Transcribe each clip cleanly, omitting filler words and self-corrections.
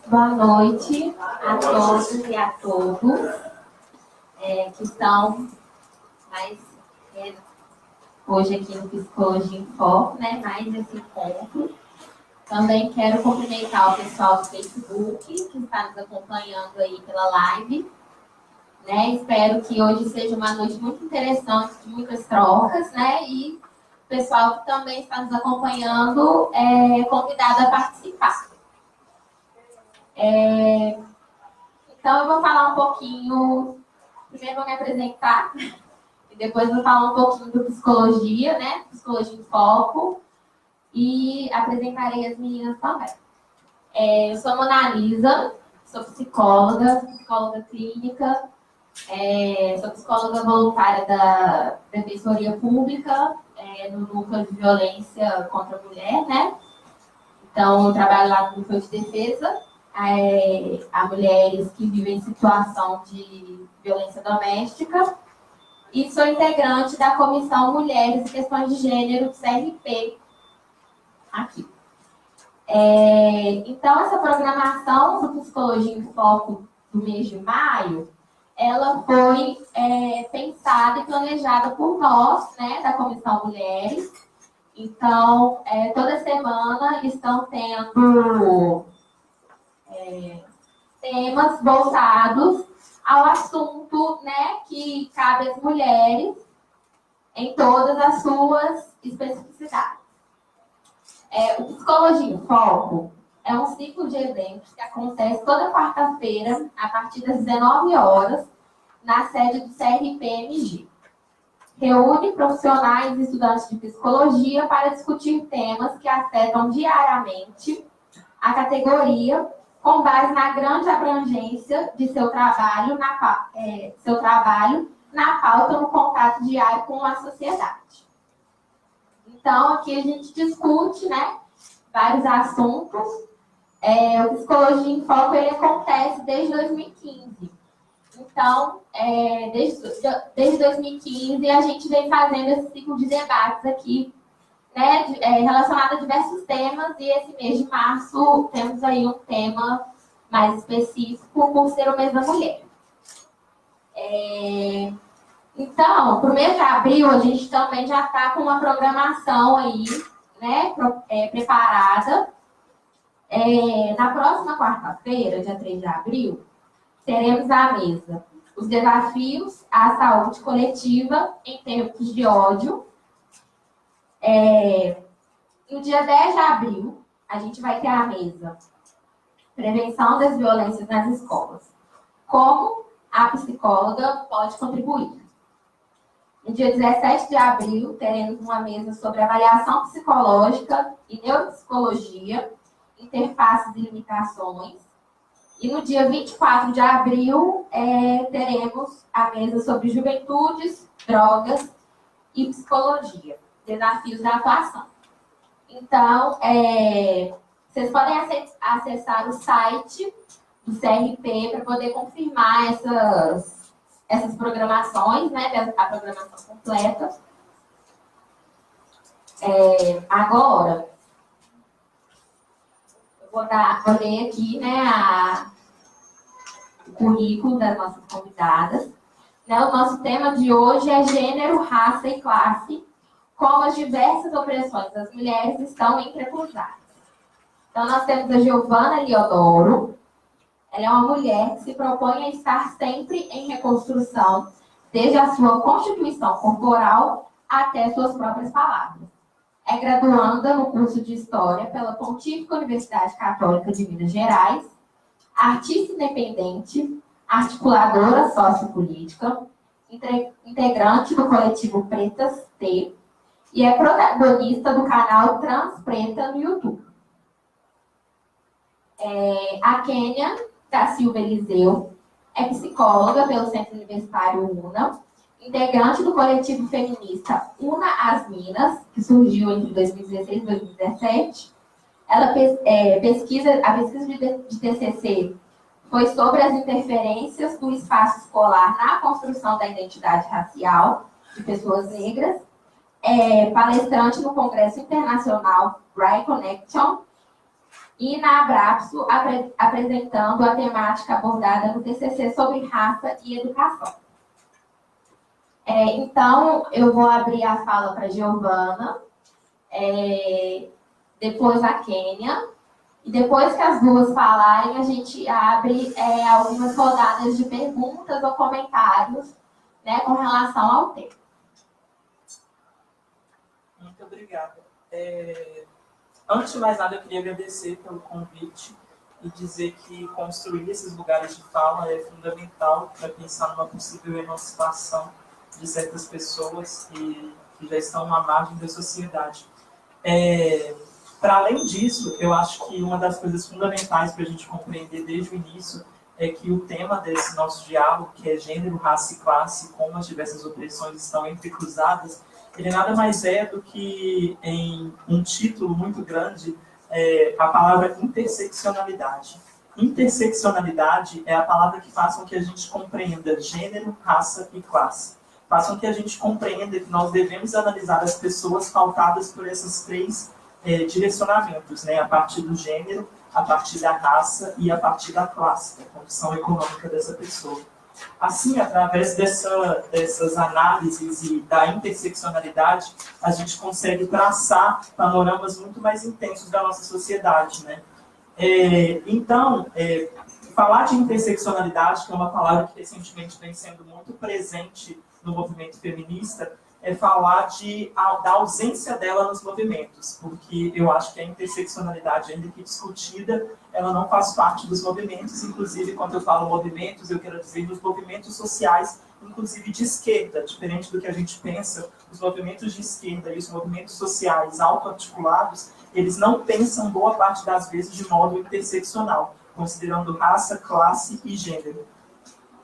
Boa noite a todos e a todos que estão hoje aqui no Psicologia em Foco, né? Mais esse encontro. Também quero cumprimentar o pessoal do Facebook que está nos acompanhando aí pela live. Né? Espero que hoje seja uma noite muito interessante, de muitas trocas, né? E o pessoal que também está nos acompanhando é convidado a participar. Então, eu vou falar um pouquinho, primeiro vou me apresentar, e depois vou falar um pouquinho do Psicologia, né? Psicologia em Foco, e apresentarei as meninas também. Eu sou Mona Lisa, sou psicóloga clínica, sou psicóloga voluntária da Defensoria Pública, no núcleo de violência contra a mulher, né? Então, eu trabalho lá no núcleo de defesa a mulheres que vivem em situação de violência doméstica e sou integrante da Comissão Mulheres e Questões de Gênero do CRP aqui. Então, essa programação do Psicologia em Foco do mês de maio, ela foi pensada e planejada por nós, né, da Comissão Mulheres. Então, toda semana estão tendo temas voltados ao assunto, né, que cabe às mulheres em todas as suas especificidades. O Psicologia em Foco é um ciclo de eventos que acontece toda quarta-feira, a partir das 19 horas, na sede do CRPMG. Reúne profissionais e estudantes de psicologia para discutir temas que afetam diariamente a categoria, com base na grande abrangência de seu trabalho na pauta no contato diário com a sociedade. Então, aqui a gente discute, né, vários assuntos. O Psicologia em Foco, ele acontece desde 2015. Então, desde 2015, a gente vem fazendo esse ciclo de debates aqui, né, relacionado a diversos temas, e esse mês de março temos aí um tema mais específico, por ser o mês da mulher. Então, para o mês de abril, a gente também já está com uma programação aí, né, preparada. Na próxima quarta-feira, dia 3 de abril, teremos à mesa os desafios à saúde coletiva em tempos de ódio. No dia 10 de abril, a gente vai ter à mesa prevenção das violências nas escolas. Como a psicóloga pode contribuir? No dia 17 de abril, teremos uma mesa sobre avaliação psicológica e neuropsicologia, interfaces e limitações. E no dia 24 de abril, teremos a mesa sobre juventudes, drogas e psicologia, desafios da atuação. Então, vocês podem acessar o site do CRP para poder confirmar essas programações, né, a programação completa. Agora, eu vou ler aqui, né, o currículo das nossas convidadas. Né, o nosso tema de hoje é gênero, raça e classe, como as diversas opressões das mulheres estão entrecruzadas. Então, nós temos a Giovana Liodoro. Ela é uma mulher que se propõe a estar sempre em reconstrução, desde a sua constituição corporal até suas próprias palavras. É graduanda no curso de História pela Pontífica Universidade Católica de Minas Gerais, artista independente, articuladora sociopolítica, integrante do coletivo Pretas T, e é protagonista do canal Trans Preta no YouTube. A Kênia da Silva Eliseu é psicóloga pelo Centro Universitário UNA, integrante do coletivo feminista Una as Minas, que surgiu entre 2016 e 2017. A pesquisa de TCC foi sobre as interferências do espaço escolar na construção da identidade racial de pessoas negras. Palestrante no Congresso Internacional Brain Connection e na Abrapso, apresentando a temática abordada no TCC sobre raça e educação. Então, eu vou abrir a fala para a Giovana, depois a Kênia, e depois que as duas falarem, a gente abre algumas rodadas de perguntas ou comentários, né, com relação ao tema. Muito obrigada. Antes de mais nada, eu queria agradecer pelo convite e dizer que construir esses lugares de fala é fundamental para pensar numa possível emancipação de certas pessoas que já estão à margem da sociedade. Para além disso, eu acho que uma das coisas fundamentais para a gente compreender desde o início é que o tema desse nosso diálogo, que é gênero, raça e classe, como as diversas opressões estão entrecruzadas, ele nada mais é do que, em um título muito grande, a palavra interseccionalidade. Interseccionalidade é a palavra que faz com que a gente compreenda gênero, raça e classe. Faz com que a gente compreenda que nós devemos analisar as pessoas pautadas por esses três direcionamentos, né? A partir do gênero, a partir da raça e a partir da classe, da condição econômica dessa pessoa. Assim, através dessas análises e da interseccionalidade, a gente consegue traçar panoramas muito mais intensos da nossa sociedade, né? Então, falar de interseccionalidade, que é uma palavra que recentemente vem sendo muito presente no movimento feminista, é falar da ausência dela nos movimentos, porque eu acho que a interseccionalidade, ainda que discutida, ela não faz parte dos movimentos. Inclusive, quando eu falo movimentos, eu quero dizer nos movimentos sociais, inclusive de esquerda, diferente do que a gente pensa, os movimentos de esquerda e os movimentos sociais auto-articulados, eles não pensam boa parte das vezes de modo interseccional, considerando raça, classe e gênero.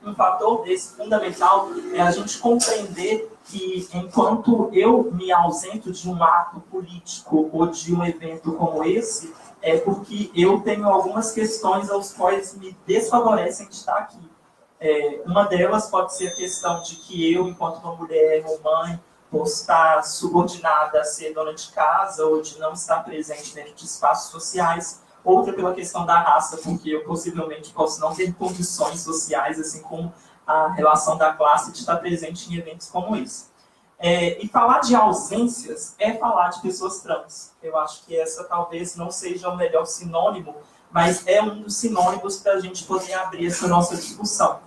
Um fator desse fundamental é a gente compreender que, enquanto eu me ausento de um ato político ou de um evento como esse, é porque eu tenho algumas questões aos quais me desfavorecem de estar aqui. Uma delas pode ser a questão de que eu, enquanto uma mulher ou mãe, posso estar subordinada a ser dona de casa ou de não estar presente dentro de espaços sociais. Outra pela questão da raça, porque eu possivelmente posso não ter condições sociais, assim como a relação da classe, de estar presente em eventos como esse. E falar de ausências é falar de pessoas trans. Eu acho que essa talvez não seja o melhor sinônimo, mas é um dos sinônimos para a gente poder abrir essa nossa discussão.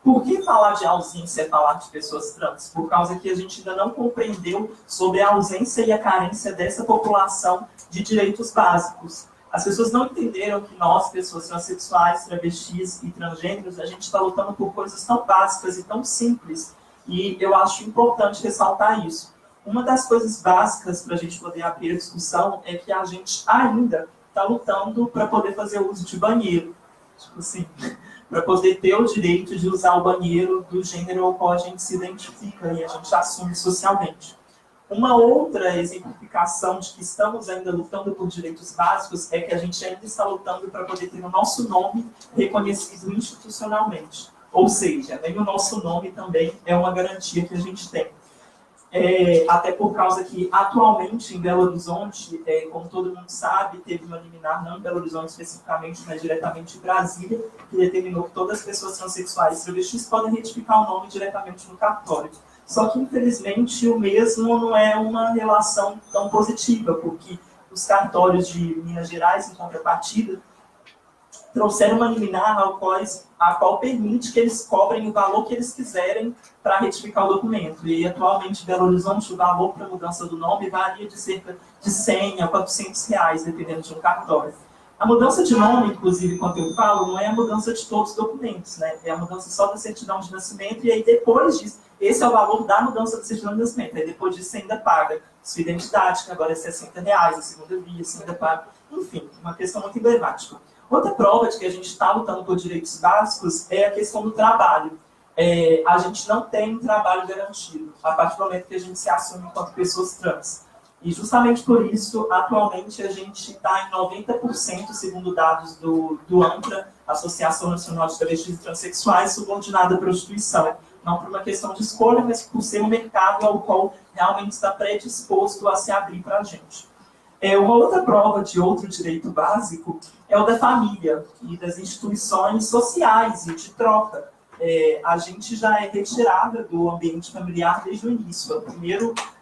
Por que falar de ausência é falar de pessoas trans? Por causa que a gente ainda não compreendeu sobre a ausência e a carência dessa população de direitos básicos. As pessoas não entenderam que nós, pessoas transexuais, travestis e transgêneros, a gente está lutando por coisas tão básicas e tão simples. E eu acho importante ressaltar isso. Uma das coisas básicas para a gente poder abrir a discussão é que a gente ainda está lutando para poder fazer uso de banheiro. Tipo assim, para poder ter o direito de usar o banheiro do gênero ao qual a gente se identifica e a gente assume socialmente. Uma outra exemplificação de que estamos ainda lutando por direitos básicos é que a gente ainda está lutando para poder ter o nosso nome reconhecido institucionalmente. Ou seja, nem o nosso nome também é uma garantia que a gente tem. Até por causa que, atualmente, em Belo Horizonte, como todo mundo sabe, teve uma liminar, não em Belo Horizonte especificamente, mas diretamente em Brasília, que determinou que todas as pessoas transexuais e travestis podem retificar o nome diretamente no cartório. Só que, infelizmente, o mesmo não é uma relação tão positiva, porque os cartórios de Minas Gerais, em contrapartida, trouxeram uma liminar a qual permite que eles cobrem o valor que eles quiserem para retificar o documento. E, atualmente, em Belo Horizonte, o valor para a mudança do nome varia de cerca de 100 a 400 reais, dependendo de um cartório. A mudança de nome, inclusive, quando eu falo, não é a mudança de todos os documentos, né? É a mudança só da certidão de nascimento, e aí depois disso, esse é o valor da mudança da certidão de nascimento. Aí depois disso, você ainda paga sua identidade, que agora é 60 reais, a segunda via, você ainda paga. Enfim, uma questão muito emblemática. Outra prova de que a gente está lutando por direitos básicos é a questão do trabalho. A gente não tem trabalho garantido, a partir do momento que a gente se assume enquanto pessoas trans. E justamente por isso, atualmente, a gente está em 90%, segundo dados do ANTRA, Associação Nacional de Travestis e Transsexuais, subordinada à prostituição. Não por uma questão de escolha, mas por ser um mercado ao qual realmente está predisposto a se abrir para a gente. Uma outra prova de outro direito básico é o da família e das instituições sociais e de troca. A gente já é retirada do ambiente familiar desde o início.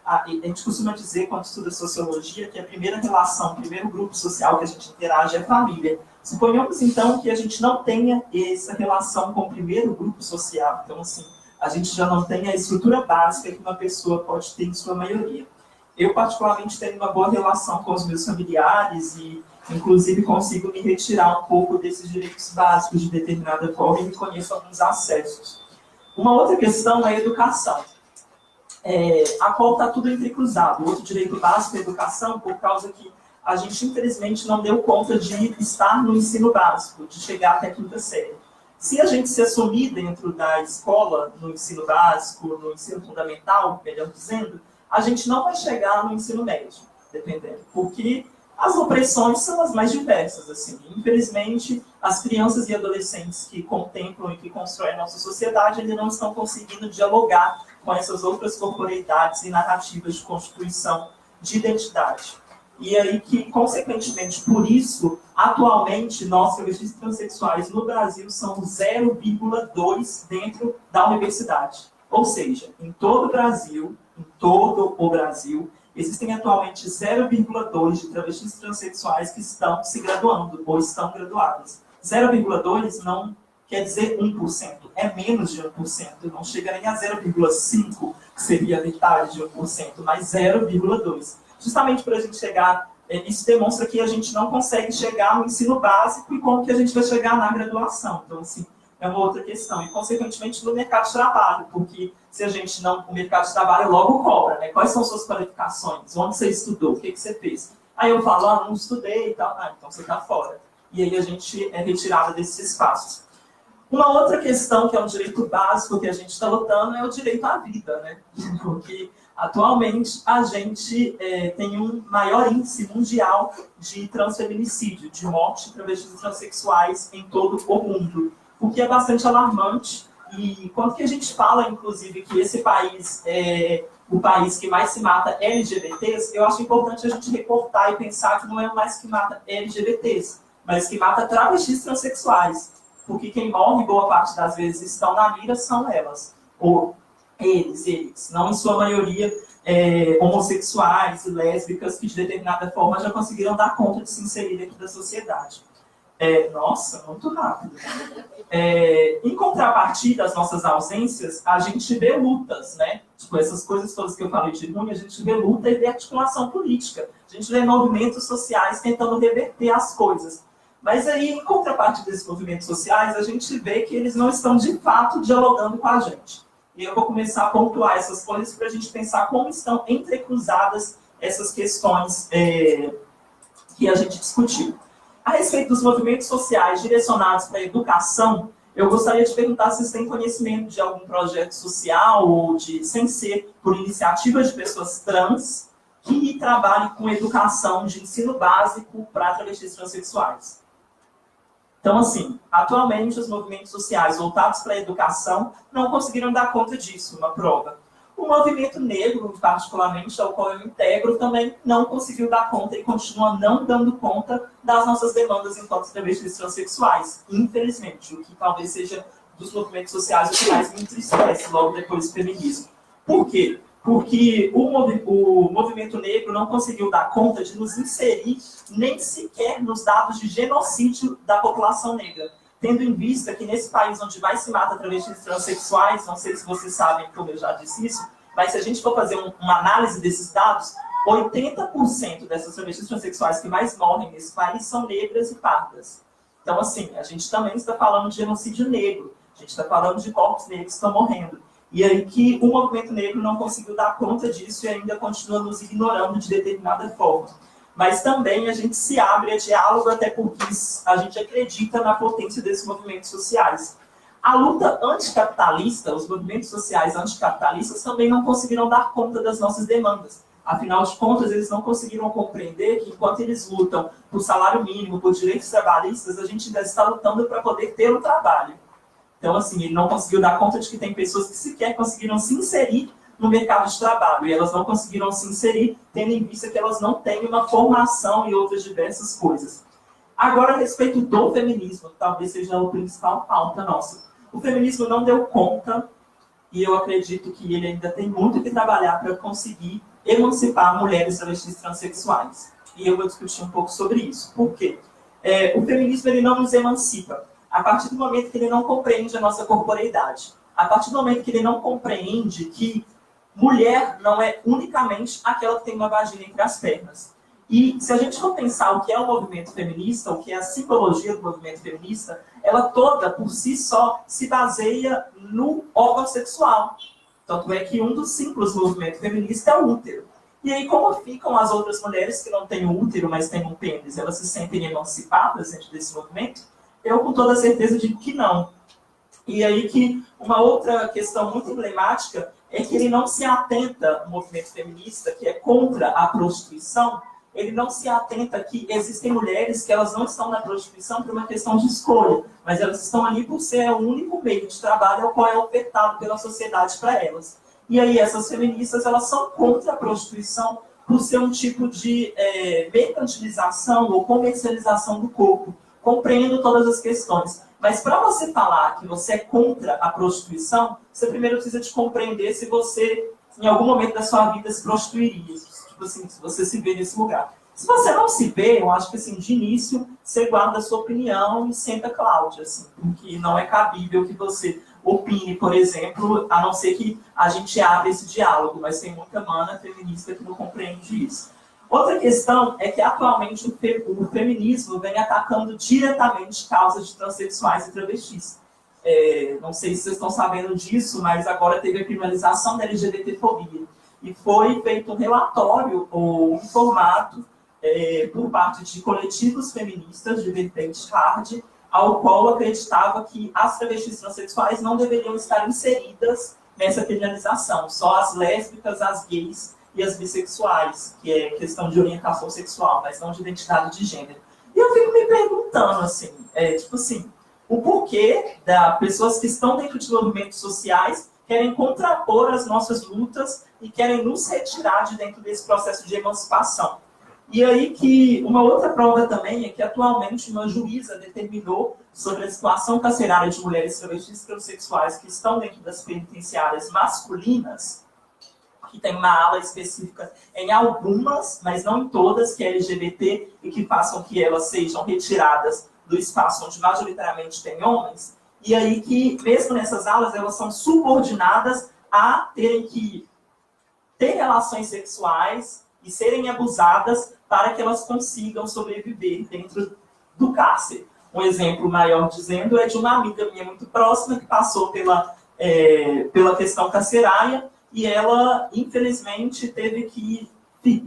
A gente costuma dizer, quando estuda sociologia, que a primeira relação, o primeiro grupo social que a gente interage é a família. Suponhamos, então, que a gente não tenha essa relação com o primeiro grupo social. Então, assim, a gente já não tem a estrutura básica que uma pessoa pode ter em sua maioria. Eu, particularmente, tenho uma boa relação com os meus familiares e, inclusive, consigo me retirar um pouco desses direitos básicos de determinada forma e reconheço alguns acessos. Uma outra questão é a educação, a qual está tudo entrecruzado. O outro direito básico é a educação, por causa que a gente, infelizmente, não deu conta de estar no ensino básico, de chegar até a quinta série. Se a gente se assumir dentro da escola, no ensino básico, no ensino fundamental, melhor dizendo, a gente não vai chegar no ensino médio, dependendo, porque as opressões são as mais diversas, assim. Infelizmente, as crianças e adolescentes que contemplam e que constroem a nossa sociedade ainda não estão conseguindo dialogar com essas outras corporeidades e narrativas de constituição de identidade. E aí que, consequentemente, por isso, atualmente, nós, travestis transexuais no Brasil, são 0,2 dentro da universidade. Ou seja, em todo o Brasil, existem atualmente 0,2 de travestis transexuais que estão se graduando ou estão graduadas. 0,2 não quer dizer 1%, é menos de 1%, não chega nem a 0,5, que seria a metade de 1%, mas 0,2. Justamente para a gente chegar, isso demonstra que a gente não consegue chegar no ensino básico e como que a gente vai chegar na graduação. Então, assim, é uma outra questão. E, consequentemente, no mercado de trabalho, porque se a gente não... O mercado de trabalho logo cobra, né? Quais são suas qualificações? Onde você estudou? O que você fez? Aí eu falo, não estudei e tal. Então você está fora. E aí a gente é retirada desses espaços. Uma outra questão, que é um direito básico que a gente está lutando, é o direito à vida, né? Porque, atualmente, a gente tem um maior índice mundial de transfeminicídio, de morte de travestis e transexuais em todo o mundo. O que é bastante alarmante. E quando que a gente fala, inclusive, que esse país é o país que mais se mata LGBTs, eu acho importante a gente recortar e pensar que não é mais que mata LGBTs, mas que mata travestis transexuais. Porque quem morre, boa parte das vezes, estão na mira, são elas. Ou eles. Não em sua maioria homossexuais e lésbicas que, de determinada forma, já conseguiram dar conta de se inserir aqui da sociedade. Nossa, muito rápido. Em contrapartida às nossas ausências, a gente vê lutas, né? Tipo, essas coisas todas que eu falei de ruim, a gente vê luta e vê articulação política. A gente vê movimentos sociais tentando reverter as coisas. Mas aí, em contrapartida desses movimentos sociais, a gente vê que eles não estão, de fato, dialogando com a gente. E eu vou começar a pontuar essas coisas para a gente pensar como estão entrecruzadas essas questões que a gente discutiu. A respeito dos movimentos sociais direcionados para a educação, eu gostaria de perguntar se vocês têm conhecimento de algum projeto social ou sem ser por iniciativa de pessoas trans que trabalhem com educação de ensino básico para travestis transexuais. Então, assim, atualmente os movimentos sociais voltados para a educação não conseguiram dar conta disso, uma prova. O movimento negro, particularmente, ao qual eu integro, também não conseguiu dar conta e continua não dando conta das nossas demandas enquanto travestis transexuais, infelizmente, o que talvez seja dos movimentos sociais o que mais me entristece logo depois do feminismo. Por quê? Porque o movimento negro não conseguiu dar conta de nos inserir nem sequer nos dados de genocídio da população negra. Tendo em vista que nesse país onde mais se mata travestis transexuais, não sei se vocês sabem, como eu já disse isso, mas se a gente for fazer uma análise desses dados, 80% dessas travestis transexuais que mais morrem nesse país são negras e pardas. Então, assim, a gente também está falando de genocídio negro, a gente está falando de corpos negros que estão morrendo. E aí que o movimento negro não conseguiu dar conta disso e ainda continua nos ignorando de determinada forma. Mas também a gente se abre a diálogo, até porque a gente acredita na potência desses movimentos sociais. A luta anticapitalista, os movimentos sociais anticapitalistas também não conseguiram dar conta das nossas demandas. Afinal de contas, eles não conseguiram compreender que enquanto eles lutam por salário mínimo, por direitos trabalhistas, a gente ainda está lutando para poder ter o trabalho. Então, assim, ele não conseguiu dar conta de que tem pessoas que sequer conseguiram se inserir no mercado de trabalho, e elas não conseguiram se inserir, tendo em vista que elas não têm uma formação e outras diversas coisas. Agora, a respeito do feminismo, que talvez seja a principal pauta nossa. O feminismo não deu conta, e eu acredito que ele ainda tem muito que trabalhar para conseguir emancipar mulheres travestis transexuais. E eu vou discutir um pouco sobre isso. Por quê? O feminismo ele não nos emancipa a partir do momento que ele não compreende a nossa corporeidade. A partir do momento que ele não compreende que mulher não é unicamente aquela que tem uma vagina entre as pernas. E se a gente for pensar o que é o movimento feminista, o que é a simbologia do movimento feminista, ela toda, por si só, se baseia no órgão sexual. Tanto é que um dos símbolos do movimento feminista é o útero. E aí, como ficam as outras mulheres que não têm um útero, mas têm um pênis? Elas se sentem emancipadas dentro desse movimento? Eu, com toda certeza, digo que não. E aí que uma outra questão muito emblemática é que ele não se atenta, o movimento feminista, que é contra a prostituição, ele não se atenta que existem mulheres que elas não estão na prostituição por uma questão de escolha, mas elas estão ali por ser o único meio de trabalho ao qual é ofertado pela sociedade para elas. E aí essas feministas, elas são contra a prostituição por ser um tipo de mercantilização ou comercialização do corpo. Compreendo todas as questões. Mas para você falar que você é contra a prostituição, você primeiro precisa de compreender se você, em algum momento da sua vida, se prostituiria. Tipo assim, se você se vê nesse lugar. Se você não se vê, eu acho que assim, de início, você guarda a sua opinião e senta Cláudia, assim, porque não é cabível que você opine, por exemplo, a não ser que a gente abra esse diálogo, mas tem muita mana feminista que não compreende isso. Outra questão é que atualmente o feminismo vem atacando diretamente causas de transexuais e travestis. Não sei se vocês estão sabendo disso, mas agora teve a criminalização da LGBTfobia. E foi feito um relatório ou um formato por parte de coletivos feministas de vertente hard, ao qual acreditava que as travestis transexuais não deveriam estar inseridas nessa criminalização. Só as lésbicas, as gays e as bissexuais, que é questão de orientação sexual, mas não de identidade de gênero. E eu fico me perguntando, assim, o porquê das pessoas que estão dentro de movimentos sociais querem contrapor as nossas lutas e querem nos retirar de dentro desse processo de emancipação. E aí que uma outra prova também é que atualmente uma juíza determinou sobre a situação carcerária de mulheres travestis transexuais que estão dentro das penitenciárias masculinas, que tem uma ala específica em algumas, mas não em todas, que é LGBT, e que façam que elas sejam retiradas do espaço onde majoritariamente tem homens, e aí que, mesmo nessas alas, elas são subordinadas a terem que ter relações sexuais e serem abusadas para que elas consigam sobreviver dentro do cárcere. Um exemplo maior dizendo é de uma amiga minha muito próxima que passou pela questão carcerária e ela, infelizmente, teve que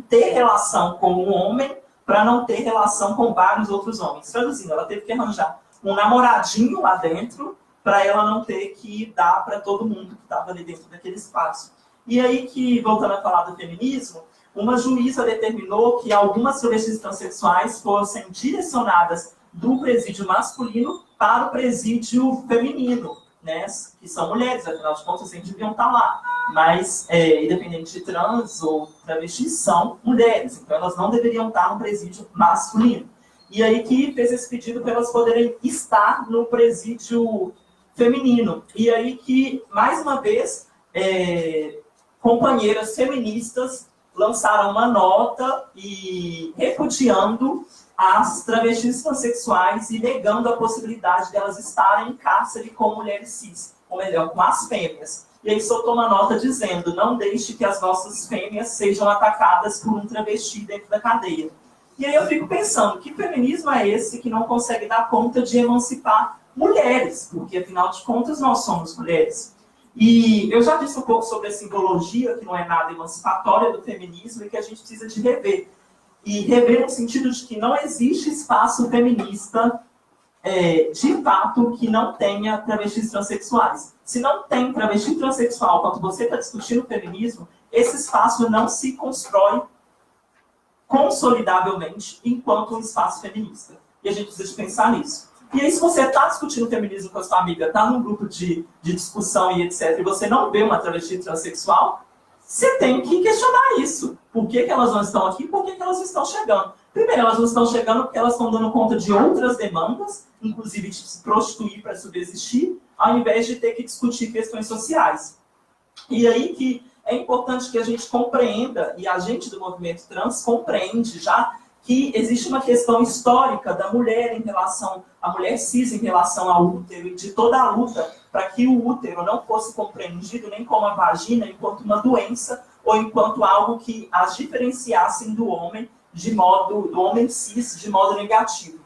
ter relação com um homem para não ter relação com vários outros homens. Traduzindo, ela teve que arranjar um namoradinho lá dentro para ela não ter que dar para todo mundo que estava ali dentro daquele espaço. E aí que, voltando a falar do feminismo, uma juíza determinou que algumas travestis transexuais fossem direcionadas do presídio masculino para o presídio feminino, né? Que são mulheres, afinal de contas, eles deviam estar lá. Mas, independente de trans ou travestis, são mulheres, então elas não deveriam estar no presídio masculino. E aí que fez esse pedido para elas poderem estar no presídio feminino. E aí que, mais uma vez, companheiras feministas lançaram uma nota e repudiando as travestis transexuais e negando a possibilidade de elas estarem em cárcere com mulheres cis, ou melhor, com as fêmeas. E aí soltou uma nota dizendo: não deixe que as nossas fêmeas sejam atacadas por um travesti dentro da cadeia. E aí eu fico pensando, que feminismo é esse que não consegue dar conta de emancipar mulheres? Porque, afinal de contas, nós somos mulheres. E eu já disse um pouco sobre a simbologia, que não é nada emancipatória do feminismo, e que a gente precisa de rever. E rever no sentido de que não existe espaço feminista, de fato, que não tenha travestis transexuais. Se não tem travesti transexual, quando você está discutindo o feminismo, esse espaço não se constrói consolidavelmente enquanto um espaço feminista. E a gente precisa de pensar nisso. E aí, se você está discutindo feminismo com a sua amiga, está num grupo de discussão e etc., e você não vê uma travesti transexual, você tem que questionar isso. Por que elas não estão aqui? Por que elas estão chegando? Primeiro, elas não estão chegando porque elas estão dando conta de outras demandas, inclusive de se prostituir para subsistir, ao invés de ter que discutir questões sociais. E aí que é importante que a gente compreenda, e a gente do movimento trans compreende já, que existe uma questão histórica da mulher em relação, a mulher cis em relação ao útero, e de toda a luta para que o útero não fosse compreendido nem como a vagina, enquanto uma doença, ou enquanto algo que as diferenciassem do homem do homem cis de modo negativo.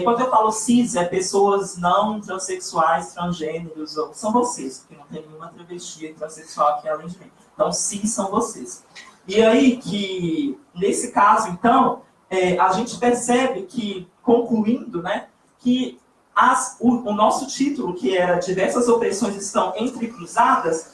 Quando eu falo cis, é pessoas não transexuais, transgêneros, ou são vocês, porque não tem nenhuma travesti transexual aqui além de mim. Então, cis são vocês. E aí que, nesse caso, então, a gente percebe que, concluindo, né, que o nosso título, que era Diversas Opressões Estão Entrecruzadas,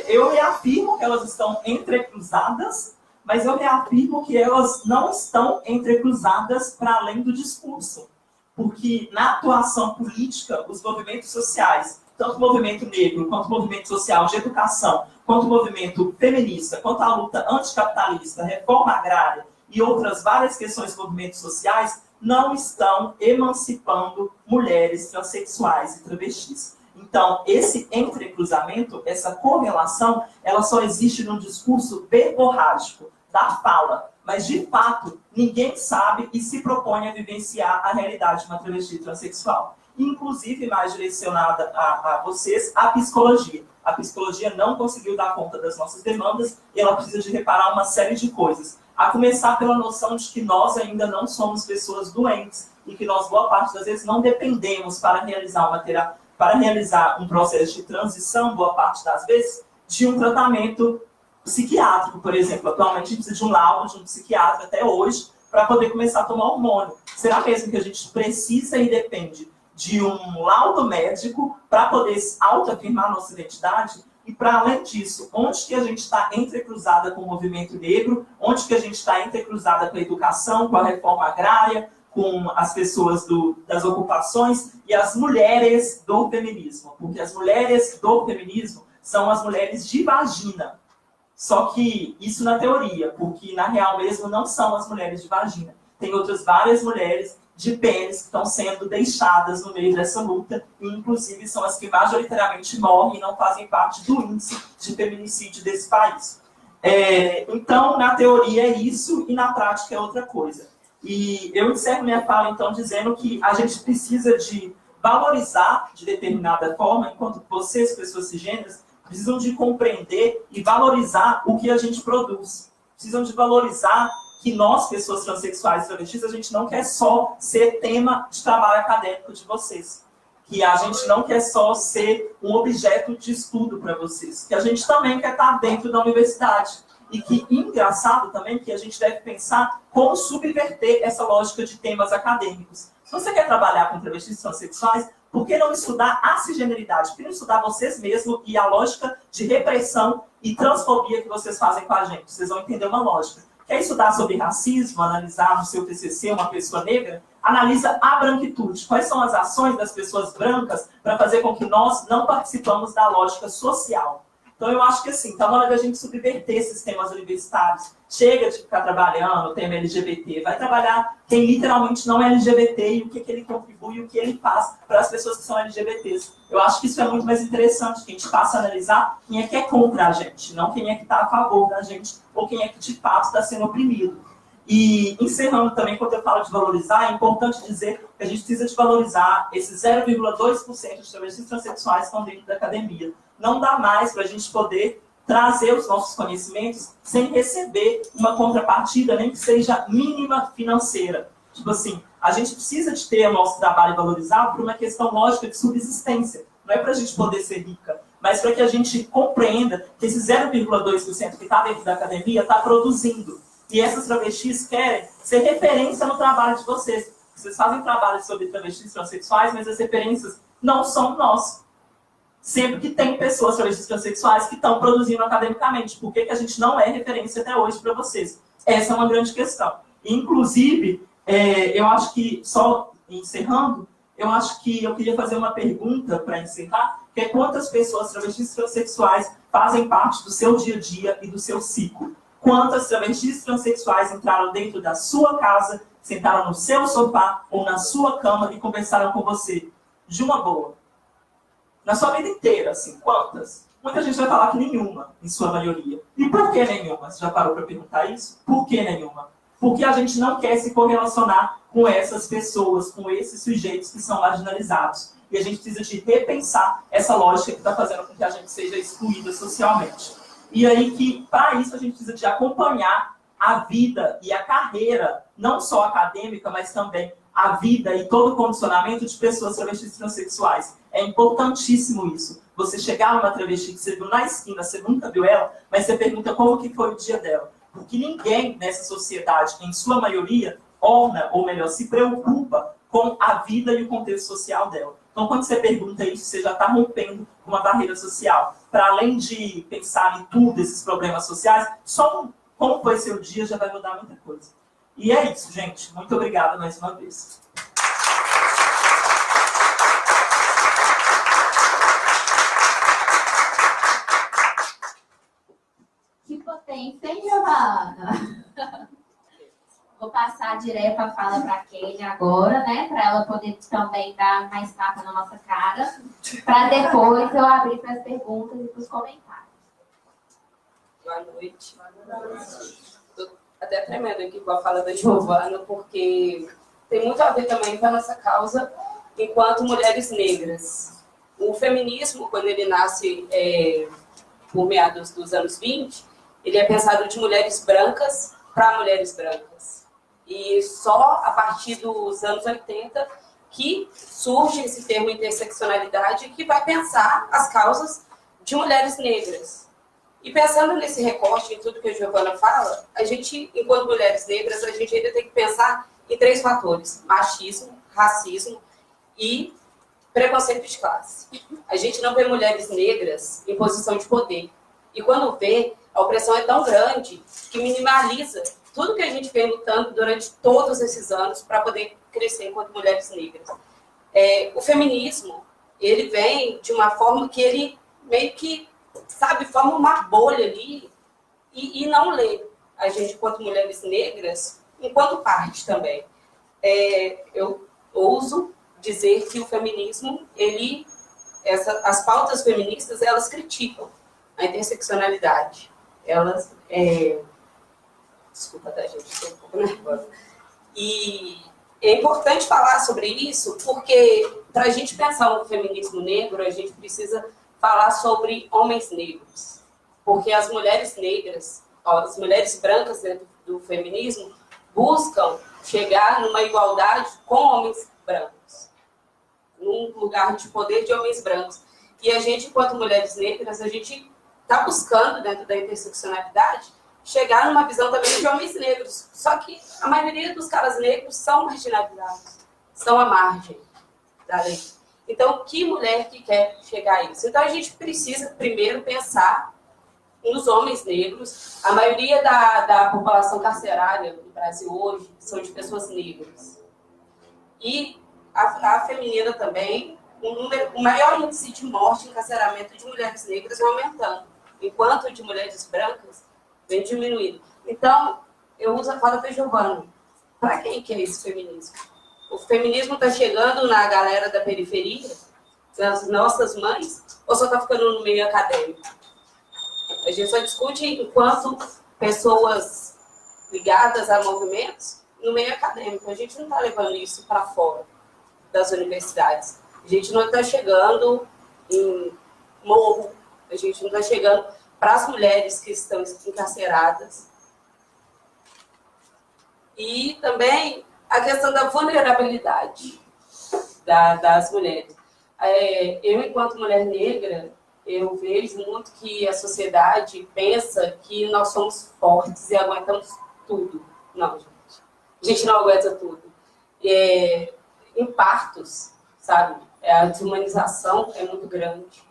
eu reafirmo que elas estão entrecruzadas, mas eu reafirmo que elas não estão entrecruzadas para além do discurso. Porque na atuação política, os movimentos sociais, tanto o movimento negro, quanto o movimento social de educação, quanto o movimento feminista, quanto a luta anticapitalista, reforma agrária e outras várias questões de movimentos sociais, não estão emancipando mulheres transexuais e travestis. Então, esse entrecruzamento, essa correlação, ela só existe no discurso verborrágico, da fala. Mas, de fato, ninguém sabe e se propõe a vivenciar a realidade de uma travesti transexual. Inclusive, mais direcionada a vocês, a psicologia. A psicologia não conseguiu dar conta das nossas demandas e ela precisa de reparar uma série de coisas. A começar pela noção de que nós ainda não somos pessoas doentes e que nós, boa parte das vezes, não dependemos para realizar uma terapia, para realizar um processo de transição, boa parte das vezes, de um tratamento psiquiátrico, por exemplo. Atualmente, a gente precisa de um laudo de um psiquiatra até hoje para poder começar a tomar hormônio. Será mesmo que a gente precisa e depende de um laudo médico para poder autoafirmar nossa identidade? E, para além disso, onde que a gente está entrecruzada com o movimento negro? Onde que a gente está entrecruzada com a educação, com a reforma agrária, com as pessoas das ocupações e as mulheres do feminismo? Porque as mulheres do feminismo são as mulheres de vagina. Só que isso na teoria, porque na real mesmo não são as mulheres de vagina. Tem outras várias mulheres de pênis que estão sendo deixadas no meio dessa luta, e inclusive são as que majoritariamente morrem e não fazem parte do índice de feminicídio desse país. Então, na teoria é isso, e na prática é outra coisa. E eu encerro minha fala, então, dizendo que a gente precisa de valorizar, de determinada forma, enquanto vocês, pessoas cisgêneras, precisam de compreender e valorizar o que a gente produz. Precisam de valorizar que nós, pessoas transexuais e travestis, a gente não quer só ser tema de trabalho acadêmico de vocês. Que a gente não quer só ser um objeto de estudo para vocês. Que a gente também quer estar dentro da universidade. E que, engraçado também, que a gente deve pensar como subverter essa lógica de temas acadêmicos. Se você quer trabalhar com travestis transexuais, por que não estudar a cisgeneridade? Por que não estudar vocês mesmos e a lógica de repressão e transfobia que vocês fazem com a gente? Vocês vão entender uma lógica. Quer estudar sobre racismo, analisar no seu TCC uma pessoa negra? Analisa a branquitude. Quais são as ações das pessoas brancas para fazer com que nós não participamos da lógica social? Então, eu acho que assim, está na hora da gente subverter esses temas universitários. Chega de ficar trabalhando o tema LGBT. Vai trabalhar quem literalmente não é LGBT e o que ele contribui e o que ele faz para as pessoas que são LGBTs. Eu acho que isso é muito mais interessante, que a gente passa a analisar quem é que é contra a gente, não quem é que está a favor da gente ou quem é que de fato está sendo oprimido. E encerrando também, quando eu falo de valorizar, é importante dizer que a gente precisa de valorizar esses 0,2% de travestis transexuais que estão dentro da academia. Não dá mais para a gente poder trazer os nossos conhecimentos sem receber uma contrapartida, nem que seja mínima financeira. Tipo assim, a gente precisa de ter o nosso trabalho valorizado por uma questão lógica de subsistência. Não é para a gente poder ser rica, mas para que a gente compreenda que esse 0,2% que está dentro da academia está produzindo. E essas travestis querem ser referência no trabalho de vocês. Vocês fazem trabalho sobre travestis transexuais, mas as referências não são nós. Sempre que tem pessoas travestis transexuais que estão produzindo academicamente. Por que a gente não é referência até hoje para vocês? Essa é uma grande questão. Inclusive, eu acho que, só encerrando, eu acho que eu queria fazer uma pergunta para encerrar, que é quantas pessoas travestis transexuais fazem parte do seu dia a dia e do seu ciclo? Quantas travestis transexuais entraram dentro da sua casa, sentaram no seu sofá ou na sua cama e conversaram com você? De uma boa. Na sua vida inteira, assim, quantas? Muita gente vai falar que nenhuma, em sua maioria. E por que nenhuma? Você já parou para perguntar isso? Por que nenhuma? Porque a gente não quer se correlacionar com essas pessoas, com esses sujeitos que são marginalizados. E a gente precisa de repensar essa lógica que está fazendo com que a gente seja excluída socialmente. E aí que, para isso, a gente precisa de acompanhar a vida e a carreira, não só acadêmica, mas também a vida e todo o condicionamento de pessoas travestis transexuais. É importantíssimo isso. Você chegar numa travesti que você viu na esquina, você nunca viu ela, mas você pergunta como que foi o dia dela. Porque ninguém nessa sociedade, em sua maioria, orna, ou melhor, se preocupa com a vida e o contexto social dela. Então, quando você pergunta isso, você já está rompendo uma barreira social. Para além de pensar em tudo, esses problemas sociais, só como foi seu dia já vai mudar muita coisa. E é isso, gente. Muito obrigada mais uma vez. Que potência, hein, Giovana? Vou passar direto a fala para a Kelly agora, né? Para ela poder também dar mais tapa na nossa cara. Para depois eu abrir para as perguntas e para os comentários. Boa noite. Estou até tremendo aqui com a fala da Giovana, porque tem muito a ver também com a nossa causa enquanto mulheres negras. O feminismo, quando ele nasce por meados dos anos 20, ele é pensado de mulheres brancas para mulheres brancas. E só a partir dos anos 80 que surge esse termo interseccionalidade, que vai pensar as causas de mulheres negras. E pensando nesse recorte, em tudo que a Giovana fala, a gente, enquanto mulheres negras, a gente ainda tem que pensar em 3 fatores: machismo, racismo e preconceito de classe. A gente não vê mulheres negras em posição de poder. E quando vê, a opressão é tão grande que minimaliza tudo que a gente vem lutando durante todos esses anos para poder crescer enquanto mulheres negras. O feminismo, ele vem de uma forma que ele meio que, sabe, forma uma bolha ali e não lê a gente enquanto mulheres negras, enquanto parte também. Eu ouso dizer que o feminismo, as pautas feministas, elas criticam a interseccionalidade. Elas... Desculpa, tá, gente? Estou um pouco nervosa. E é importante falar sobre isso, porque para a gente pensar no feminismo negro, a gente precisa falar sobre homens negros. Porque as mulheres negras, as mulheres brancas dentro do feminismo, buscam chegar numa igualdade com homens brancos, num lugar de poder de homens brancos. E a gente, enquanto mulheres negras, a gente está buscando, dentro da interseccionalidade, chegar numa visão também de homens negros. Só que a maioria dos caras negros são marginalizados, estão à margem da lei. Então, que mulher que quer chegar a isso? Então, a gente precisa primeiro pensar nos homens negros. A maioria da população carcerária no Brasil hoje são de pessoas negras. E a feminina também, o maior índice de morte e encarceramento de mulheres negras vem aumentando, enquanto de mulheres brancas vem diminuindo. Então, eu uso a fala da Giovana. Para quem que é esse feminismo? O feminismo está chegando na galera da periferia, nas nossas mães, ou só está ficando no meio acadêmico? A gente só discute enquanto pessoas ligadas a movimentos no meio acadêmico. A gente não está levando isso para fora das universidades. A gente não está chegando em morro, a gente não está chegando para as mulheres que estão encarceradas. E também a questão da vulnerabilidade das mulheres. Eu, enquanto mulher negra, eu vejo muito que a sociedade pensa que nós somos fortes e aguentamos tudo. Não, gente. A gente não aguenta tudo. Em partos, sabe? A desumanização é muito grande.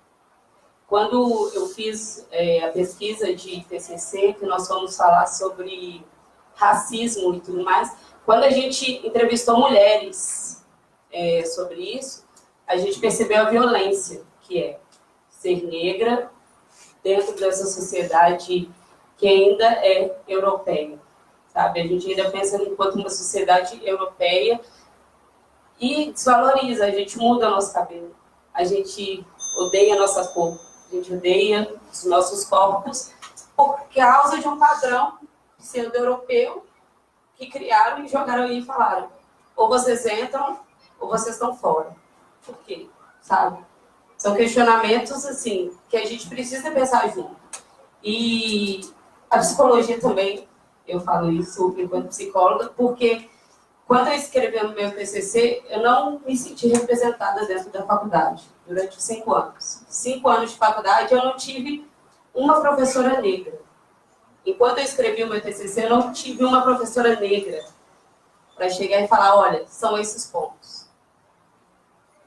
Quando eu fiz a pesquisa de TCC, que nós fomos falar sobre racismo e tudo mais, quando a gente entrevistou mulheres sobre isso, a gente percebeu a violência que é ser negra dentro dessa sociedade que ainda é europeia, sabe? A gente ainda pensa enquanto uma sociedade europeia e desvaloriza, a gente muda nosso cabelo, a gente odeia a nossa cor, a gente odeia os nossos corpos por causa de um padrão pseudo-europeu que criaram e jogaram aí e falaram: ou vocês entram ou vocês estão fora. Por quê? Sabe? São questionamentos, assim, que a gente precisa pensar junto. E a psicologia também, eu falo isso enquanto psicóloga, porque quando eu escrevi no meu TCC, eu não me senti representada dentro da faculdade, durante 5 anos. 5 anos de faculdade, eu não tive uma professora negra. Enquanto eu escrevi o meu TCC, eu não tive uma professora negra para chegar e falar: olha, são esses pontos.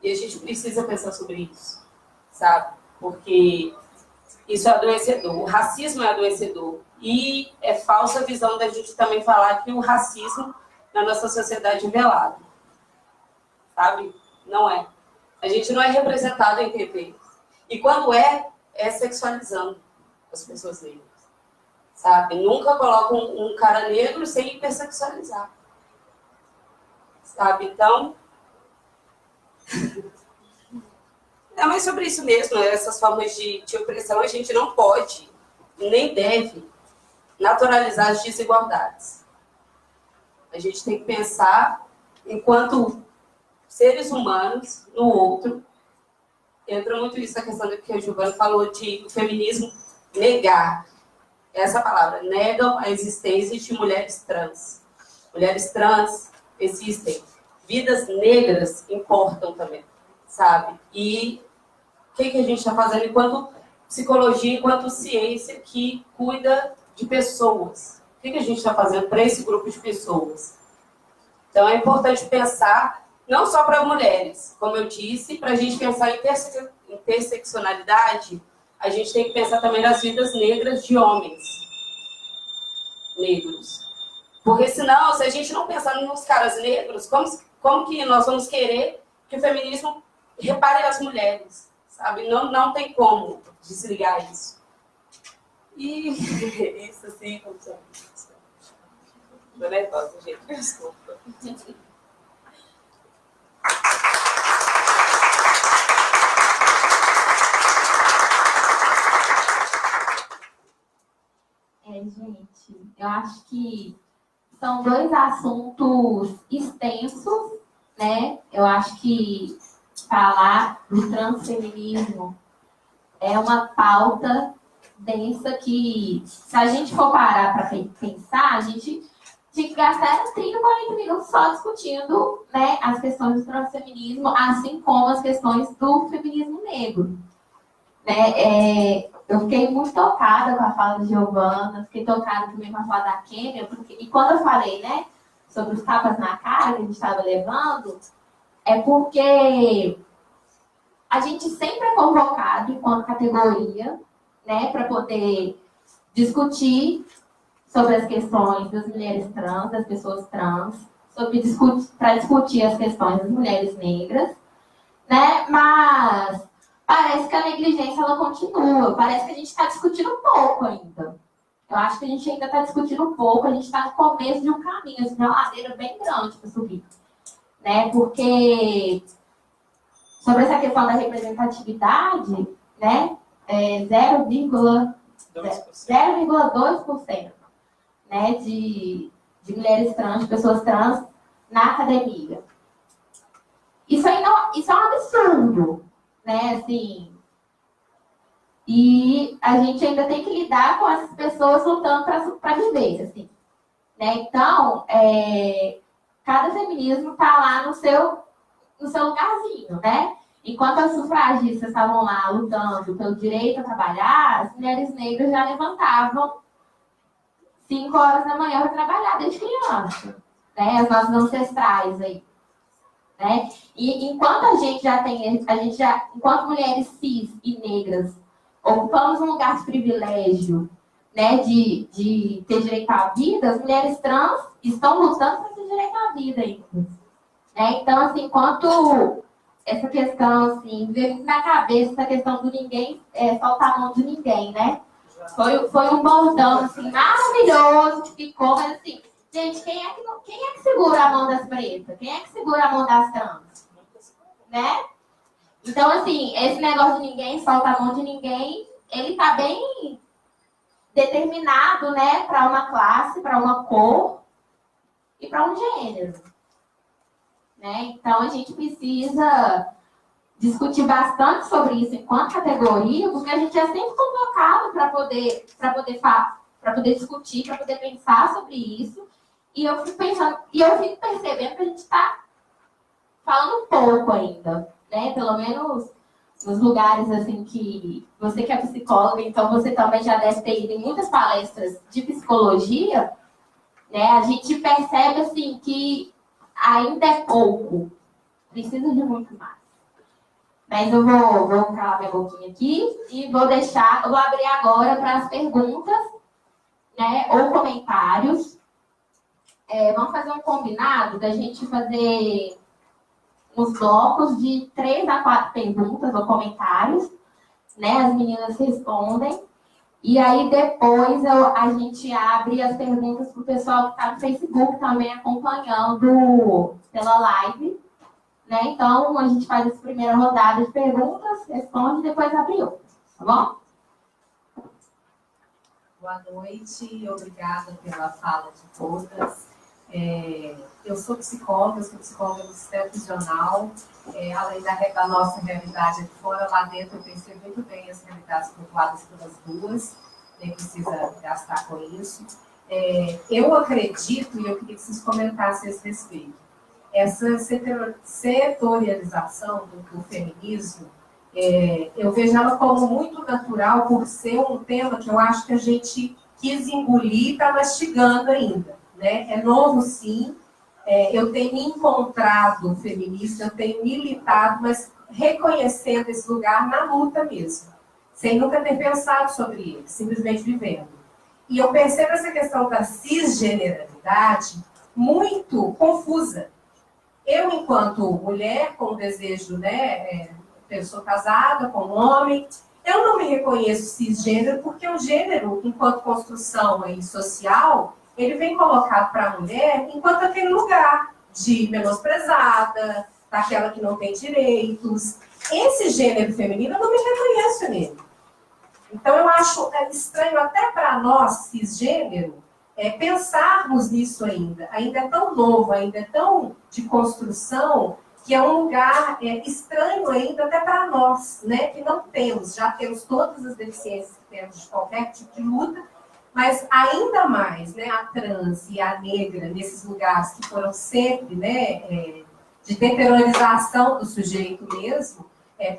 E a gente precisa pensar sobre isso, sabe? Porque isso é adoecedor. O racismo é adoecedor. E é falsa a visão da gente também falar que o racismo na nossa sociedade é velado. Sabe? Não é. A gente não é representado em TV. E quando é sexualizando as pessoas negras. Sabe? Nunca colocam um cara negro sem hipersexualizar. Sabe? Então... É mais sobre isso mesmo, essas formas de opressão. A gente não pode, nem deve, naturalizar as desigualdades. A gente tem que pensar, enquanto seres humanos, no outro. Entra muito isso, a questão que a Giovana falou de o feminismo negar. Essa palavra, negam a existência de mulheres trans. Mulheres trans existem. Vidas negras importam também, sabe? E o que a gente está fazendo enquanto psicologia, enquanto ciência que cuida de pessoas? O que a gente está fazendo para esse grupo de pessoas? Então, é importante pensar, não só para mulheres, como eu disse, para a gente pensar em interseccionalidade, a gente tem que pensar também nas vidas negras de homens negros. Porque senão, se a gente não pensar nos caras negros, como que nós vamos querer que o feminismo repare as mulheres? Sabe? Não tem como desligar isso. E isso assim, como você... Tô nervosa, gente. Desculpa. Gente, eu acho que são 2 assuntos extensos, né? Eu acho que falar do transfeminismo é uma pauta densa que, se a gente for parar para pensar, a gente tinha que gastar 30, 40 minutos só discutindo, né, as questões do transfeminismo, assim como as questões do feminismo negro. Né? Eu fiquei muito tocada com a fala de Giovana, fiquei tocada também com a fala da Kênia, e quando eu falei, né, sobre os tapas na cara que a gente estava levando, é porque a gente sempre é convocado enquanto categoria, né, para poder discutir sobre as questões das mulheres trans, das pessoas trans, para discutir as questões das mulheres negras, né, mas parece que a negligência ela continua, parece que a gente está discutindo pouco ainda. Eu acho que a gente ainda está discutindo pouco, a gente está no começo de um caminho, assim, uma ladeira bem grande para subir. Né? Porque sobre essa questão da representatividade, né, 0,2%, né, de mulheres trans, de pessoas trans na academia. Isso é um absurdo. Né, assim, e a gente ainda tem que lidar com essas pessoas lutando para viver, assim, né? Então, cada feminismo está lá no seu lugarzinho, né? Enquanto as sufragistas estavam lá lutando pelo direito a trabalhar, as mulheres negras já levantavam 5 horas da manhã para trabalhar desde criança, né? As nossas ancestrais aí. Né? E enquanto enquanto mulheres cis e negras ocupamos um lugar de privilégio, né, de ter direito à vida, as mulheres trans estão lutando para ter direito à vida ainda. Né? Então, assim, enquanto essa questão, assim, veio muito na cabeça essa questão do ninguém soltar a mão de ninguém, né? Foi um bordão, assim, maravilhoso que ficou, mas assim, gente, quem é que segura a mão das pretas? Quem é que segura a mão das trans? Né? Então, assim, esse negócio de ninguém solta a mão de ninguém, ele tá bem determinado, né, para uma classe, para uma cor e para um gênero. Né? Então, a gente precisa discutir bastante sobre isso enquanto categoria, porque a gente é sempre convocado para poder discutir, para poder pensar sobre isso. E eu fico pensando, e eu fico percebendo que a gente está falando pouco ainda, né? Pelo menos nos lugares assim que você que é psicóloga, então você também já deve ter ido em muitas palestras de psicologia, né? A gente percebe assim que ainda é pouco, precisa de muito mais. Mas eu vou calar minha boquinha aqui e vou abrir agora para as perguntas, né, ou comentários. Vamos fazer um combinado da gente fazer uns blocos de 3 a 4 perguntas ou comentários, né? As meninas respondem. E aí depois a gente abre as perguntas para o pessoal que está no Facebook também acompanhando pela live. Né? Então, a gente faz essa primeira rodada de perguntas, responde e depois abre outras, tá bom? Boa noite, obrigada pela fala de todas. Eu sou psicóloga do sistema prisional, além da nossa realidade aqui fora, lá dentro eu percebo muito bem as realidades pontuadas pelas duas, nem precisa gastar com isso. Eu acredito, e eu queria que vocês comentassem a esse respeito, essa setorialização do feminismo, eu vejo ela como muito natural por ser um tema que eu acho que a gente quis engolir e está mastigando ainda. Né? É novo, sim. Eu tenho me encontrado feminista, eu tenho militado, mas reconhecendo esse lugar na luta mesmo, sem nunca ter pensado sobre ele, simplesmente vivendo. E eu percebo essa questão da cisgeneralidade muito confusa. Eu, enquanto mulher, com desejo, né, pessoa casada, com homem, eu não me reconheço cisgênero, porque o gênero, enquanto construção aí, social, ele vem colocado para a mulher enquanto aquele lugar de menosprezada, daquela que não tem direitos. Esse gênero feminino, eu não me reconheço nele. Então, eu acho estranho até para nós, cisgênero, pensarmos nisso ainda. Ainda é tão novo, ainda é tão de construção, que é um lugar estranho ainda até para nós, né? Que não temos, já temos todas as deficiências que temos de qualquer tipo de luta, mas ainda mais, né, a trans e a negra, nesses lugares que foram sempre, né, de deteriorização do sujeito mesmo,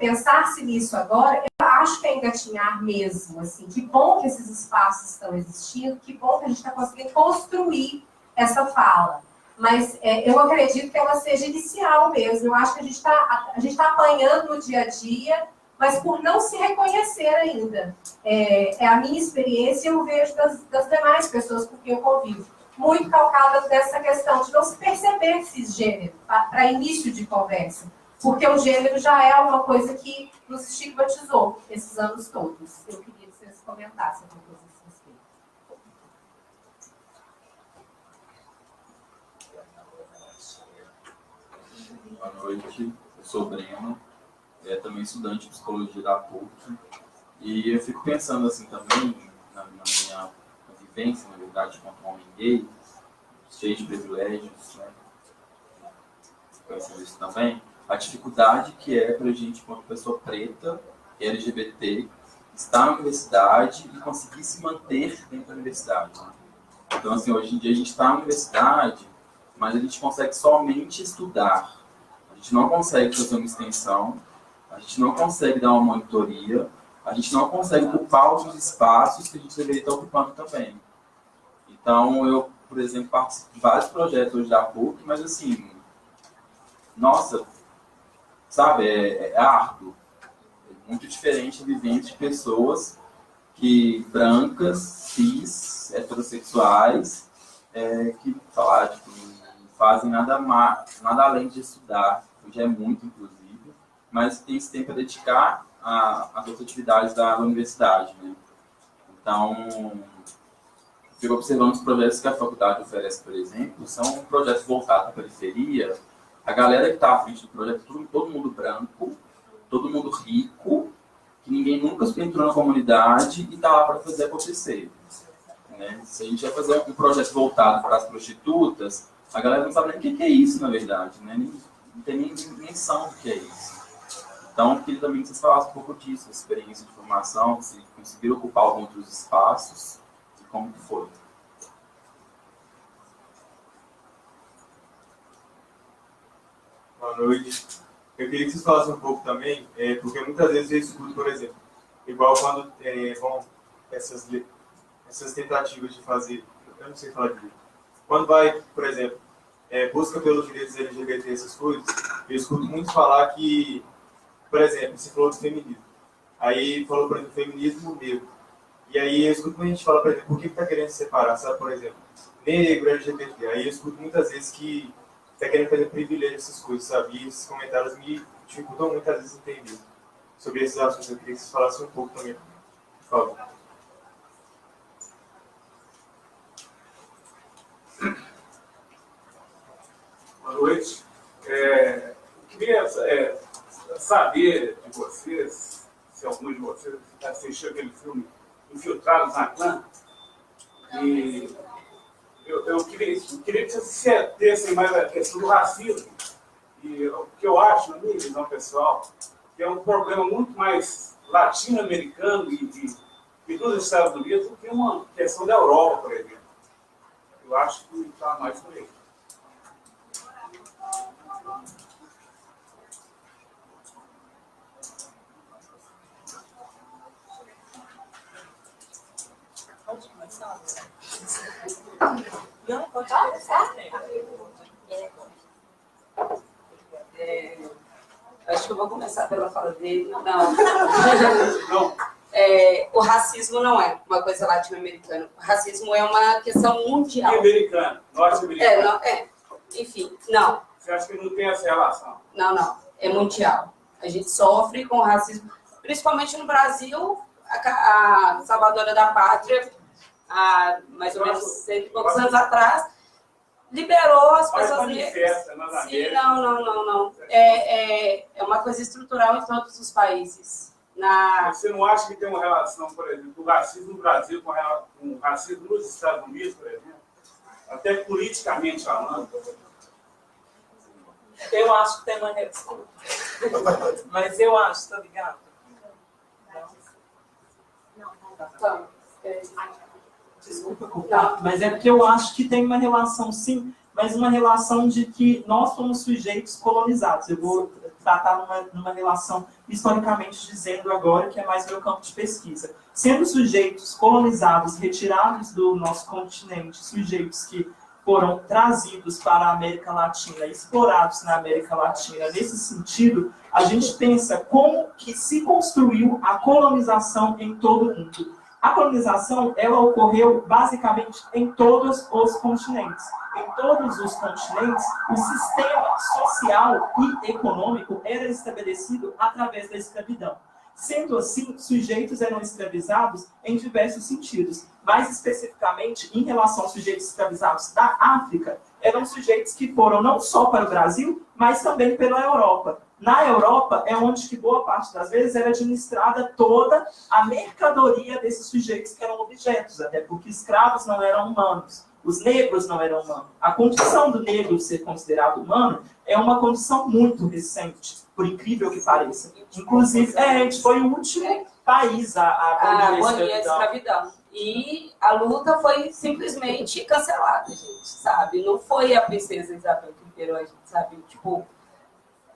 pensar-se nisso agora, eu acho que é engatinhar mesmo, assim, que bom que esses espaços estão existindo, que bom que a gente está conseguindo construir essa fala. Mas eu acredito que ela seja inicial mesmo, eu acho que a gente tá apanhando no dia a dia, mas por não se reconhecer ainda. É a minha experiência e eu vejo das demais pessoas com quem eu convivo, muito calcada dessa questão de não se perceber cisgênero, para início de conversa. Porque o gênero já é uma coisa que nos estigmatizou esses anos todos. Eu queria que vocês comentassem alguma coisa a esse respeito. Boa noite, eu sou o Breno, também estudante de psicologia da PUC. E eu fico pensando assim também, na minha vivência, na verdade, como homem gay, cheio de privilégios, né? Conhecendo isso também. A dificuldade que é para a gente, como pessoa preta, LGBT, estar na universidade e conseguir se manter dentro da universidade. Né? Então, assim, hoje em dia a gente está na universidade, mas a gente consegue somente estudar. A gente não consegue fazer uma extensão, a gente não consegue dar uma monitoria, a gente não consegue ocupar outros espaços que a gente deveria estar ocupando também. Então, eu, por exemplo, participo de vários projetos hoje da PUC, mas assim, nossa, sabe, é árduo. É muito diferente a vivência de pessoas brancas, cis, heterossexuais, que, sei lá, tipo, fazem nada além de estudar, o que é muito, inclusive, mas tem esse tempo a dedicar às outras atividades da universidade, né? Então, fico observando os projetos que a faculdade oferece, por exemplo, são projetos voltados à periferia. A galera que está à frente do projeto, todo mundo branco, todo mundo rico, que ninguém nunca entrou na comunidade e está lá para fazer acontecer. Né? Se a gente vai fazer um projeto voltado para as prostitutas, a galera não sabe nem o que é isso, na verdade. Né? Não tem nem dimensão do que é isso. Então, eu queria também que vocês falassem um pouco disso, a experiência de formação, se conseguiram ocupar alguns outros espaços, e como que foi. Boa noite. Eu queria que vocês falassem um pouco também, porque muitas vezes eu escuto, por exemplo, igual quando vão essas tentativas de fazer, eu não sei falar direito, quando vai, por exemplo, busca pelos direitos LGBT, essas coisas, eu escuto muito falar que, por exemplo, você falou do feminismo, aí falou, por exemplo, feminismo negro, e aí eu escuto muita gente falar, por exemplo, por que está querendo separar, sabe, por exemplo, negro, LGBT, aí eu escuto muitas vezes que está querendo fazer privilégio essas coisas, sabe? E esses comentários me dificultam muitas vezes entender sobre esses assuntos. Eu queria que vocês falassem um pouco também, por favor. Boa noite. Eu queria saber de vocês, se alguns de vocês assistiram aquele filme Infiltrados na Clã, e eu queria que vocês se atessem mais à questão do racismo. E o que eu acho, na minha visão pessoal, que é um problema muito mais latino-americano e dos Estados Unidos do que uma questão da Europa, por exemplo. Eu acho que está mais por aí. Pode começar? Não, pode começar. Acho que eu vou começar pela fala dele. Não. Não. O racismo não é uma coisa latino-americana. O racismo é uma questão mundial. E americano, norte-americano. Enfim, não. Você acha que não tem essa relação? Não. É mundial. A gente sofre com o racismo, principalmente no Brasil. A salvadora da pátria, há mais ou menos 100 e poucos anos atrás, liberou as pessoas negras. Sim, não. É uma coisa estrutural em todos os países. Você não acha que tem uma relação, por exemplo, do racismo no Brasil com o racismo nos Estados Unidos, por exemplo? Até politicamente falando. Eu acho que tem uma relação. Mas eu acho, tá ligado? Desculpa culpar, mas é porque eu acho que tem uma relação, sim, mas uma relação de que nós somos sujeitos colonizados. Eu vou tratar numa relação historicamente dizendo agora, que é mais meu campo de pesquisa. Sendo sujeitos colonizados, retirados do nosso continente, sujeitos que foram trazidos para a América Latina, explorados na América Latina. Nesse sentido, a gente pensa como que se construiu a colonização em todo o mundo. A colonização, ela ocorreu basicamente em todos os continentes. Em todos os continentes, o sistema social e econômico era estabelecido através da escravidão. Sendo assim, sujeitos eram escravizados em diversos sentidos. Mais especificamente, em relação aos sujeitos escravizados da África, eram sujeitos que foram não só para o Brasil, mas também pela Europa. Na Europa é onde que boa parte das vezes era administrada toda a mercadoria desses sujeitos que eram objetos, até porque escravos não eram humanos, os negros não eram humanos. A condição do negro ser considerado humano é uma condição muito recente, por incrível que pareça. Inclusive, a gente foi o último país a abolir a escravidão. E a luta foi simplesmente cancelada, gente, sabe? Não foi a princesa Isabel que liberou a gente, sabe? Tipo,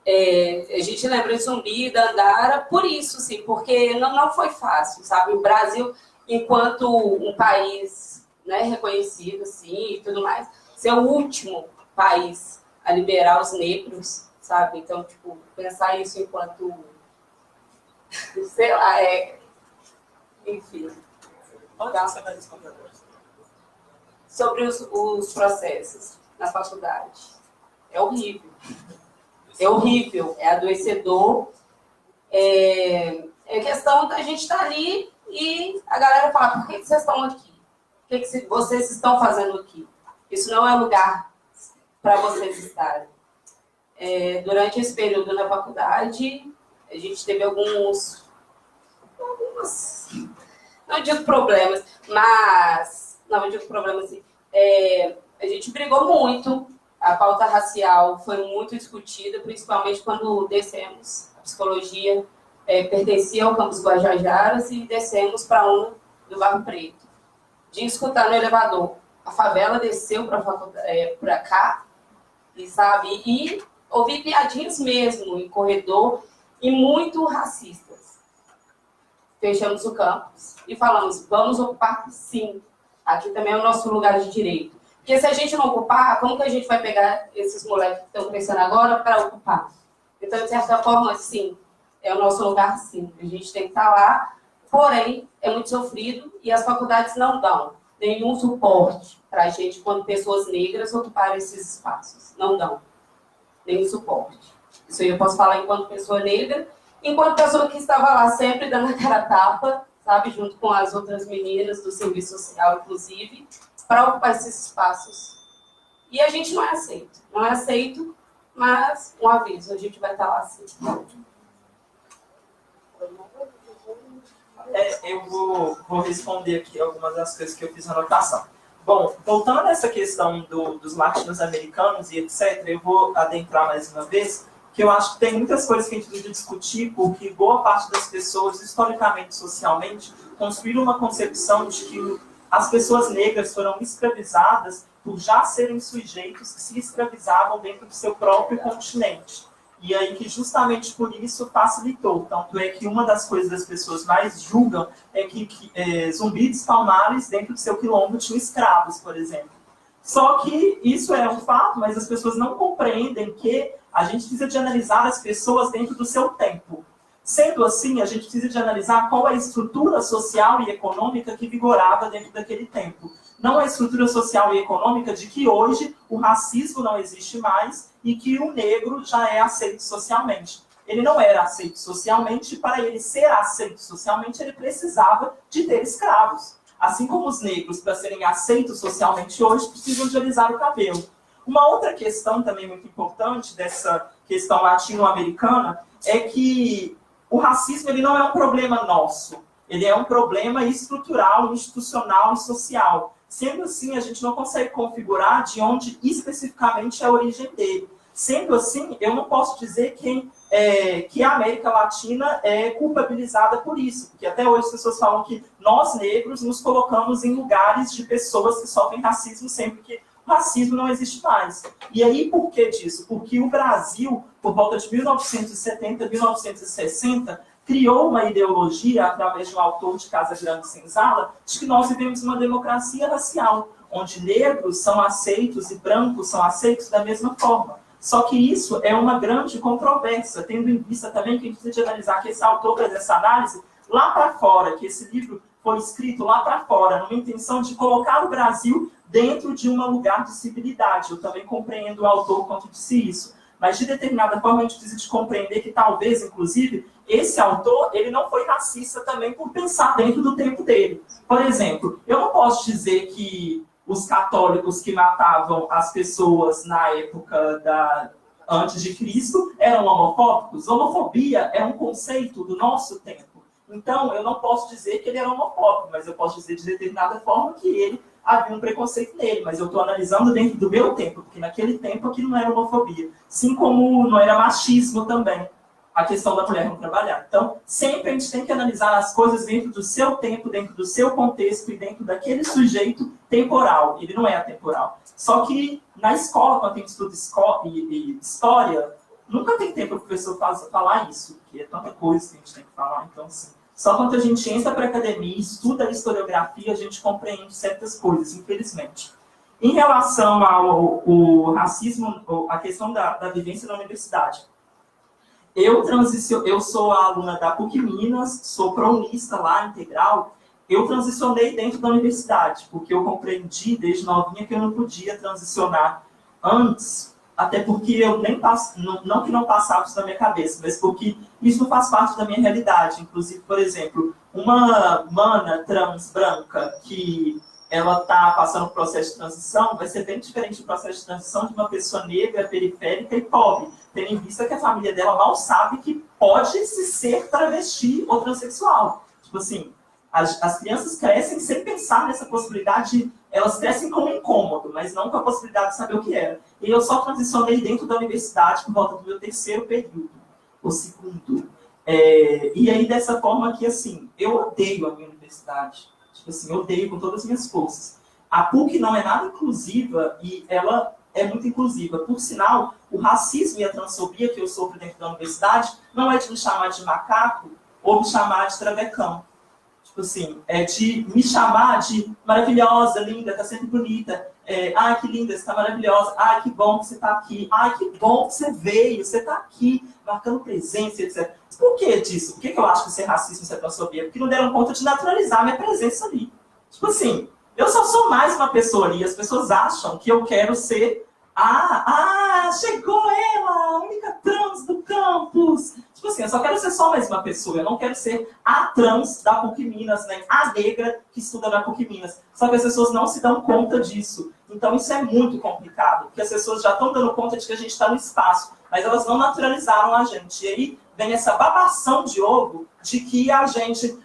a gente lembra de Zumbi, da Andara, por isso, sim, porque não foi fácil, sabe? O Brasil, enquanto um país, né, reconhecido, assim, e tudo mais, ser o último país a liberar os negros, sabe? Então, tipo, pensar isso enquanto, sei lá, enfim. Onde você vai responder? Sobre os processos. na faculdade. É horrível. É horrível, é adoecedor. É questão da gente estar ali e a galera fala, por que vocês estão aqui? O que vocês estão fazendo aqui? Isso não é lugar para vocês estarem. Durante esse período na faculdade, a gente teve alguns, não digo problemas, mas, não, eu digo problemas assim, a gente brigou muito, a pauta racial foi muito discutida, principalmente quando descemos, a psicologia pertencia ao campus Guajajaras e descemos para um do Barro Preto. De escutar no elevador, a favela desceu para cá, e ouvi piadinhas mesmo em corredor e muito racistas. Fechamos o campus e falamos, vamos ocupar sim. Aqui também é o nosso lugar de direito. Porque se a gente não ocupar, como que a gente vai pegar esses moleques que estão crescendo agora para ocupar? Então, de certa forma, sim, é o nosso lugar sim. A gente tem que estar lá, porém, é muito sofrido e as faculdades não dão nenhum suporte para a gente, quando pessoas negras ocuparem esses espaços. Não dão nenhum suporte. Isso aí eu posso falar enquanto pessoa negra, enquanto pessoa que estava lá sempre dando a cara a tapa, sabe, junto com as outras meninas do serviço social, inclusive, para ocupar esses espaços. E a gente não é aceito. Não é aceito, mas um aviso, a gente vai estar lá sim. Eu vou responder aqui algumas das coisas que eu fiz na anotação. Bom, voltando a essa questão dos latinos-americanos e etc., eu vou adentrar mais uma vez, que eu acho que tem muitas coisas que a gente precisa discutir, porque boa parte das pessoas, historicamente, socialmente, construíram uma concepção de que as pessoas negras foram escravizadas por já serem sujeitos que se escravizavam dentro do seu próprio continente. E aí que justamente por isso facilitou. Tanto é que uma das coisas que as pessoas mais julgam é que Zumbi dos Palmares, dentro do seu quilombo, tinham escravos, por exemplo. Só que isso é um fato, mas as pessoas não compreendem que a gente precisa de analisar as pessoas dentro do seu tempo. Sendo assim, a gente precisa de analisar qual é a estrutura social e econômica que vigorava dentro daquele tempo. Não a estrutura social e econômica de que hoje o racismo não existe mais e que o negro já é aceito socialmente. Ele não era aceito socialmente, e para ele ser aceito socialmente, ele precisava de ter escravos. Assim como os negros, para serem aceitos socialmente hoje, precisam de alisar o cabelo. Uma outra questão também muito importante dessa questão latino-americana é que o racismo ele não é um problema nosso. Ele é um problema estrutural, institucional e social. Sendo assim, a gente não consegue configurar de onde especificamente é a origem dele. Sendo assim, eu não posso dizer que a América Latina é culpabilizada por isso. Porque até hoje as pessoas falam que nós, negros, nos colocamos em lugares de pessoas que sofrem racismo sempre que o racismo não existe mais. E aí, por que disso? Porque o Brasil, por volta de 1970, 1960, criou uma ideologia, através de um autor de Casa Grande Senzala, de que nós vivemos uma democracia racial, onde negros são aceitos e brancos são aceitos da mesma forma. Só que isso é uma grande controvérsia, tendo em vista também que a gente precisa de analisar que esse autor fez essa análise lá para fora, que esse livro foi escrito lá para fora, numa intenção de colocar o Brasil dentro de um lugar de civilidade. Eu também compreendo o autor quando disse isso. Mas, de determinada forma, a gente precisa de compreender que, talvez, inclusive, esse autor ele não foi racista também por pensar dentro do tempo dele. Por exemplo, eu não posso dizer que os católicos que matavam as pessoas na época antes de Cristo eram homofóbicos. Homofobia é um conceito do nosso tempo. Então, eu não posso dizer que ele era homofóbico, mas eu posso dizer de determinada forma que ele havia um preconceito nele, mas eu estou analisando dentro do meu tempo, porque naquele tempo aquilo não era homofobia. Assim como não era machismo também, a questão da mulher não trabalhar. Então, sempre a gente tem que analisar as coisas dentro do seu tempo, dentro do seu contexto e dentro daquele sujeito temporal. Ele não é atemporal. Só que na escola, quando a gente estuda história, nunca tem tempo para o professor falar isso, porque é tanta coisa que a gente tem que falar, então assim. Só quando a gente entra para a academia, estuda a historiografia, a gente compreende certas coisas, infelizmente. Em relação ao racismo, a questão da vivência na universidade, eu sou aluna da PUC Minas, sou pronista lá, integral. Eu transicionei dentro da universidade, porque eu compreendi desde novinha que eu não podia transicionar antes, até porque eu nem passo, não que não passava isso na minha cabeça, mas porque isso não faz parte da minha realidade. Inclusive, por exemplo, uma mana trans branca que ela está passando por processo de transição, vai ser bem diferente do processo de transição de uma pessoa negra, periférica e pobre, tendo em vista que a família dela mal sabe que pode se ser travesti ou transexual. Tipo assim, as crianças crescem sem pensar nessa possibilidade, elas crescem com um incômodo, mas não com a possibilidade de saber o que era. E eu só transicionei dentro da universidade por volta do meu 3º período, ou 2º. E aí, dessa forma que, assim, eu odeio a minha universidade. Tipo assim, eu odeio com todas as minhas forças. A PUC não é nada inclusiva e ela é muito inclusiva. Por sinal, o racismo e a transfobia que eu sofro dentro da universidade não é de me chamar de macaco ou me chamar de travecão. Tipo assim, é de me chamar de maravilhosa, linda, tá sempre bonita. Ai, que linda, você tá maravilhosa. Ai, que bom que você tá aqui. Ai, que bom que você veio, você tá aqui, marcando presença, etc. Por que disso? Por que eu acho que isso é racismo, isso é transfobia? Porque não deram conta de naturalizar a minha presença ali. Tipo assim, eu só sou mais uma pessoa ali. As pessoas acham que eu quero ser chegou ela, a única trans do campus. Tipo assim, eu só quero ser só mais uma pessoa. Eu não quero ser a trans da PUC Minas, né? A negra que estuda na PUC Minas. Só que as pessoas não se dão conta disso. Então isso é muito complicado, porque as pessoas já estão dando conta de que a gente está no espaço, mas elas não naturalizaram a gente. E aí vem essa babação de ovo de que a gente...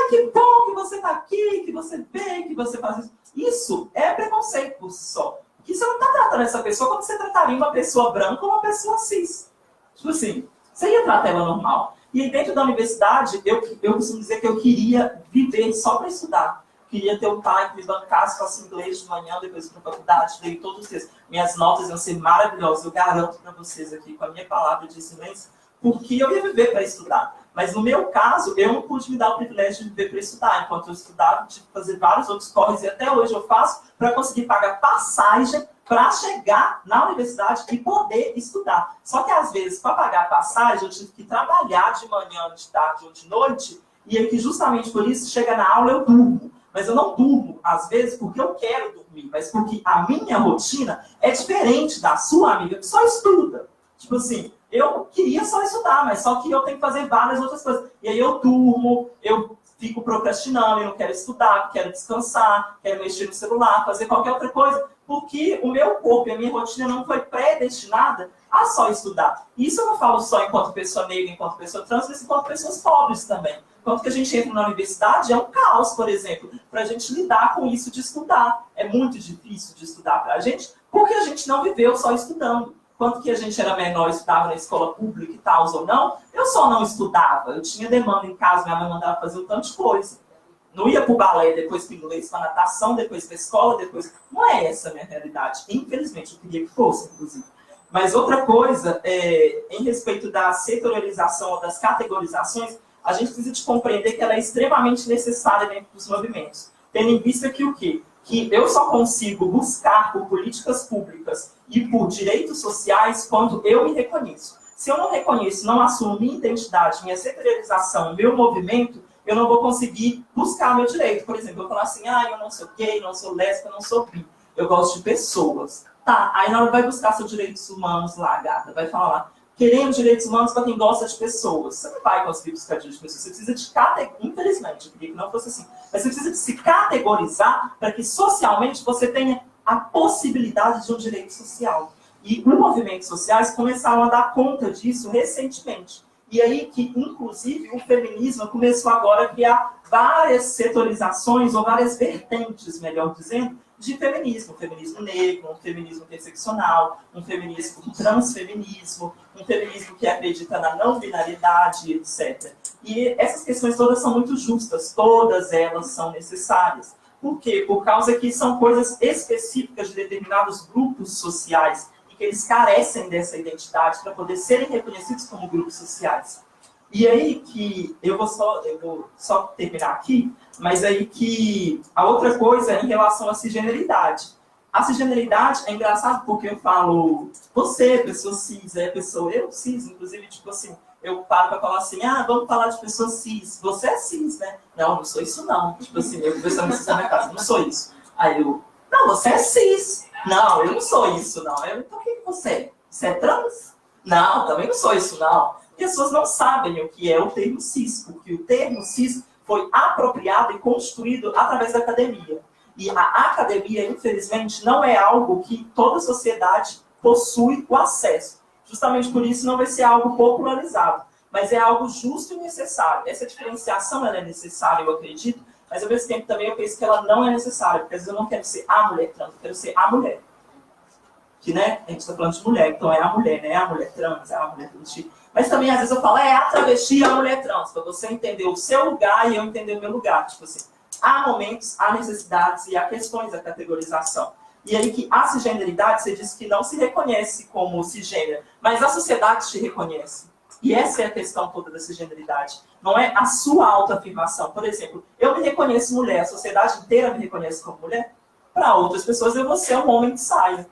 que bom que você está aqui, que você veio, que você faz isso. Isso é preconceito por si só. Que você não está tratando essa pessoa como você trataria uma pessoa branca ou uma pessoa cis. Tipo assim, você ia tratar ela normal. E aí dentro da universidade, eu costumo dizer que eu queria viver só para estudar. Queria ter um pai que me bancasse, fosse inglês de manhã, depois para a faculdade, leio todos os dias. Minhas notas iam ser maravilhosas, eu garanto para vocês aqui, com a minha palavra de silêncio, porque eu ia viver para estudar. Mas no meu caso, eu não pude me dar o privilégio de viver para estudar. Enquanto eu estudava, tive que fazer vários outros corres, e até hoje eu faço, para conseguir pagar passagem para chegar na universidade e poder estudar. Só que às vezes, para pagar a passagem, eu tive que trabalhar de manhã, de tarde ou de noite, e aí que justamente por isso, chega na aula eu durmo. Mas eu não durmo, às vezes, porque eu quero dormir, mas porque a minha rotina é diferente da sua amiga, que só estuda. Tipo assim, eu queria só estudar, mas só que eu tenho que fazer várias outras coisas. E aí eu durmo, eu fico procrastinando, eu não quero estudar, quero descansar, quero mexer no celular, fazer qualquer outra coisa, porque o meu corpo e a minha rotina não foi predestinada a só estudar. Isso eu não falo só enquanto pessoa negra, enquanto pessoa trans, mas enquanto pessoas pobres também. Quando que a gente entra na universidade, é um caos, por exemplo, para a gente lidar com isso de estudar. É muito difícil de estudar para a gente, porque a gente não viveu só estudando. Quanto que a gente era menor, estudava na escola pública e tal, ou não, eu só não estudava. Eu tinha demanda em casa, minha mãe mandava fazer um tanto de coisa. Não ia para o balé, depois para o inglês, para a natação, depois para a escola, depois... Não é essa a minha realidade. Infelizmente, eu queria que fosse, inclusive. Mas outra coisa, em respeito da setorialização ou das categorizações, a gente precisa de compreender que ela é extremamente necessária dentro dos movimentos. Tendo em vista que o quê? Que eu só consigo buscar por políticas públicas e por direitos sociais quando eu me reconheço. Se eu não reconheço, não assumo minha identidade, minha setorialização, meu movimento, eu não vou conseguir buscar meu direito. Por exemplo, eu falo assim, eu não sou gay, não sou lésbica, não sou bi. Eu gosto de pessoas. Tá, aí na hora vai buscar seus direitos humanos lá, gata. Vai falar lá, querendo direitos humanos para quem gosta de pessoas. Você não vai conseguir buscar direitos de pessoas. Você precisa de infelizmente, eu queria que não fosse assim, mas você precisa de se categorizar para que socialmente você tenha a possibilidade de um direito social. E os movimentos sociais começaram a dar conta disso recentemente. E aí que, inclusive, o feminismo começou agora a criar várias setorizações, ou várias vertentes, melhor dizendo, de feminismo. Um feminismo negro, um feminismo interseccional, um feminismo transfeminismo, um feminismo que acredita na não binariedade, etc. E essas questões todas são muito justas, todas elas são necessárias. Por quê? Por causa que são coisas específicas de determinados grupos sociais e que eles carecem dessa identidade para poder serem reconhecidos como grupos sociais. E aí que eu vou só terminar aqui, mas aí que a outra coisa é em relação à cisgeneridade. A cisgeneridade é engraçado porque eu falo, você, pessoa cis, eu cis, inclusive, tipo assim, eu paro para falar assim, vamos falar de pessoa cis, você é cis, né? Não, não sou isso não. Tipo assim, eu conversando isso na minha casa, não sou isso. Aí eu, não, você é cis. Não, eu não sou isso, não. Então o que você é? Você é trans? Não, também não sou isso, não. Pessoas não sabem o que é o termo cis, porque o termo cis foi apropriado e construído através da academia. E a academia, infelizmente, não é algo que toda a sociedade possui o acesso. Justamente por isso não vai ser algo popularizado, mas é algo justo e necessário. Essa diferenciação ela é necessária, eu acredito, mas ao mesmo tempo também eu penso que ela não é necessária, porque às vezes eu não quero ser a mulher trans, eu quero ser a mulher. Que, né, a gente está falando de mulher, então é a mulher, né? É a mulher trans, é a mulher travesti. Mas também às vezes eu falo, é a travesti e a mulher trans, para você entender o seu lugar e eu entender o meu lugar. Tipo assim, há momentos, há necessidades e há questões da categorização. E aí que a cisgeneridade, você disse que não se reconhece como cisgênero, mas a sociedade te reconhece. E essa é a questão toda da cisgeneridade. Não é a sua autoafirmação. Por exemplo, eu me reconheço mulher, a sociedade inteira me reconhece como mulher. Para outras pessoas, eu vou ser um homem de saia.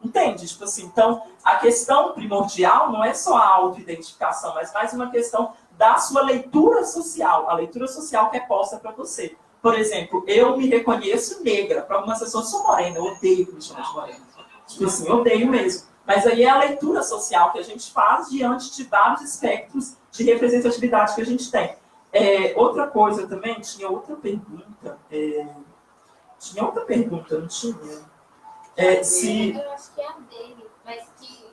Entende? Tipo assim, então, a questão primordial não é só a autoidentificação, mas mais uma questão da sua leitura social. A leitura social que é posta para você. Por exemplo, eu me reconheço negra. Para algumas pessoas, sou morena. Eu odeio que me chamem de morena. Tipo assim, eu odeio mesmo. Mas aí é a leitura social que a gente faz diante de vários espectros de representatividade que a gente tem. Outra coisa também, tinha outra pergunta. Tinha outra pergunta, não tinha? Eu acho que é a dele, mas que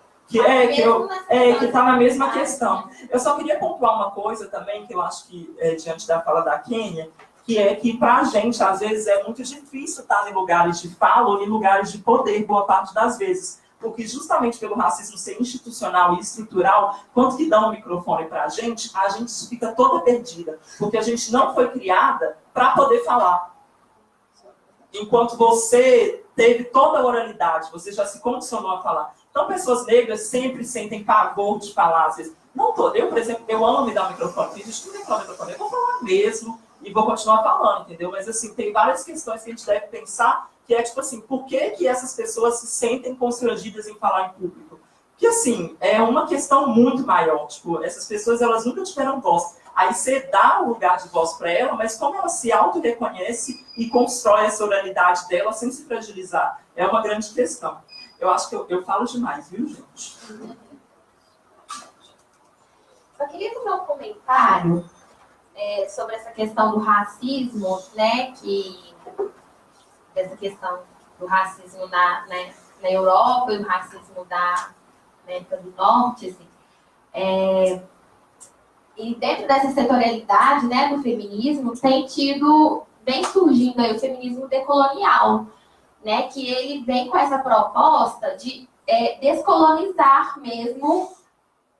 está na mesma questão. Eu só queria pontuar uma coisa também, que eu acho que, diante da fala da Kênia, que é que, para a gente, às vezes, é muito difícil estar em lugares de fala ou em lugares de poder, boa parte das vezes. Porque, justamente pelo racismo ser institucional e estrutural, quando que dão o microfone para a gente fica toda perdida. Porque a gente não foi criada para poder falar. Enquanto você teve toda a oralidade, você já se condicionou a falar. Então, pessoas negras sempre sentem pavor de falar, às vezes. Não todo. Eu, por exemplo, eu amo me dar o microfone. Tem gente que não tem microfone. Eu vou falar mesmo e vou continuar falando, entendeu? Mas, assim, tem várias questões que a gente deve pensar, que é, tipo assim, por que essas pessoas se sentem constrangidas em falar em público? Porque, assim, é uma questão muito maior. Tipo, essas pessoas, elas nunca tiveram voz. Aí você dá o lugar de voz para ela, mas como ela se auto-reconhece e constrói essa oralidade dela sem se fragilizar? É uma grande questão. Eu acho que eu falo demais, viu, gente? Eu queria fazer um comentário sobre essa questão do racismo, né? Dessa questão do racismo na Europa e o racismo da América do Norte, assim. E dentro dessa setorialidade, né, do feminismo, vem surgindo aí o feminismo decolonial, né, que ele vem com essa proposta de descolonizar mesmo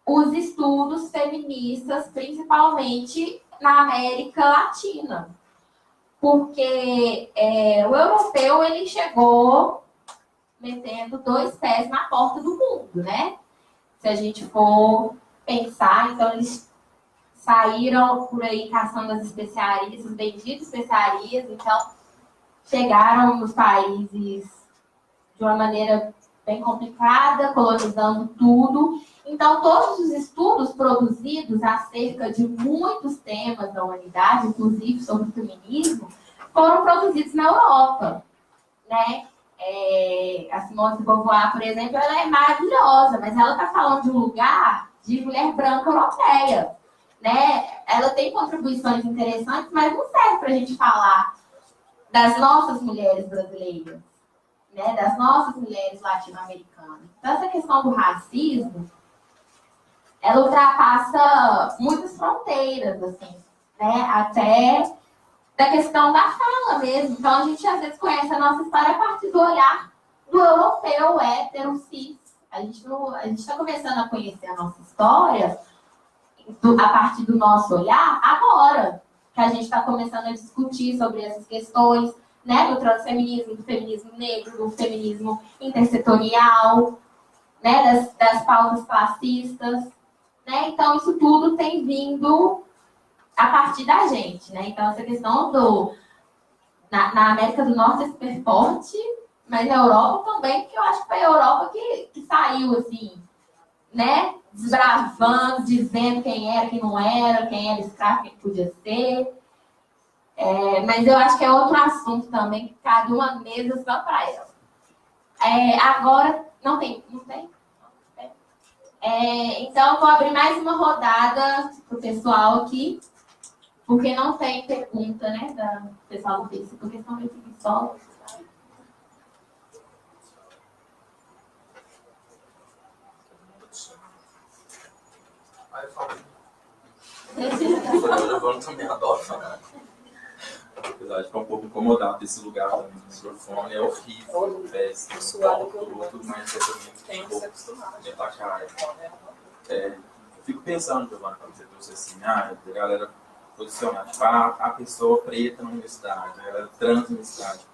os estudos feministas, principalmente na América Latina. Porque o europeu, ele chegou metendo 2 pés na porta do mundo, né? Se a gente for pensar, então eles saíram por aí caçando as especiarias, as benditas especiarias, então chegaram nos países de uma maneira bem complicada, colonizando tudo. Então, todos os estudos produzidos acerca de muitos temas da humanidade, inclusive sobre o feminismo, foram produzidos na Europa, né? A Simone de Beauvoir, por exemplo, ela é maravilhosa, mas ela está falando de um lugar de mulher branca europeia, né? Ela tem contribuições interessantes, mas não serve para a gente falar das nossas mulheres brasileiras, né? Das nossas mulheres latino-americanas. Então, essa questão do racismo, ela ultrapassa muitas fronteiras, assim, né? Até da questão da fala mesmo. Então, a gente às vezes conhece a nossa história a partir do olhar do europeu, hétero, cis. A gente está começando a conhecer a nossa história a partir do nosso olhar agora, que a gente está começando a discutir sobre essas questões, né, do transfeminismo, do feminismo negro, do feminismo intersetorial, né, das pautas classistas, né? Então, isso tudo tem vindo a partir da gente, né? Então, essa questão na América do Norte é super forte, mas na Europa também, porque eu acho que foi a Europa que saiu, assim, né? Desbravando, dizendo quem era, quem não era, quem era escravo, quem podia ser. Mas eu acho que é outro assunto também, que cabe uma mesa só para ela. Agora, não tem? Então, vou abrir mais uma rodada para o pessoal aqui, porque não tem pergunta, né, do pessoal do Facebook, porque estão meio preguiçosos. Eu também adoro falar. Apesar de ficar um pouco incomodado desse lugar também do microfone, é horrível, péssimo, tudo, mas eu também Tem que se acostumar. me atacar. Eu fico pensando, Giovana, quando você trouxe assim, a galera posicionar, tipo, a pessoa preta na universidade, a galera trans na universidade.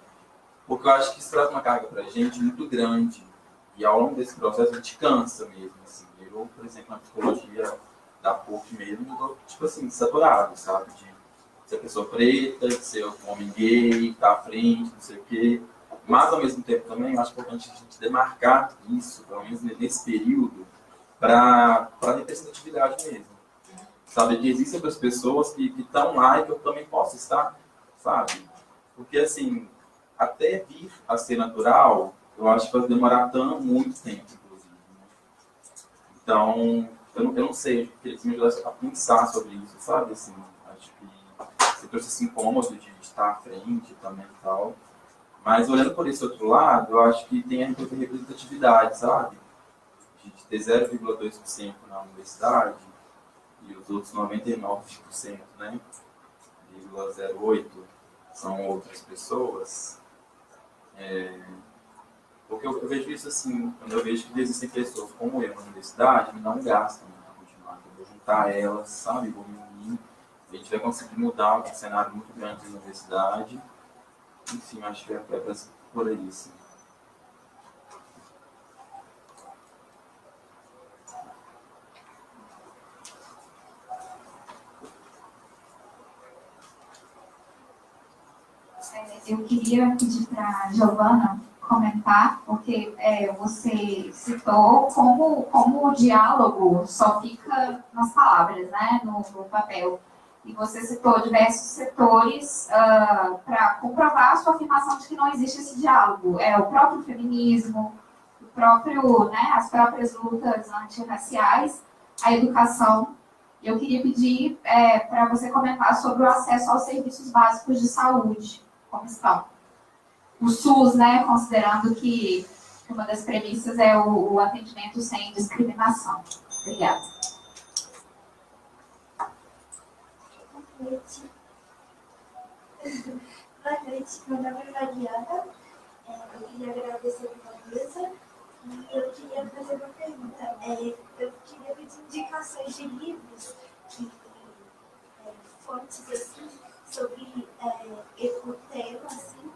Porque eu acho que isso traz uma carga pra gente muito grande. E ao longo desse processo a gente cansa mesmo, assim. Eu, por exemplo, na psicologia da PUC mesmo, eu tô, tipo assim, saturado, sabe? De ser pessoa preta, de ser um homem gay, tá à frente, não sei o quê. Mas, ao mesmo tempo, também, eu acho importante a gente demarcar isso, pelo menos nesse período, para representatividade mesmo. Sabe? Que existem outras pessoas que estão lá e que eu também posso estar, sabe? Porque, assim, até vir a ser natural, eu acho que vai demorar muito tempo, inclusive. Né? Então, eu não sei, eu queria que você me ajudasse a pensar sobre isso, sabe? Assim, acho que você trouxe esse incômodo de estar à frente também e tal. Mas olhando por esse outro lado, eu acho que tem a representatividade, sabe? De ter 0,2% na universidade e os outros 99%, né? 0,08% são outras pessoas. Porque eu vejo isso assim, quando eu vejo que existem pessoas como eu na universidade, me dá um gasto para continuar. Eu vou juntar elas, sabe? Vou me unir. A gente vai conseguir mudar um cenário muito grande na universidade. Enfim, acho que é por aí, assim. Eu queria pedir para a Giovana comentar, porque você citou como o diálogo só fica nas palavras, né, no papel. E você citou diversos setores para comprovar a sua afirmação de que não existe esse diálogo. O próprio feminismo, as próprias lutas antirraciais, a educação. Eu queria pedir para você comentar sobre o acesso aos serviços básicos de saúde. Como estão? O SUS, né, considerando que uma das premissas é o atendimento sem discriminação. Obrigada. Boa noite. Boa noite, meu nome é Mariana. Eu queria agradecer pela mesa e eu queria fazer uma pergunta. Eu queria pedir indicações de livros, fontes assim, sobre o tema, assim,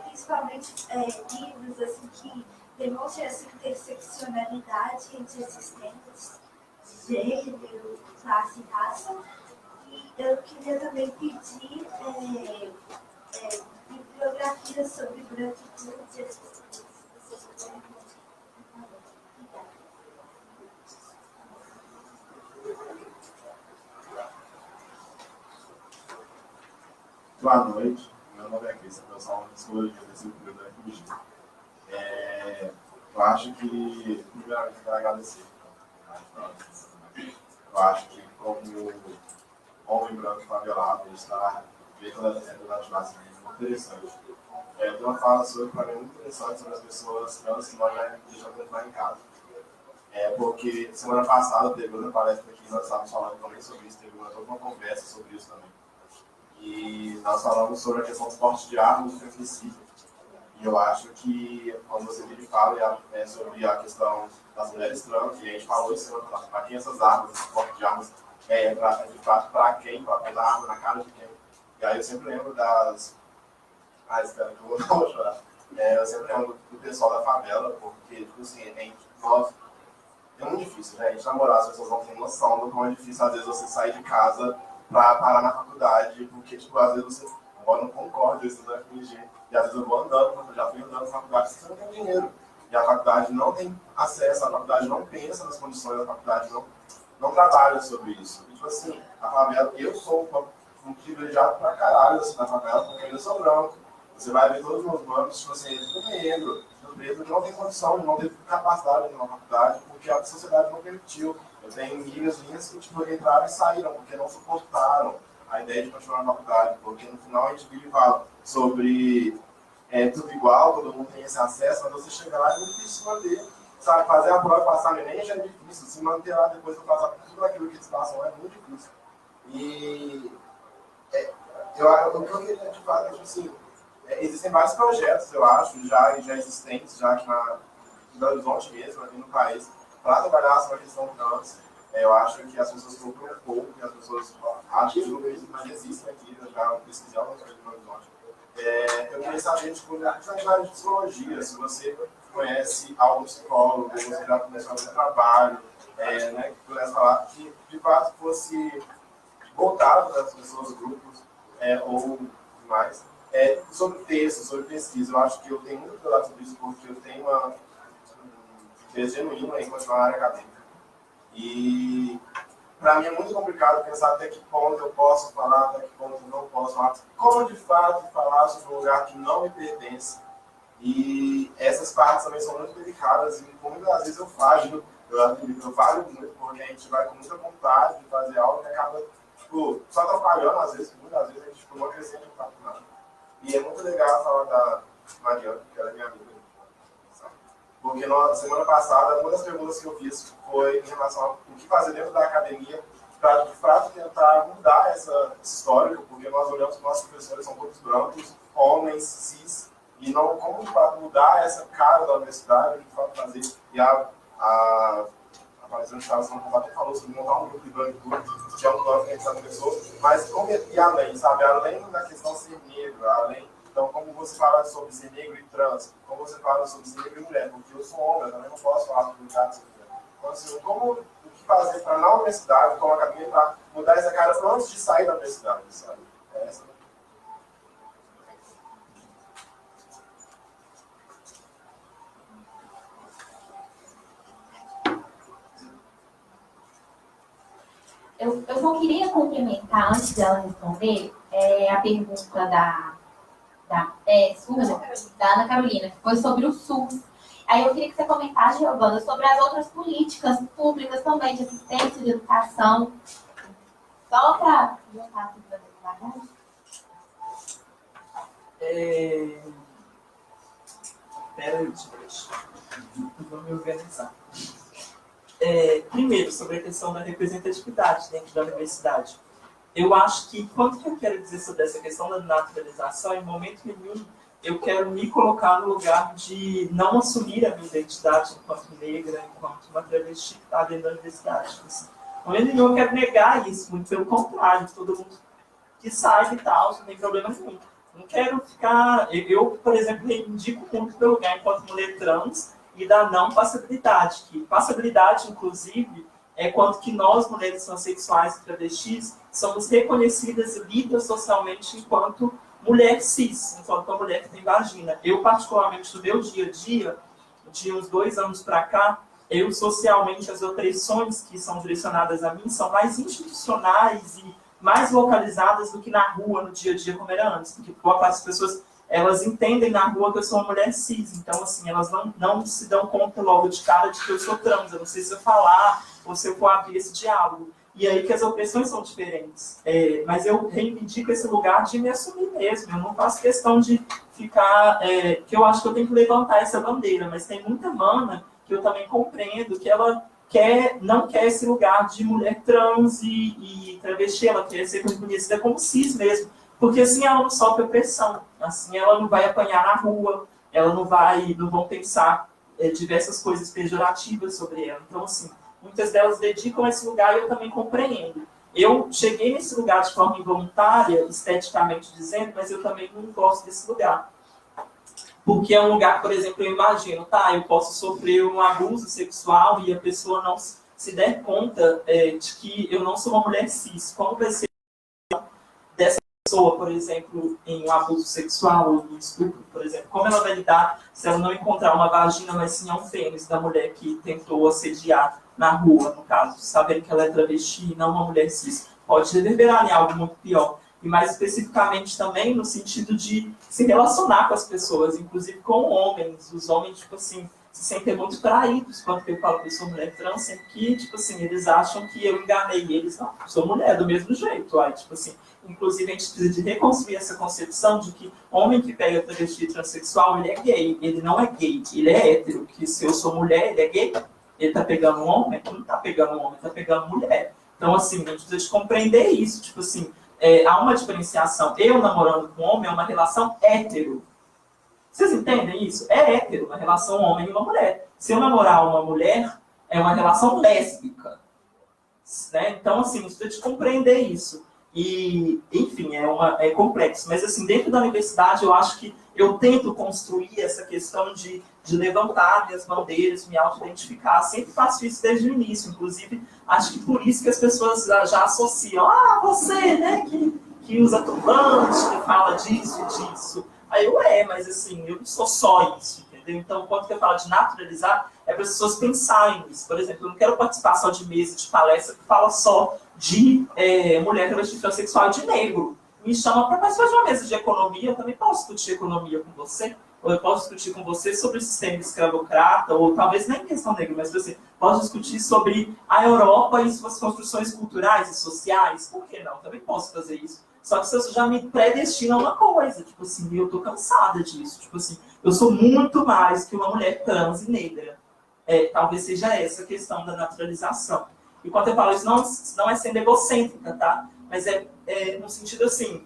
principalmente livros assim, que demonstrem essa interseccionalidade entre esses temas, gênero, classe e raça. E eu queria também pedir bibliografias sobre branquitude e essas coisas. Boa noite, meu nome é Cris, eu sou uma psicologia desse período da FMG. Eu acho que, primeiramente, quero agradecer. Eu acho que, como homem branco favelado, estar dentro da natureza é muito interessante. Tem uma fala sobre, para mim, muito interessante sobre as pessoas trans que nós já deixamos entrar em casa. Porque semana passada teve outra palestra aqui, nós estávamos falando também sobre isso, teve uma conversa sobre isso também. E nós falamos sobre a questão do porte de armas e do feminicídio. E eu acho que, quando você vira e fala sobre a questão das mulheres trans, e a gente falou isso, para quem essas armas, esse porte de armas, de fato, para quem, para pegar a arma na cara de quem. E aí eu sempre lembro das... espera que eu vou chorar. Eu sempre lembro do pessoal da favela, porque, tipo assim, é muito difícil, né? A gente namorar, as pessoas não têm noção do como é difícil, às vezes, você sair de casa para parar na faculdade, porque, tipo, às vezes você não concorda, isso da FMG, e às vezes eu vou andando, eu já fui andando na faculdade, você não tem dinheiro, e a faculdade não tem acesso, a faculdade não pensa nas condições, a faculdade não trabalha sobre isso. E, tipo assim, a favela, eu sou um privilegiado pra caralho, assim, na favela, porque eu ainda sou branco. Você vai ver todos os meus manos, tipo assim, eles são negros, preto não tem condição, não teve capacidade de ir na faculdade, porque a sociedade não permitiu. Eu tenho amigas minhas que tipo, entraram e saíram, porque não suportaram a ideia de continuar na faculdade, porque no final a gente vive e fala sobre tudo igual, todo mundo tem esse acesso, mas você chega lá é muito difícil se manter, sabe? Fazer a prova e passar no Enem já é difícil, se manter lá depois de passar por tudo aquilo que eles passam é muito difícil. E o que eu queria te falar é que, assim, existem vários projetos, eu acho, já existentes, já aqui em Belo Horizonte mesmo, aqui no país, para trabalhar sobre a questão trans. Eu acho que as pessoas procuram um pouco, que as pessoas acham que isso, mas existem aqui, já pesquisei algumas coisas em Belo Horizonte. Eu queria saber, tipo, na área de psicologia, se você conhece algum psicólogo, você já começou a fazer trabalho, né, que pudesse falar que, de fato, fosse voltado para as pessoas, grupos, ou mais, sobre texto, sobre pesquisa. Eu acho que eu tenho muito cuidado sobre isso, porque eu tenho um interesse genuíno em continuar na área acadêmica. E, para mim, é muito complicado pensar até que ponto eu posso falar, até que ponto eu não posso falar. Como, de fato, falar sobre um lugar que não me pertence. E essas partes também são muito delicadas e, muitas vezes, eu falho muito, porque a gente vai com muita vontade de fazer algo que acaba, tipo, só atrapalhando, às vezes, muitas vezes a gente não acrescenta de fato nada. E é muito legal falar da Mariana, que ela é minha amiga. Porque na semana passada, uma das perguntas que eu fiz foi em relação ao que fazer dentro da academia para, de fato, tentar mudar esse histórico, porque nós olhamos que nossos professores são todos brancos, homens, cis, e não como, de fato, mudar essa cara da universidade, de fato, fazer. E a palestrante estava falando, falou sobre montar um grupo de branco, que é um plano que a gente começou, mas como ir além, sabe? Além da questão de ser negro, além. Então, como você fala sobre ser negro e trans, como você fala sobre ser negro e mulher, porque eu sou homem, eu também não posso falar sobre lugar de ser mulher. Então, assim, o que fazer para na universidade, como academia, para mudar essa cara antes de sair da universidade, sabe? Eu só queria complementar, antes dela responder, a pergunta da Ana Carolina, que foi sobre o SUS. Aí eu queria que você comentasse, Giovana, sobre as outras políticas públicas também, de assistência, de educação. Só para juntar tudo para devagar. Peraí, vou me organizar. Primeiro, sobre a questão da representatividade dentro da universidade. Eu acho que, quanto que eu quero dizer sobre essa questão da naturalização, em momento nenhum, eu quero me colocar no lugar de não assumir a minha identidade enquanto negra, enquanto uma travesti que está dentro da universidade. Assim, em momento nenhum eu quero negar isso, muito pelo contrário, todo mundo que sai e tal, não tem problema nenhum. Não quero ficar... Eu, por exemplo, reivindico muito pelo lugar enquanto mulher trans e da não passabilidade, que passabilidade, inclusive, é quanto que nós, mulheres transexuais e travestis, somos reconhecidas e lidas socialmente enquanto mulher cis, enquanto uma mulher que tem vagina. Eu, particularmente, no meu dia a dia, de uns 2 anos para cá, eu, socialmente, as opressões que são direcionadas a mim são mais institucionais e mais localizadas do que na rua, no dia a dia, como era antes. Porque boa parte das pessoas, elas entendem na rua que eu sou uma mulher cis. Então, assim, elas não se dão conta logo de cara de que eu sou trans. Eu não sei se eu falar ou se eu for abrir esse diálogo. E aí que as opressões são diferentes. Mas eu reivindico esse lugar de me assumir mesmo. Eu não faço questão de ficar... que eu acho que eu tenho que levantar essa bandeira. Mas tem muita mana que eu também compreendo que ela não quer esse lugar de mulher trans e travesti. Ela quer ser reconhecida como cis mesmo. Porque assim ela não sofre opressão. Assim ela não vai apanhar na rua. Ela não vão pensar diversas coisas pejorativas sobre ela. Então, assim... Muitas delas dedicam a esse lugar e eu também compreendo. Eu cheguei nesse lugar de forma involuntária, esteticamente dizendo, mas eu também não gosto desse lugar. Porque é um lugar, por exemplo, eu imagino, eu posso sofrer um abuso sexual e a pessoa não se der conta de que eu não sou uma mulher cis. Como vai ser dessa pessoa, por exemplo, em um abuso sexual ou um estupro, por exemplo? Como ela vai lidar se ela não encontrar uma vagina, mas sim um pênis da mulher que tentou assediar na rua, no caso, sabendo que ela é travesti e não uma mulher cis, pode reverberar em algo muito pior. e mais especificamente também no sentido de se relacionar com as pessoas, inclusive com homens. Os homens, tipo assim, se sentem muito traídos quando eu falo que eu sou mulher trans, sempre que, tipo assim, eles acham que eu enganei eles. Não, eu sou mulher do mesmo jeito. Aí, tipo assim, inclusive a gente precisa de reconstruir essa concepção de que homem que pega travesti transexual, ele é gay. Ele não é gay, ele é hétero. Que se eu sou mulher, ele é gay. Ele tá pegando um homem, ele não tá pegando um homem, ele tá pegando mulher. Então, assim, a gente precisa de compreender isso. Tipo assim, há uma diferenciação. Eu namorando com um homem é uma relação hétero. Vocês entendem isso? É hétero, uma relação homem e uma mulher. Se eu namorar uma mulher, é uma relação lésbica. Né? Então, assim, a gente precisa de compreender isso. E, enfim, é complexo. Mas, assim, dentro da universidade, eu acho que eu tento construir essa questão de levantar minhas bandeiras, me auto-identificar. Sempre faço isso desde o início. Inclusive, acho que por isso que as pessoas já associam. Ah, você, né, que usa turbante, que fala disso e disso. Aí mas assim, eu não sou só isso, entendeu? Então, quando eu falo de naturalizar, é para as pessoas pensarem nisso. Por exemplo, eu não quero participar só de mesa de palestra que fala só de mulher travesti transexual e de negro. Me chama para participar de uma mesa de economia, eu também posso discutir economia com você, ou eu posso discutir com você sobre o sistema escravocrata, ou talvez nem questão negra, mas você pode discutir sobre a Europa e suas construções culturais e sociais. Por que não? Também posso fazer isso. Só que você já me predestina a uma coisa, tipo assim, eu tô cansada disso. Tipo assim, eu sou muito mais que uma mulher trans e negra. Talvez seja essa a questão da naturalização. E quando eu falo isso, não é sendo egocêntrica, tá? Mas no sentido assim,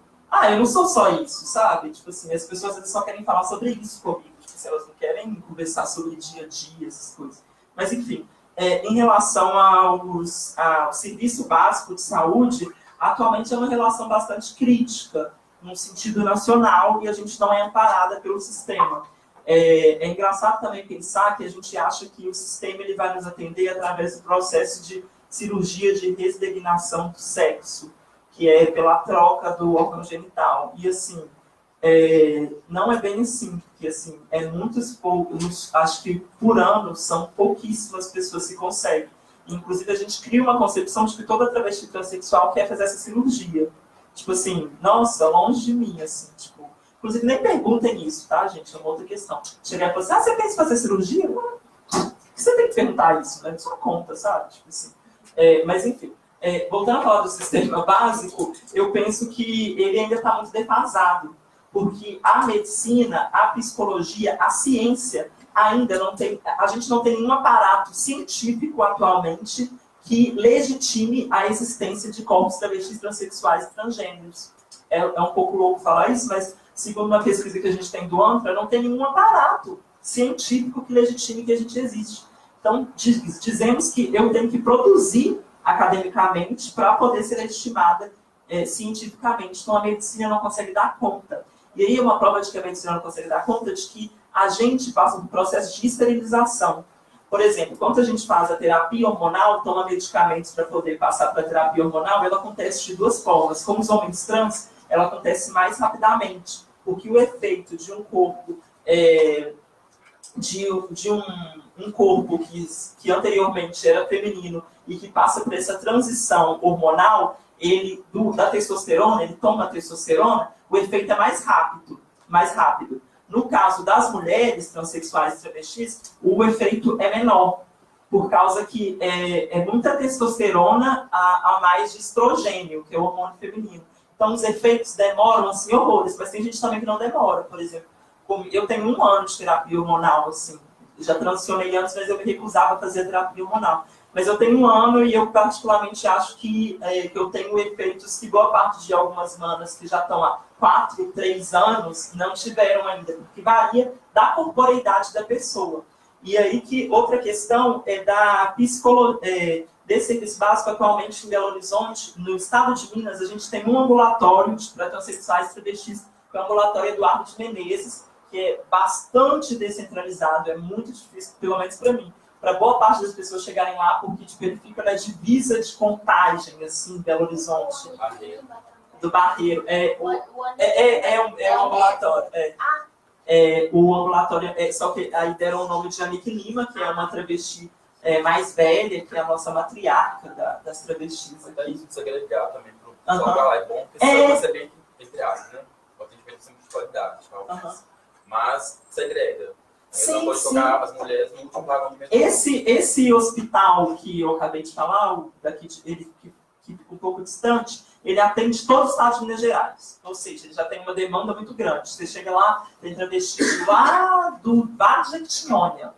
eu não sou só isso, sabe? Tipo assim, as pessoas eles só querem falar sobre isso comigo. Tipo, se elas não querem conversar sobre dia a dia, essas coisas. Mas enfim, em relação ao serviço básico de saúde, atualmente é uma relação bastante crítica, no sentido nacional, e a gente não é amparada pelo sistema. É engraçado também pensar que a gente acha que o sistema ele vai nos atender através do processo de cirurgia de resignação do sexo, que é pela troca do órgão genital. E, assim, não é bem assim, porque, assim, muitos poucos, acho que por ano são pouquíssimas pessoas que conseguem. Inclusive, a gente cria uma concepção de que toda travesti transexual quer fazer essa cirurgia. Tipo assim, nossa, longe de mim, assim, tipo... Inclusive, nem perguntem isso, tá, gente? É uma outra questão. Chegar e falar assim, você pensa em fazer cirurgia? Por que você tem que perguntar isso, né? Só conta, sabe? Tipo assim. Mas, enfim, voltando a falar do sistema básico, eu penso que ele ainda está muito defasado. Porque a medicina, a psicologia, a ciência... ainda não tem, a gente não tem nenhum aparato científico atualmente que legitime a existência de corpos travestis, transexuais e transgêneros. É um pouco louco falar isso, mas segundo uma pesquisa que a gente tem do ANTRA, não tem nenhum aparato científico que legitime que a gente existe. Então, dizemos que eu tenho que produzir academicamente para poder ser legitimada cientificamente. Então, a medicina não consegue dar conta. E aí, uma prova de que a medicina não consegue dar conta de que a gente passa por um processo de esterilização. Por exemplo, quando a gente faz a terapia hormonal, toma medicamentos para poder passar para a terapia hormonal, ela acontece de duas formas. Como os homens trans, ela acontece mais rapidamente, porque o efeito de um corpo, um corpo que anteriormente era feminino e que passa por essa transição hormonal, da testosterona, ele toma a testosterona, o efeito é mais rápido. No caso das mulheres transexuais e travestis, o efeito é menor, por causa que é muita testosterona a mais de estrogênio, que é o hormônio feminino. Então, os efeitos demoram, assim, horrores, mas tem gente também que não demora. Por exemplo, eu tenho 1 ano de terapia hormonal, assim, já transicionei antes, mas eu me recusava a fazer terapia hormonal. Mas eu tenho 1 ano e eu particularmente acho que eu tenho efeitos que boa parte de algumas manas que já estão há 4, 3 anos não tiveram ainda, porque varia da corporeidade da pessoa. E aí que outra questão é da psicologia, desse serviço básico atualmente em Belo Horizonte, no estado de Minas, a gente tem um ambulatório para transexuais e travestis, que é o ambulatório Eduardo de Menezes, que é bastante descentralizado, é muito difícil, pelo menos para mim, para boa parte das pessoas chegarem lá, porque tipo, ele fica na divisa de Contagem, assim, Belo Horizonte. Do Barreiro. Um ambulatório. O ambulatório, só que aí deram o nome de Anique Lima, que é uma travesti mais velha, que é a nossa matriarca das travestis. Mas daí isso agregar também Só pra lá é bom, porque só você bem entre aspas, né? O atendimento sempre de qualidade, talvez. Mas segrega. Sim, não pode colocar as mulheres no último vagão de metrô. Esse hospital que eu acabei de falar, ele que fica um pouco distante, ele atende todo o estado de Minas Gerais. Ou seja, ele já tem uma demanda muito grande. Você chega lá, tem travesti lá do Vale de Jequitinhonha.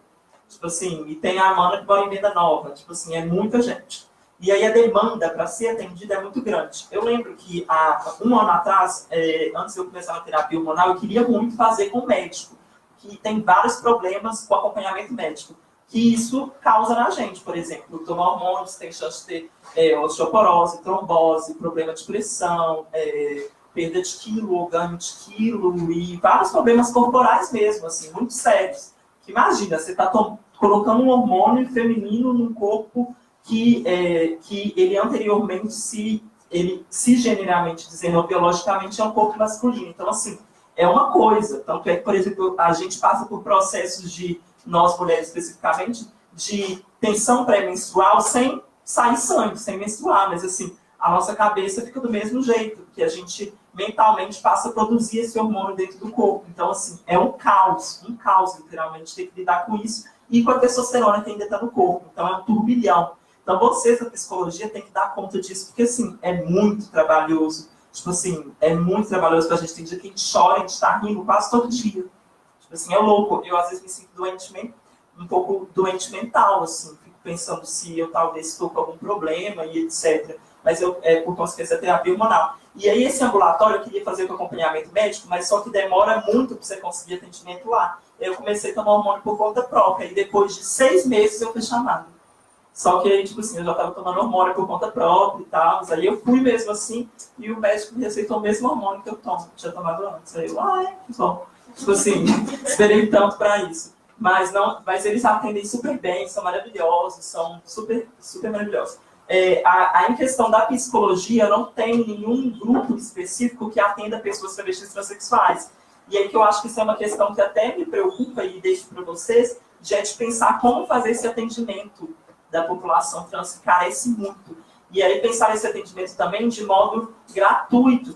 Tipo assim, e tem a Amanda que mora em Venda Nova. Tipo assim, é muita gente. E aí a demanda para ser atendida é muito grande. Eu lembro que há um ano atrás, antes de eu começar a terapia hormonal, eu queria muito fazer com médico, que tem vários problemas com acompanhamento médico, que isso causa na gente, por exemplo. Tomar hormônios tem chance de ter osteoporose, trombose, problema de pressão, perda de quilo ou ganho de quilo, e vários problemas corporais mesmo, assim, muito sérios. Que imagina, você está colocando um hormônio feminino num corpo que ele anteriormente, ele cisgenericamente dizendo, biologicamente, é um corpo masculino. Então, assim, é uma coisa. Tanto é que, por exemplo, a gente passa por processos de, nós mulheres especificamente, de tensão pré-menstrual sem sair sangue, sem menstruar. Mas, assim, a nossa cabeça fica do mesmo jeito, que a gente mentalmente passa a produzir esse hormônio dentro do corpo. Então, assim, é um caos, literalmente, ter que lidar com isso. E com a testosterona que ainda está no corpo. Então, é um turbilhão. Então, vocês da psicologia têm que dar conta disso, porque, assim, é muito trabalhoso. Tipo assim, é muito trabalhoso pra gente. Tem dia que a gente chora, a gente tá rindo quase todo dia. Tipo assim, é louco. Eu, às vezes, me sinto um pouco doente mental, assim. Fico pensando se eu, talvez, estou com algum problema e etc. Mas por consequência, da terapia hormonal. E aí, esse ambulatório, eu queria fazer com acompanhamento médico, mas só que demora muito pra você conseguir atendimento lá. Eu comecei a tomar hormônio por conta própria. E depois de 6 meses, eu fui chamada. Só que, tipo assim, eu já estava tomando hormônio por conta própria e tal. Aí eu fui mesmo assim, e o médico me receitou o mesmo hormônio que eu tinha tomado antes. Aí eu, que bom. Tipo assim, esperei tanto para isso. Mas eles atendem super bem, são maravilhosos, são super, super maravilhosos. Em questão da psicologia, não tem nenhum grupo específico que atenda pessoas travestis transexuais. E aí que eu acho que isso é uma questão que até me preocupa e deixo para vocês, de pensar como fazer esse atendimento da população trans, que carece muito. E aí pensar esse atendimento também de modo gratuito,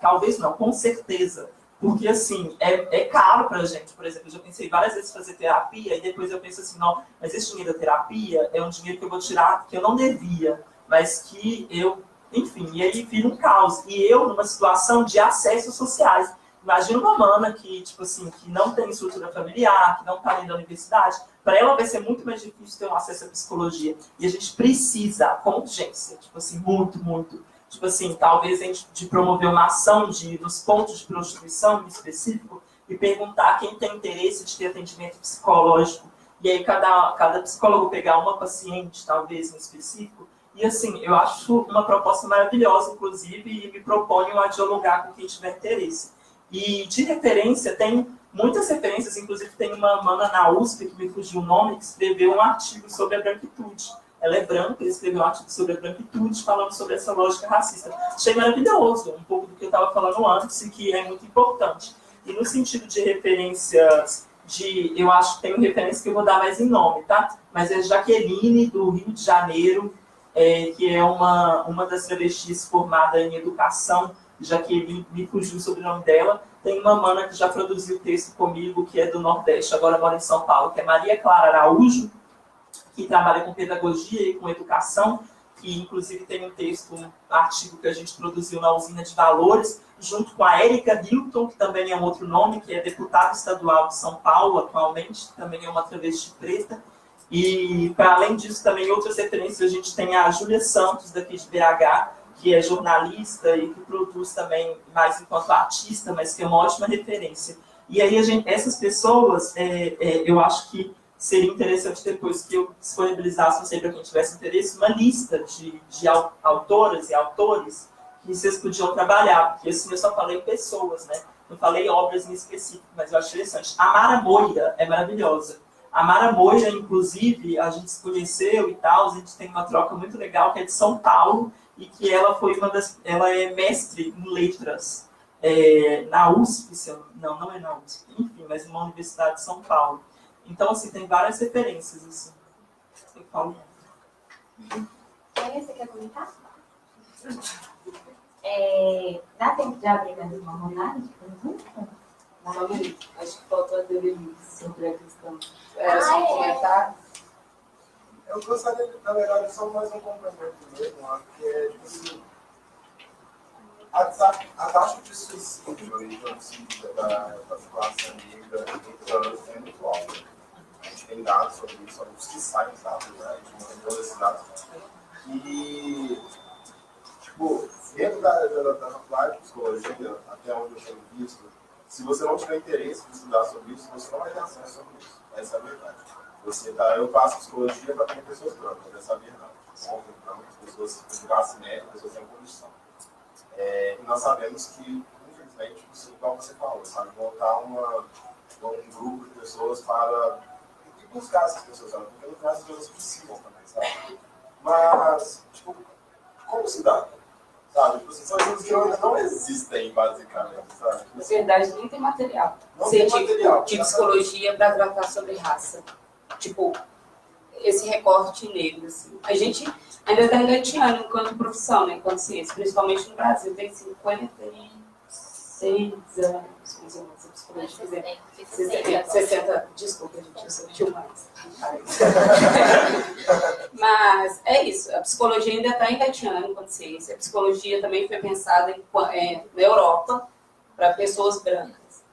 talvez não, com certeza. Porque, assim, é caro pra gente. Por exemplo, eu já pensei várias vezes em fazer terapia, e depois eu penso assim, não, mas esse dinheiro da terapia é um dinheiro que eu vou tirar, que eu não devia, mas que eu, enfim, e aí vira um caos. E eu, numa situação de acessos sociais, imagina uma mana que, tipo assim, que não tem estrutura familiar, que não está dentro da universidade, para ela vai ser muito mais difícil ter um acesso à psicologia. E a gente precisa, com urgência, tipo assim, muito, muito. Tipo assim, talvez a gente de promover uma ação nos pontos de prostituição em específico e perguntar quem tem interesse de ter atendimento psicológico. E aí cada psicólogo pegar uma paciente, talvez, em específico. E assim, eu acho uma proposta maravilhosa, inclusive, e me proponho a dialogar com quem tiver interesse. E de referência, tem muitas referências, inclusive tem uma mana na USP, que me fugiu o nome, que escreveu um artigo sobre a branquitude. Ela é branca, ele escreveu um artigo sobre a branquitude, falando sobre essa lógica racista. Achei maravilhoso, um pouco do que eu estava falando antes, e que é muito importante. E no sentido de referências, eu acho que tem uma referência que eu vou dar mais em nome, tá? Mas é Jaqueline, do Rio de Janeiro, que é uma das travestis formada em educação, Jaqueline, me fugiu sobre o nome dela. Tem uma mana que já produziu texto comigo, que é do Nordeste, agora mora em São Paulo, que é Maria Clara Araújo, que trabalha com pedagogia e com educação, que inclusive tem um texto, um artigo que a gente produziu na Usina de Valores, junto com a Érica Hilton, que também é um outro nome, que é deputada estadual de São Paulo atualmente, que também é uma travesti preta. E, para além disso, também outras referências, a gente tem a Júlia Santos, daqui de BH, que é jornalista e que produz também mais enquanto artista, mas que é uma ótima referência. E aí, essas pessoas, eu acho que seria interessante depois que eu disponibilizasse, não sei, para quem tivesse interesse, uma lista de autoras e autores que vocês podiam trabalhar, porque assim eu só falei pessoas, né? Não falei obras em específico, mas eu acho interessante. A Mara Moira é maravilhosa. A Mara Moira, inclusive, a gente se conheceu e tal, a gente tem uma troca muito legal, que é de São Paulo, e que ela foi ela é mestre em letras na USP, não é na USP, enfim, mas numa universidade de São Paulo. Então, assim, tem várias referências, assim. Eu falo. Você quer comentar? Dá tempo de abrir mais uma rodada de perguntas? Só um minuto. Acho que faltou a Develi sobre a questão. Era só um comentário? Eu gostaria, na verdade, só mais um complemento mesmo, que é, tipo assim, a taxa de suicídio e de homicídio da população negra é muito alta. A gente tem dados sobre isso, alguns que saem dados, né? A gente não tem todos esses dados. E, tipo, dentro da faculdade de psicologia, até onde eu tenho visto, se você não tiver interesse em estudar sobre isso, você não vai ter acesso sobre isso. Essa é a verdade. Eu faço psicologia para ter pessoas brancas, essa é a verdade. Homens brancos, pessoas de classe média, pessoas sem condição. E nós sabemos que, infelizmente, igual você falou, sabe, montar um grupo de pessoas para buscar essas pessoas, sabe? Porque no caso as pessoas precisam também, sabe? Mas, tipo, como se dá? Sabe? Tipo, são coisas que ainda não existem, basicamente, sabe? Na verdade, nem tem material. Não tem material. De psicologia para tratar sobre raça. Tipo, esse recorte negro, assim. A gente ainda está engateando enquanto profissão, né? Enquanto ciência, principalmente no Brasil, tem 56 anos, mais ou menos, a psicologia. 60, desculpa, gente, eu sou demais. Mas é isso, a psicologia ainda está engateando enquanto ciência. A psicologia também foi pensada na Europa para pessoas brancas.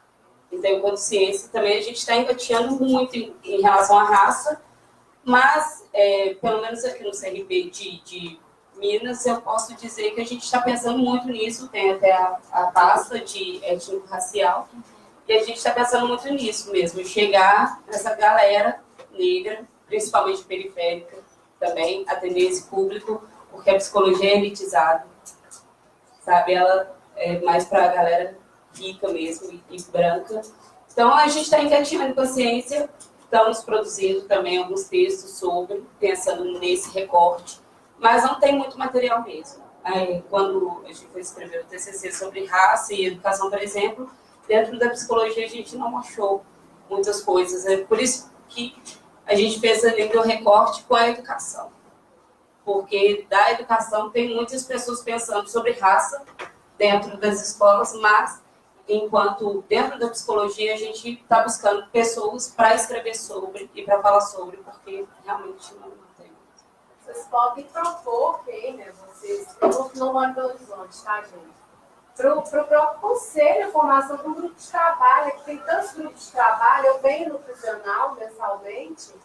Então, enquanto ciência, também a gente está engateando muito em relação à raça, mas, pelo menos aqui no CRP de Minas, eu posso dizer que a gente está pensando muito nisso, tem até a pasta de étnico-racial, e a gente está pensando muito nisso mesmo, chegar nessa galera negra, principalmente periférica também, atender esse público, porque a psicologia é elitizada, sabe? Ela é mais para a galera rica mesmo e branca. Então, a gente está engatinhando com a ciência, estamos produzindo também alguns textos sobre, pensando nesse recorte, mas não tem muito material mesmo. Aí, quando a gente foi escrever o TCC sobre raça e educação, por exemplo, dentro da psicologia a gente não achou muitas coisas. É por isso que a gente pensa em o recorte com a educação. Porque da educação tem muitas pessoas pensando sobre raça dentro das escolas, mas enquanto dentro da psicologia a gente está buscando pessoas para escrever sobre e para falar sobre, porque realmente não tem. Vocês podem propor que, né, vocês, eu não moro em Belo Horizonte, tá, gente? Para o próprio conselho, a formação de um grupo de trabalho, que tem tantos grupos de trabalho, eu venho no Fusional mensalmente,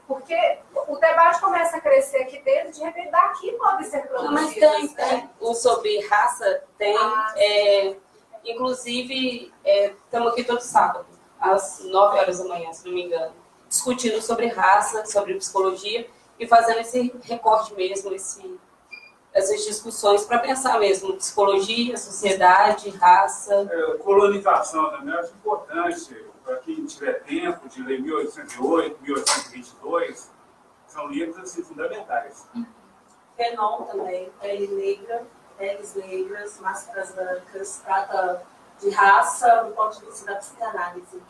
porque o debate começa a crescer aqui dentro, de repente daqui pode ser produzido. Mas tem. O sobre raça tem, inclusive, estamos aqui todo sábado, às 9 horas da manhã, se não me engano, discutindo sobre raça, sobre psicologia, e fazendo esse recorte mesmo, essas discussões para pensar mesmo psicologia, sociedade, raça. Colonização também acho importante, para quem tiver tempo, de ler 1808, 1822, são livros assim, fundamentais. Renon também, Pele Negra, Peles Negras, Máscaras Brancas, trata de raça do ponto de vista da psicanálise.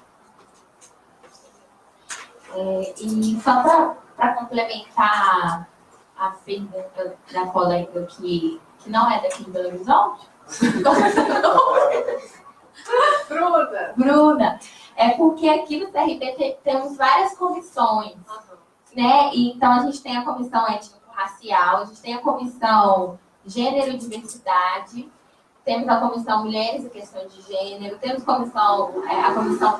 E só para complementar a pergunta da colega que não é daqui de Belo Horizonte, Bruna, é porque aqui no CRP temos várias comissões, né? Então a gente tem a comissão étnico-racial, a gente tem a comissão gênero e diversidade, temos a comissão mulheres e questões de gênero, temos a comissão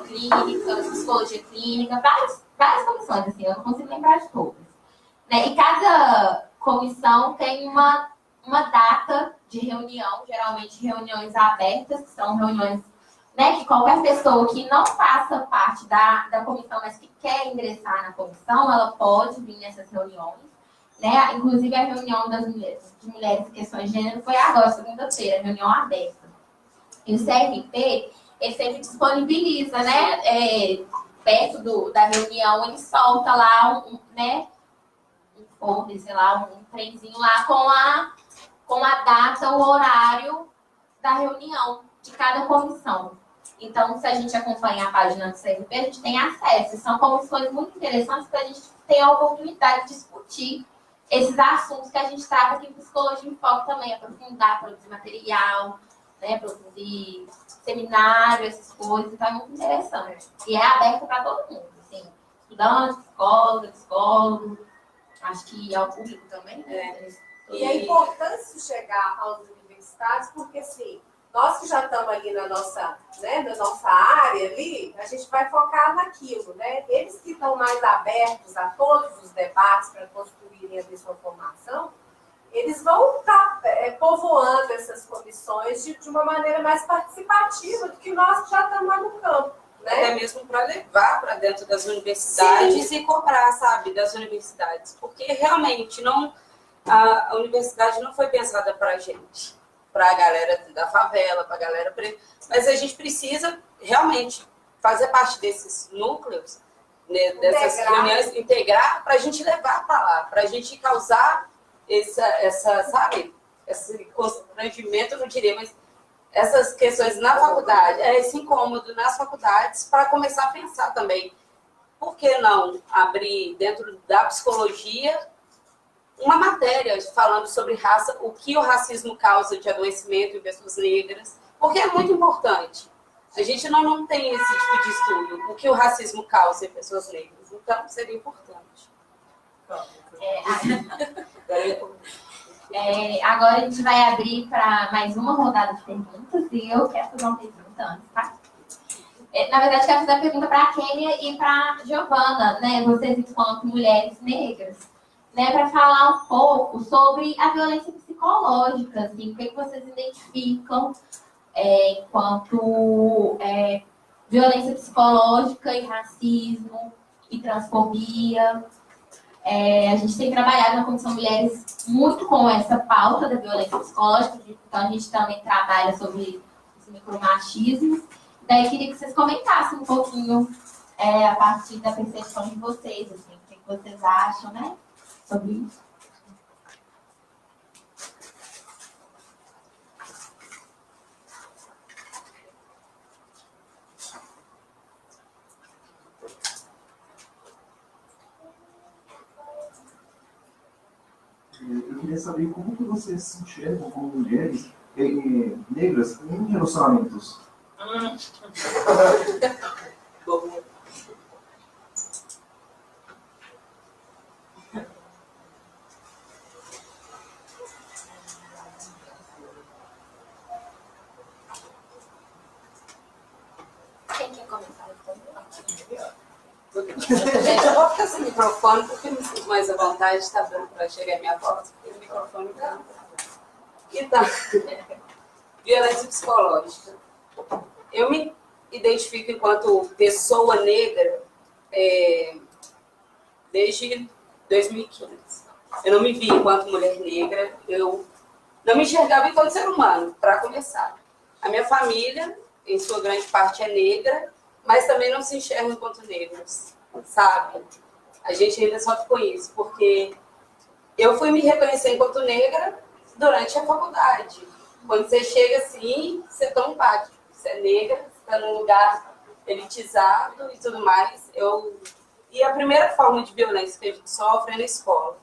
clínica, psicologia clínica, várias comissões, assim, eu não consigo lembrar de todas. Né? E cada comissão tem uma data de reunião, geralmente reuniões abertas, que são reuniões, né, que qualquer pessoa que não faça parte da comissão, mas que quer ingressar na comissão, ela pode vir nessas reuniões. Né? Inclusive, a reunião de mulheres e questões de gênero foi agora, segunda-feira, reunião aberta. E o CRP, ele sempre disponibiliza, né, perto da reunião, ele solta lá sei lá, um trenzinho lá com a data, o horário da reunião de cada comissão. Então, se a gente acompanhar a página do CRP, a gente tem acesso. São comissões muito interessantes que a gente tem a oportunidade de discutir esses assuntos que a gente trata aqui em Psicologia em Foco também, aprofundar, produzir material, né, produzir seminário, essas coisas, então é muito interessante. E é aberto para todo mundo, assim, estudante, psicólogo, acho que ao público também, né? E é importante isso chegar aos universitários, porque assim, nós que já estamos ali na nossa, né, na nossa área ali, a gente vai focar naquilo, né? Eles que estão mais abertos a todos os debates para construírem a sua formação, eles vão estar povoando essas comissões de uma maneira mais participativa do que nós que já estamos lá no campo. Né? Até mesmo para levar para dentro das universidades e cobrar, sabe, das universidades. Porque realmente a universidade não foi pensada para a gente, para a galera da favela, para a galera preta. Mas a gente precisa realmente fazer parte desses núcleos, né, dessas reuniões, integrar para a gente levar para lá, para a gente causar sabe, esse constrangimento, não diria, mas essas questões na faculdade, esse incômodo nas faculdades, para começar a pensar também, por que não abrir dentro da psicologia uma matéria falando sobre raça, o que o racismo causa de adoecimento em pessoas negras, porque é muito importante. A gente não tem esse tipo de estudo, o que o racismo causa em pessoas negras, então seria importante. Agora a gente vai abrir para mais uma rodada de perguntas e eu quero fazer uma pergunta antes, tá? Na verdade, quero fazer a pergunta para a Kênia e para a Giovana, né? Vocês enquanto mulheres negras, né? Para falar um pouco sobre a violência psicológica, assim, o que vocês identificam enquanto violência psicológica e racismo e transfobia. A gente tem trabalhado na Comissão Mulheres muito com essa pauta da violência psicológica, então a gente também trabalha sobre esse micromachismo. Daí queria que vocês comentassem um pouquinho a partir da percepção de vocês, assim, o que vocês acham, né, sobre isso. Eu queria saber como que vocês se enxergam como mulheres negras em relacionamentos. Quem quer começar? Gente, eu vou ficar sem microfone porque eu me sinto mais à vontade, está dando para chegar a minha voz, porque o microfone está. Então, violência psicológica. Eu me identifico enquanto pessoa negra desde 2015. Eu não me vi enquanto mulher negra, eu não me enxergava enquanto ser humano, para começar. A minha família, em sua grande parte, é negra, mas também não se enxergam enquanto negros, sabe? A gente ainda sofre com isso, porque eu fui me reconhecer enquanto negra durante a faculdade. Quando você chega assim, você toma um impacto. Você é negra, você está num lugar elitizado e tudo mais. E a primeira forma de violência que a gente sofre é na escola.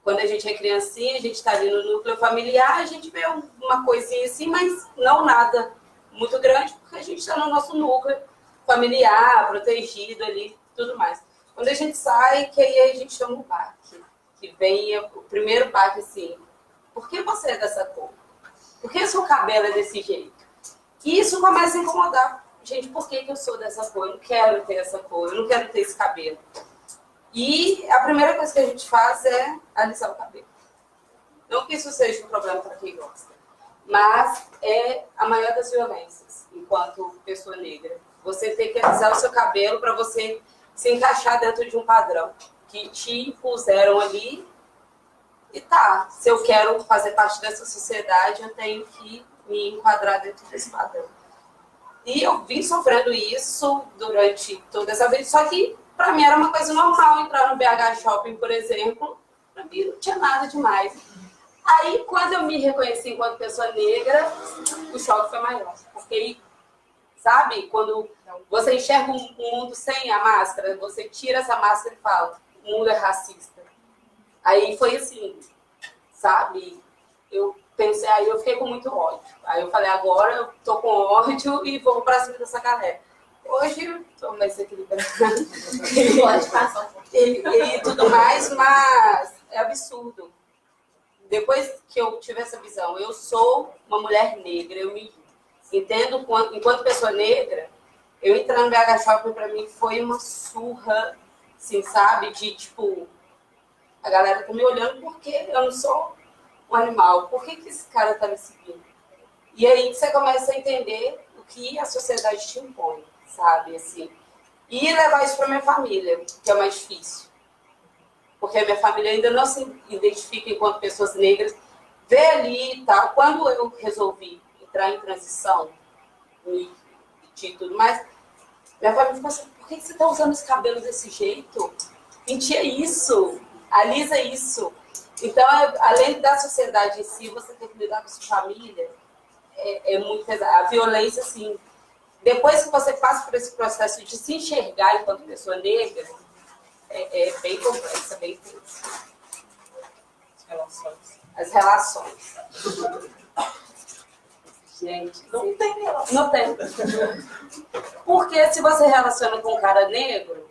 Quando a gente é criancinha, a gente está ali no núcleo familiar, a gente vê uma coisinha assim, mas não nada muito grande, porque a gente está no nosso núcleo familiar, protegido ali, tudo mais. Quando a gente sai, que aí a gente chama o baque, que vem o primeiro baque assim, por que você é dessa cor? Por que seu cabelo é desse jeito? E isso começa a incomodar. Gente, por que eu sou dessa cor? Eu não quero ter essa cor, eu não quero ter esse cabelo. E a primeira coisa que a gente faz é alisar o cabelo. Não que isso seja um problema para quem gosta, mas é a maior das violências, enquanto pessoa negra. Você ter que alisar o seu cabelo para você se encaixar dentro de um padrão que te impuseram ali. E tá, se eu quero fazer parte dessa sociedade, eu tenho que me enquadrar dentro desse padrão. E eu vim sofrendo isso durante toda essa vida, só que para mim era uma coisa normal entrar no BH Shopping, por exemplo. Para mim não tinha nada demais. Aí, quando eu me reconheci enquanto pessoa negra, o choque foi maior. Porque, sabe, quando você enxerga um mundo sem a máscara, você tira essa máscara e fala, o mundo é racista. Aí foi assim, sabe? Eu pensei, aí eu fiquei com muito ódio. Aí eu falei, agora eu tô com ódio e vou pra cima dessa galera. Hoje eu tô mais equilibrada. Pode passar um pouquinho. E tudo mais, mas é absurdo. Depois que eu tive essa visão, eu sou uma mulher negra, eu me entendo enquanto pessoa negra, eu entrar no BH Shopping pra mim foi uma surra, assim, sabe? De tipo, a galera tá me olhando porque eu não sou um animal. Por que esse cara tá me seguindo? E aí você começa a entender o que a sociedade te impõe, sabe? Assim, e levar isso pra minha família, que é o mais difícil. Porque a minha família ainda não se identifica enquanto pessoas negras, vê ali e tal. Quando eu resolvi entrar em transição e tudo mais, minha família ficou assim, por que você está usando esse cabelo desse jeito? Penteia isso, alisa isso. Então, além da sociedade em si, você tem que lidar com a sua família, é muito pesado. A violência, assim, depois que você passa por esse processo de se enxergar enquanto pessoa negra, é bem complexa, bem tensa. As relações. Gente, não tem relação. Não tem. Porque se você relaciona com um cara negro,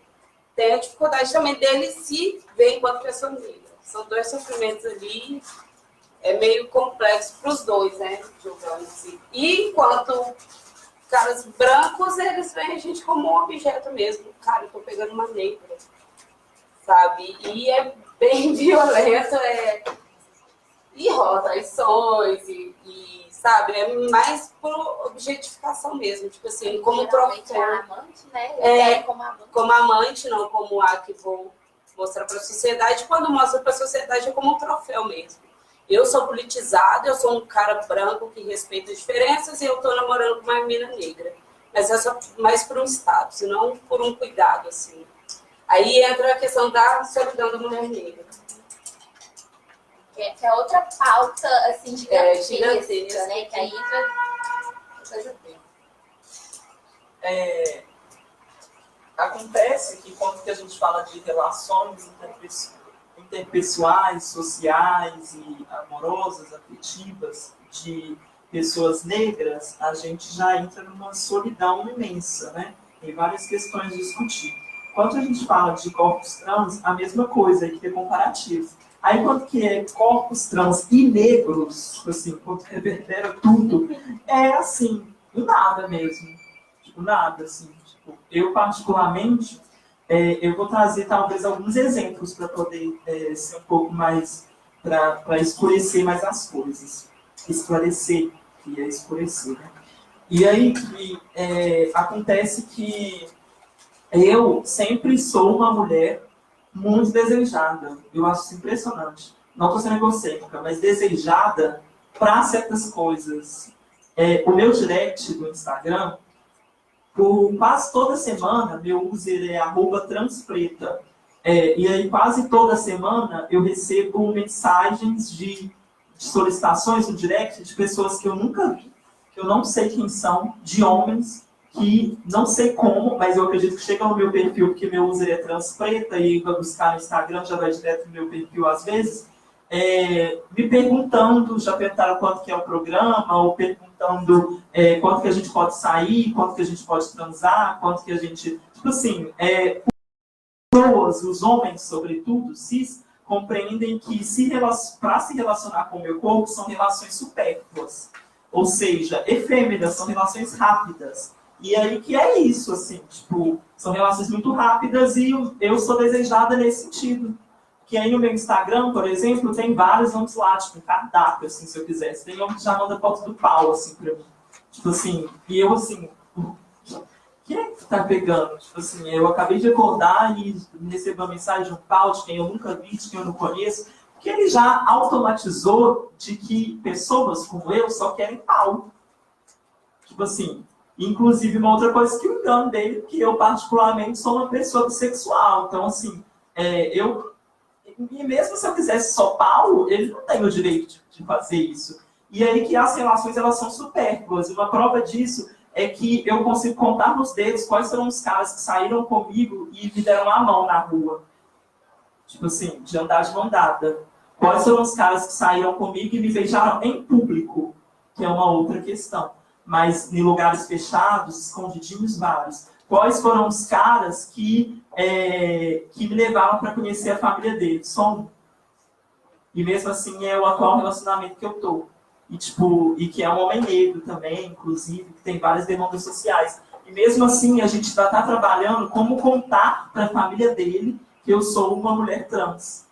tem a dificuldade também dele se ver enquanto pessoa negra. São dois sofrimentos ali, é meio complexo para os dois, né? Julgando assim. E enquanto caras brancos, eles veem a gente como um objeto mesmo. Cara, eu tô pegando uma negra. Sabe? E é bem violento, e rola traições, sabe? É mais por objetificação mesmo, tipo assim, como troféu. A amante, né? Como amante, não como a que vou mostrar para a sociedade. Quando mostra para a sociedade é como um troféu mesmo. Eu sou politizada, eu sou um cara branco que respeita as diferenças e eu tô namorando com uma menina negra. Mas é só mais por um status, não por um cuidado, assim. Aí entra a questão da solidão da mulher negra. Que é outra pauta, assim, gigantesca, né? Que aí acontece que quando que a gente fala de relações interpessoais, sociais e amorosas, afetivas, de pessoas negras, a gente já entra numa solidão imensa, né? Tem várias questões a discutir. Quando a gente fala de corpos trans, a mesma coisa, aí que ter comparativos. Aí quando que é corpos trans e negros, tipo assim, quando reverbera tudo, é assim, do nada mesmo. Tipo, nada, assim. Tipo, eu particularmente, eu vou trazer talvez alguns exemplos para poder ser um pouco mais, para escurecer mais as coisas. Esclarecer, que é escurecer, né? E aí acontece que eu sempre sou uma mulher muito desejada. Eu acho isso impressionante. Não estou sendo egocêntrica, mas desejada para certas coisas. O meu direct do Instagram, por quase toda semana, meu user é @transpreta. E aí quase toda semana eu recebo mensagens de solicitações no direct de pessoas que eu nunca vi, que eu não sei quem são, de homens que não sei como, mas eu acredito que chegam no meu perfil, porque meu user é transpreta, e vai buscar no Instagram, já vai direto no meu perfil às vezes, me perguntando, já perguntaram quanto que é o programa, ou perguntando quanto que a gente pode sair, quanto que a gente pode transar, quanto que a gente... Tipo assim, pessoas, os homens, sobretudo, cis, compreendem que para se relacionar com o meu corpo são relações supérfluas, ou seja, efêmeras, são relações rápidas. E aí que é isso, assim, tipo, são relações muito rápidas e eu sou desejada nesse sentido. Que aí no meu Instagram, por exemplo, tem vários homens lá, tipo, um cardápio, assim, se eu quisesse. Tem homem que já manda foto do pau, assim, pra mim. Tipo assim, e eu, assim, quem é que tá pegando? Tipo assim, eu acabei de acordar e recebi uma mensagem de um pau de quem eu nunca vi, de quem eu não conheço, porque ele já automatizou de que pessoas como eu só querem pau. Tipo assim, inclusive uma outra coisa que me engano dele, que eu particularmente sou uma pessoa bissexual. Então, assim, e mesmo se eu quisesse só pau, ele não tem o direito de fazer isso. E aí que as relações, elas são supérfluas. E uma prova disso é que eu consigo contar nos dedos quais foram os caras que saíram comigo e me deram a mão na rua. Tipo assim, de andar de mão dada. Quais foram os caras que saíram comigo e me beijaram em público? Que é uma outra questão. Mas em lugares fechados, escondidinhos, vários. Quais foram os caras que me levaram para conhecer a família dele? Só um. E mesmo assim é o atual relacionamento que eu tô. E que é um homem negro também, inclusive, que tem várias demandas sociais. E mesmo assim a gente vai estar trabalhando como contar para a família dele que eu sou uma mulher trans.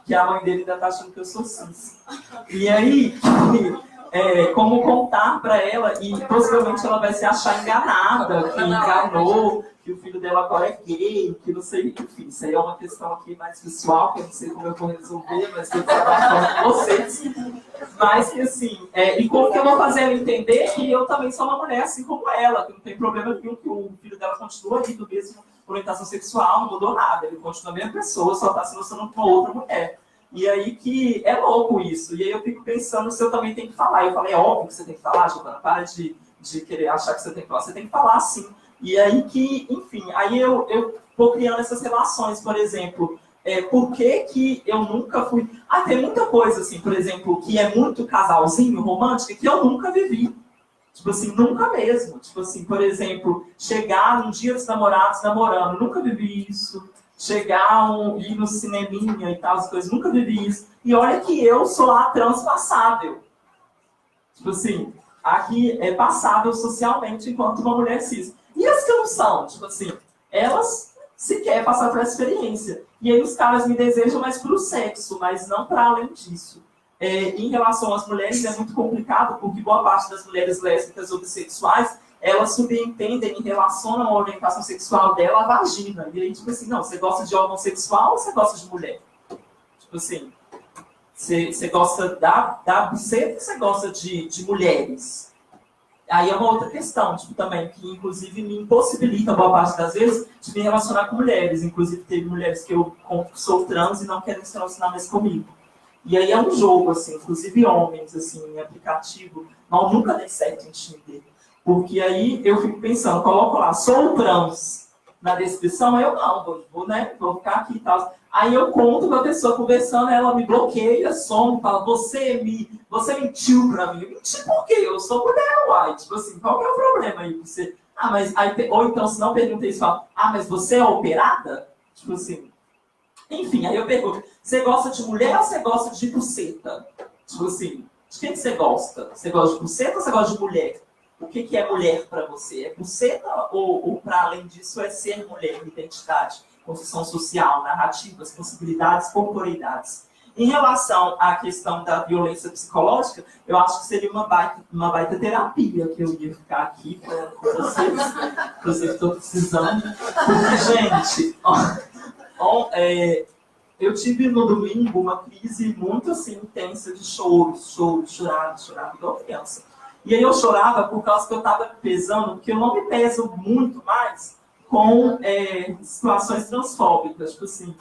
Que a mãe dele ainda está achando que eu sou cis. E aí, como contar para ela, e possivelmente ela vai se achar enganada, que enganou, que o filho dela agora é gay, que não sei, enfim, isso aí é uma questão aqui mais visual, que eu não sei como eu vou resolver, mas eu estou falando com vocês. Mas que assim, e como que eu vou fazer ela entender que eu também sou uma mulher assim como ela, que não tem problema nenhum, que o filho dela continua ali do mesmo orientação sexual, não mudou nada, ele continua a mesma pessoa, só está se relacionando com outra mulher. E aí que é louco isso. E aí eu fico pensando se eu também tenho que falar. Eu falei, é óbvio que você tem que falar, Giovana, para de querer achar que você tem que falar. Você tem que falar sim. E aí que, enfim, aí eu vou criando essas relações, por exemplo, por que eu nunca fui... tem muita coisa, assim, por exemplo, que é muito casalzinho, romântica, que eu nunca vivi. Tipo assim, nunca mesmo. Tipo assim, por exemplo, chegar num dia dos namorados namorando, nunca vivi isso. Chegar, ir no cineminha e tal, as coisas, nunca vivi isso. E olha que eu sou a transpassável. Tipo assim, aqui é passável socialmente enquanto uma mulher cis. E as que não são, tipo assim, elas sequer passaram por essa experiência. E aí os caras me desejam mais pro sexo, mas não para além disso. Em relação às mulheres é muito complicado, porque boa parte das mulheres lésbicas ou bissexuais, elas subentendem e relacionam a orientação sexual dela à vagina. E aí, tipo assim, não, você gosta de órgão sexual ou você gosta de mulher? Tipo assim, você gosta da buceta ou você gosta de mulheres? Aí é uma outra questão, tipo, também, que inclusive me impossibilita, boa parte das vezes, de me relacionar com mulheres. Inclusive, teve mulheres que eu sou trans e não querem se relacionar mais comigo. E aí é um jogo, assim, inclusive homens, assim, em aplicativo, mas nunca dei certo em Tinder. Porque aí eu fico pensando, coloco lá, sou trans na descrição, aí eu não, vou ficar aqui e tal. Aí eu conto com a pessoa conversando, ela me bloqueia, some, fala, você mentiu pra mim. Eu menti por quê? Eu sou mulher, uai. Tipo assim, qual que é o problema aí? Você... mas aí, ou então, se não perguntei isso, fala, mas você é operada? Tipo assim. Enfim, aí eu pergunto, você gosta de mulher ou você gosta de buceta? Tipo assim, de quem que você gosta? Você gosta de buceta ou você gosta de mulher? O que é mulher para você? É buceta ou para além disso é ser mulher, identidade, construção social, narrativas, possibilidades, corporeidades? Em relação à questão da violência psicológica, eu acho que seria uma baita terapia que eu ia ficar aqui com vocês. Inclusive, estou precisando. Gente, eu tive no domingo uma crise muito assim, intensa de chorava igual criança. E aí eu chorava por causa que eu estava pesando, porque eu não me peso muito mais com situações transfóbicas. Tipo assim,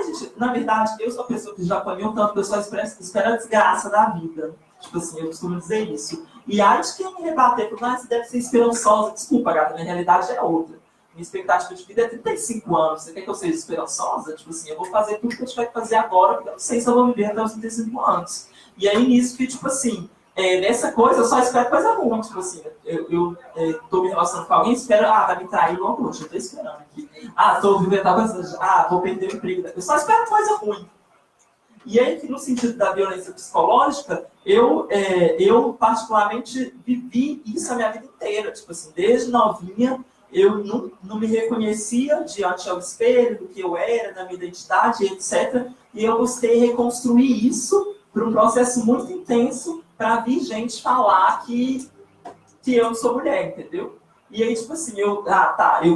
gente, na verdade, eu sou a pessoa que já apanhou tanto, que eu só espero a desgraça da vida. Tipo assim, eu costumo dizer isso. E aí de quem me rebater, você deve ser esperançosa. Desculpa, gata, minha realidade é outra. Minha expectativa de vida é 35 anos. Você quer que eu seja esperançosa? Tipo assim, eu vou fazer tudo que eu tiver que fazer agora, porque eu não sei se eu vou viver até os 35 anos. E aí nisso que, tipo assim, nessa coisa, eu só espero coisa ruim. Tipo assim, eu tô me relacionando com alguém, espero, vai me trair logo hoje, eu tô esperando aqui. tô vivendo tal coisa, vou perder o emprego. Eu só espero coisa ruim. E aí, no sentido da violência psicológica, eu particularmente vivi isso a minha vida inteira. Tipo assim, desde novinha, eu não me reconhecia diante ao espelho do que eu era, da minha identidade, etc. E eu busquei reconstruir isso por um processo muito intenso para vir gente falar que eu não sou mulher, entendeu? E aí, tipo assim, eu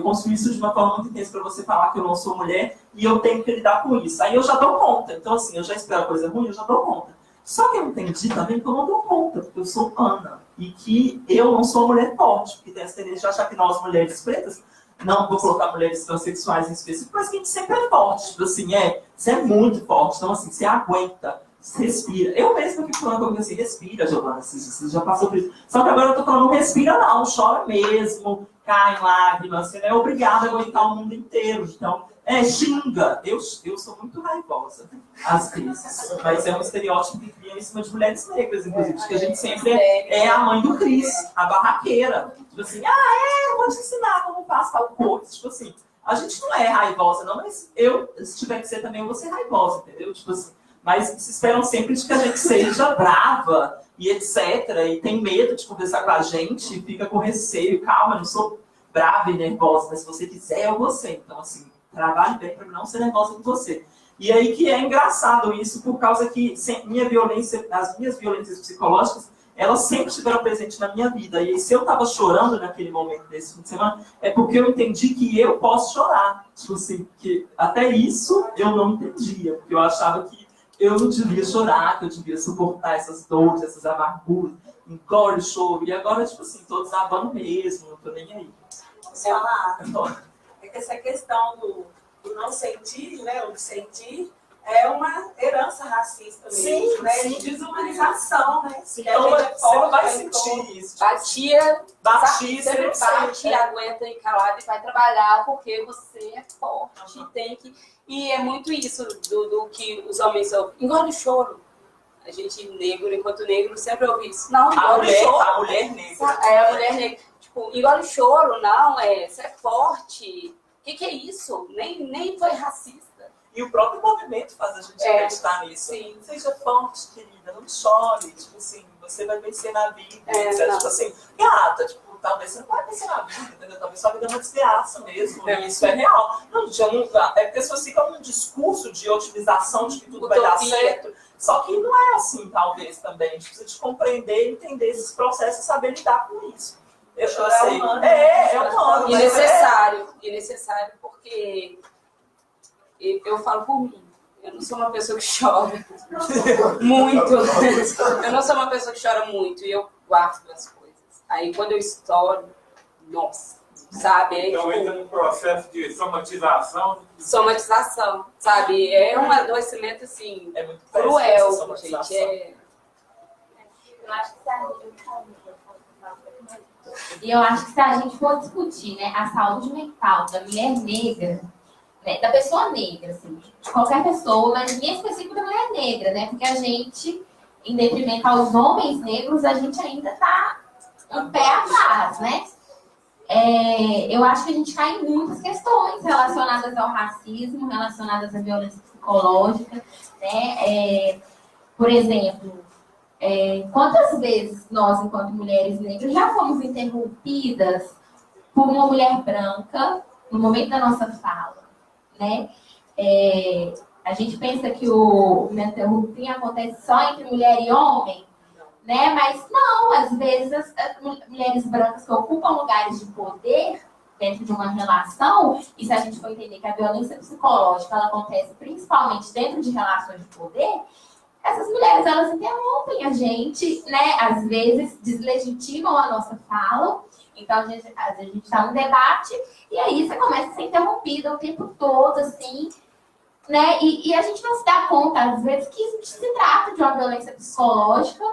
construí isso de uma forma muito intensa para você falar que eu não sou mulher e eu tenho que lidar com isso. Aí eu já dou conta. Então, assim, eu já espero coisa ruim, eu já dou conta. Só que eu entendi também que eu não dou conta, porque eu sou Ana. E que eu não sou mulher forte, porque tem essa tendência de achar que nós, mulheres pretas, não vou colocar mulheres transexuais em específico, mas que a gente sempre é forte. Tipo assim, você é muito forte. Então, assim, você aguenta, você respira. Eu mesma fico falando comigo assim, respira, Giovana, você já passou por isso. Só que agora eu tô falando, não respira não, chora mesmo, cai em lágrimas, você não é obrigada a aguentar o mundo inteiro. Então, xinga. Eu sou muito raivosa, às vezes. Mas é um estereótipo que cria em cima de mulheres negras, inclusive, que a gente sempre é a mãe do Cris, a barraqueira. Tipo assim, eu vou te ensinar como faz tal coisa. Tipo assim, a gente não é raivosa, não, mas se tiver que ser também, eu vou ser raivosa, entendeu? Tipo assim, mas se esperam sempre de que a gente seja brava e etc. E tem medo de conversar com a gente, fica com receio. Calma, eu não sou brava e nervosa, mas se você quiser, eu vou ser. Então, assim, trabalhe bem para não ser nervosa com você. E aí que é engraçado isso, por causa que as minhas violências psicológicas, elas sempre estiveram presentes na minha vida. E se eu estava chorando naquele momento desse fim de semana, é porque eu entendi que eu posso chorar. Tipo assim, que até isso eu não entendia, porque eu achava que eu não devia chorar, que eu devia suportar essas dores, essas amarguras, engole o choro. E agora, tipo assim, tô desabando mesmo, não tô nem aí. É que essa questão do não sentir, né, o de sentir, é uma herança racista mesmo, Sim, né? sim. De desumanização, né? Sim, Que a gente é você não vai forte, sentir isso. Batia, Você não bate, sente. aguenta e calado e vai trabalhar porque você é forte, tem que... E é muito isso do que os homens ouvem. Engole o choro. A gente, negro, enquanto negro, sempre ouve isso. Não, engole o choro. A mulher negra. É, a mulher negra. Tipo, engole o choro, não, você é forte. O que é isso? Nem foi racista. E o próprio movimento faz a gente acreditar nisso. Sim. Seja forte, querida, não chore. Tipo assim, você vai vencer na vida. Tipo assim, gata, tipo, talvez você não vai vencer na vida, entendeu? Talvez sua vida é uma desgraça mesmo. E isso é real. Não, é porque as pessoas ficam num discurso de otimização de que tudo vai dar certo. Só que não é assim, talvez, também. A gente precisa de compreender, entender esses processos e saber lidar com isso. Eu sei. É humano. E necessário porque eu falo por mim. Eu não sou uma pessoa que chora muito. Eu não sou uma pessoa que chora muito e eu guardo as coisas. Aí quando eu estouro, nossa, sabe? Então entra no processo de somatização. Somatização, sabe? É um adoecimento assim, é muito cruel, gente. Eu acho que eu acho que se a gente for discutir, né, a saúde mental da mulher negra, né, da pessoa negra, assim, de qualquer pessoa, mas em específico da mulher negra, né, porque a gente, em detrimento aos homens negros, a gente ainda está um pé atrás, né? Eu acho que a gente cai em muitas questões relacionadas ao racismo, relacionadas à violência psicológica, né? Por exemplo, quantas vezes nós, enquanto mulheres negras, já fomos interrompidas por uma mulher branca no momento da nossa fala, né? A gente pensa que o interrupting acontece só entre mulher e homem, né? Mas não, às vezes as mulheres brancas que ocupam lugares de poder dentro de uma relação, e se a gente for entender que a violência psicológica ela acontece principalmente dentro de relações de poder, essas mulheres, elas interrompem a gente, né? Às vezes deslegitimam a nossa fala. Então, às vezes a gente está num debate e aí você começa a ser interrompida o tempo todo, assim, né? E a gente não se dá conta, às vezes, que se trata de uma violência psicológica,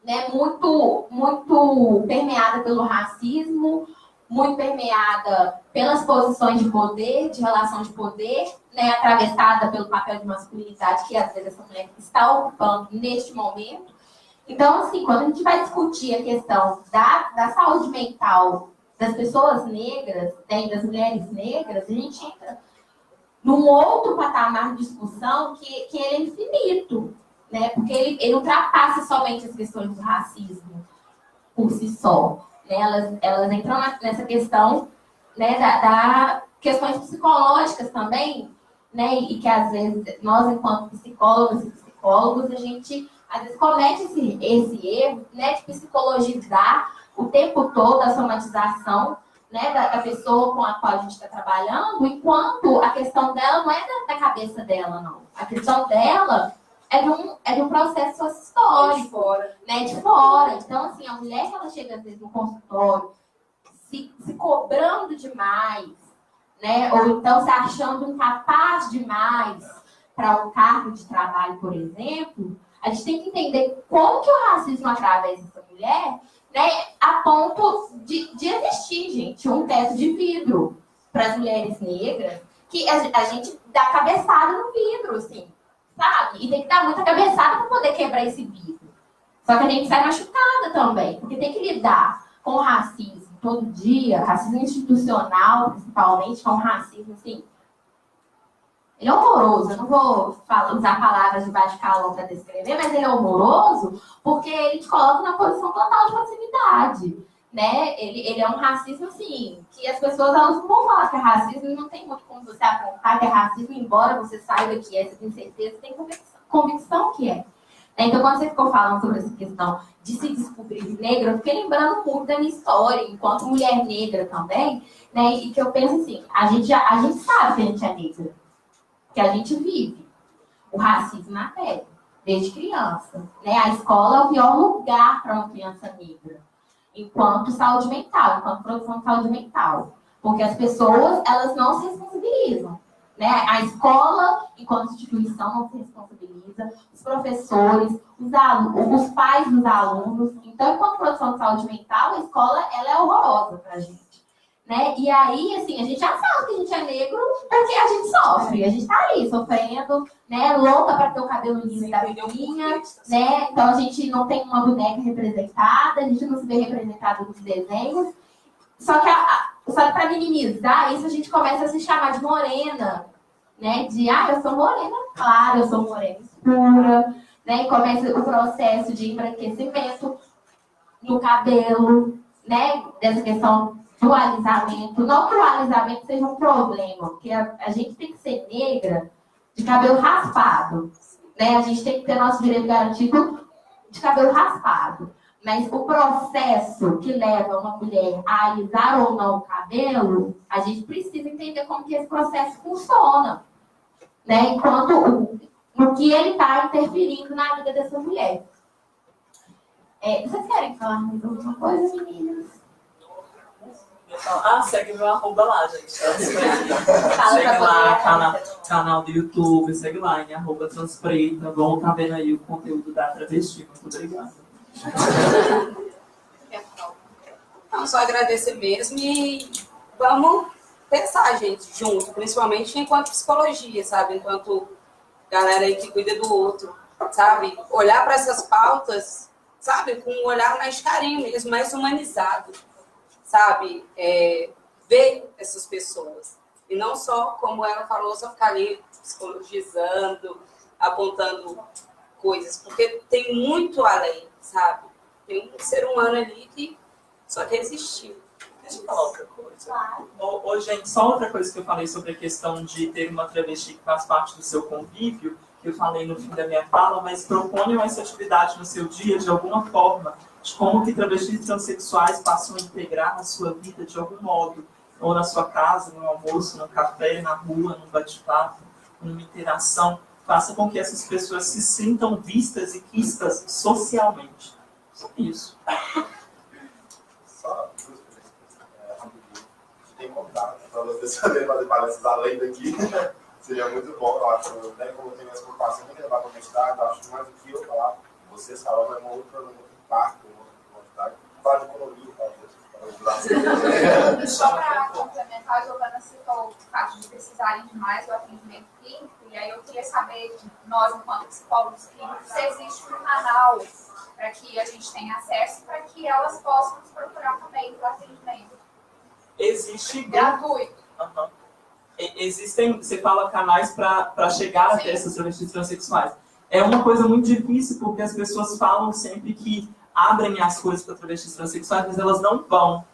né? Muito, muito permeada pelo racismo, muito permeada pelas posições de poder, de relação de poder, né, atravessada pelo papel de masculinidade que às vezes essa mulher está ocupando neste momento. Então, assim, quando a gente vai discutir a questão da saúde mental das pessoas negras, né, das mulheres negras, a gente entra num outro patamar de discussão que ele é infinito, né, porque ele ultrapassa somente as questões do racismo por si só. Né, elas entram nessa questão, né, da questões psicológicas também, né, e que às vezes nós, enquanto psicólogas e psicólogos, a gente às vezes comete esse erro, né, de psicologizar o tempo todo a somatização, né, da pessoa com a qual a gente está trabalhando, enquanto a questão dela não é da cabeça dela, não. A questão dela é de um processo histórico, né, de fora. Então, assim, a mulher que ela chega às vezes no consultório se cobrando demais, né, ou então se achando incapaz demais para um cargo de trabalho, por exemplo, a gente tem que entender como que o racismo atravessa essa mulher, né, a ponto de existir, gente, um teto de vidro para as mulheres negras que a gente dá cabeçada no vidro, assim, sabe? E tem que dar muita cabeçada para poder quebrar esse vidro. Só que a gente sai machucada também, porque tem que lidar com o racismo todo dia, racismo institucional, principalmente, com o racismo, assim. Ele é horroroso, eu não vou usar palavras de baixo calão para descrever, mas ele é horroroso porque ele te coloca na posição total de passividade, né? Ele é um racismo, assim, que as pessoas elas não vão falar que é racismo e não tem muito como você apontar que é racismo, embora você saiba que é, você tem certeza, tem convicção que é. Então, quando você ficou falando sobre essa questão de se descobrir negra, eu fiquei lembrando muito da minha história, enquanto mulher negra também, né? E que eu penso assim, a gente sabe que a gente é negra, que a gente vive o racismo na pele, desde criança, né? A escola é o pior lugar para uma criança negra, enquanto saúde mental, enquanto produção de saúde mental, porque as pessoas, elas não se responsabilizam. Né? A escola, enquanto instituição, não se responsabiliza, os professores, os pais dos alunos. Então, enquanto produção de saúde mental, a escola ela é horrorosa para a gente. Né? E aí, assim, a gente já sabe que a gente é negro porque a gente sofre. A gente está ali sofrendo, né? Louca para ter o cabelo liso da vizinha, né? Então, a gente não tem uma boneca representada, a gente não se vê representada nos desenhos. Só que para minimizar isso, a gente começa a se chamar de morena, né? De, eu sou morena clara, eu sou morena escura, né? E começa o processo de embranquecimento no cabelo, né? Dessa questão do alisamento. Não que o alisamento seja um problema, porque a gente tem que ser negra de cabelo raspado, né? A gente tem que ter nosso direito garantido de cabelo raspado. Mas o processo que leva uma mulher a alisar ou não o cabelo, a gente precisa entender como que esse processo funciona. Né? Enquanto no que ele está interferindo na vida dessa mulher. Vocês querem falar mais alguma coisa, meninas? Segue meu arroba lá, gente. Segue lá, canal do YouTube, segue lá em @transpreta. Vão estar vendo aí o conteúdo da travesti. Muito obrigada. Não, só agradecer mesmo e vamos pensar, gente, junto, principalmente enquanto psicologia, sabe? Enquanto galera aí que cuida do outro, sabe? Olhar para essas pautas, sabe? Com um olhar mais carinho mesmo, mais humanizado, sabe? Ver essas pessoas. E não só, como ela falou, só ficar ali psicologizando, apontando coisas, porque tem muito além, sabe? Tem um ser humano ali que só quer existir. Deixa eu falar outra coisa. Gente, só outra coisa que eu falei sobre a questão de ter uma travesti que faz parte do seu convívio, que eu falei no fim da minha fala, mas proponham essa atividade no seu dia de alguma forma, de como que travestis transexuais passam a integrar na sua vida de algum modo, ou na sua casa, no almoço, no café, na rua, no bate-papo, numa interação. Faça com que essas pessoas se sintam vistas e quistas socialmente. Só isso. Só tem contato para você saber fazer palestras além daqui. Seria muito bom, eu acho. Né, como eu tenho essa preocupação de levar para a universidade, eu acho que mais do que eu falar, vocês falando é um outro impacto, uma universidade. Fala de economia, Só para complementar, a Giovana citou o fato de precisarem de mais do atendimento clínico, e aí eu queria saber, nós, enquanto psicólogos clínicos, se existe um canal para que a gente tenha acesso, para que elas possam nos procurar também do atendimento. Existe gratuito. Uhum. Existem, você fala, canais para chegar até essas travestis transexuais. É uma coisa muito difícil, porque as pessoas falam sempre que abrem as coisas para travestis transexuais, mas elas não vão.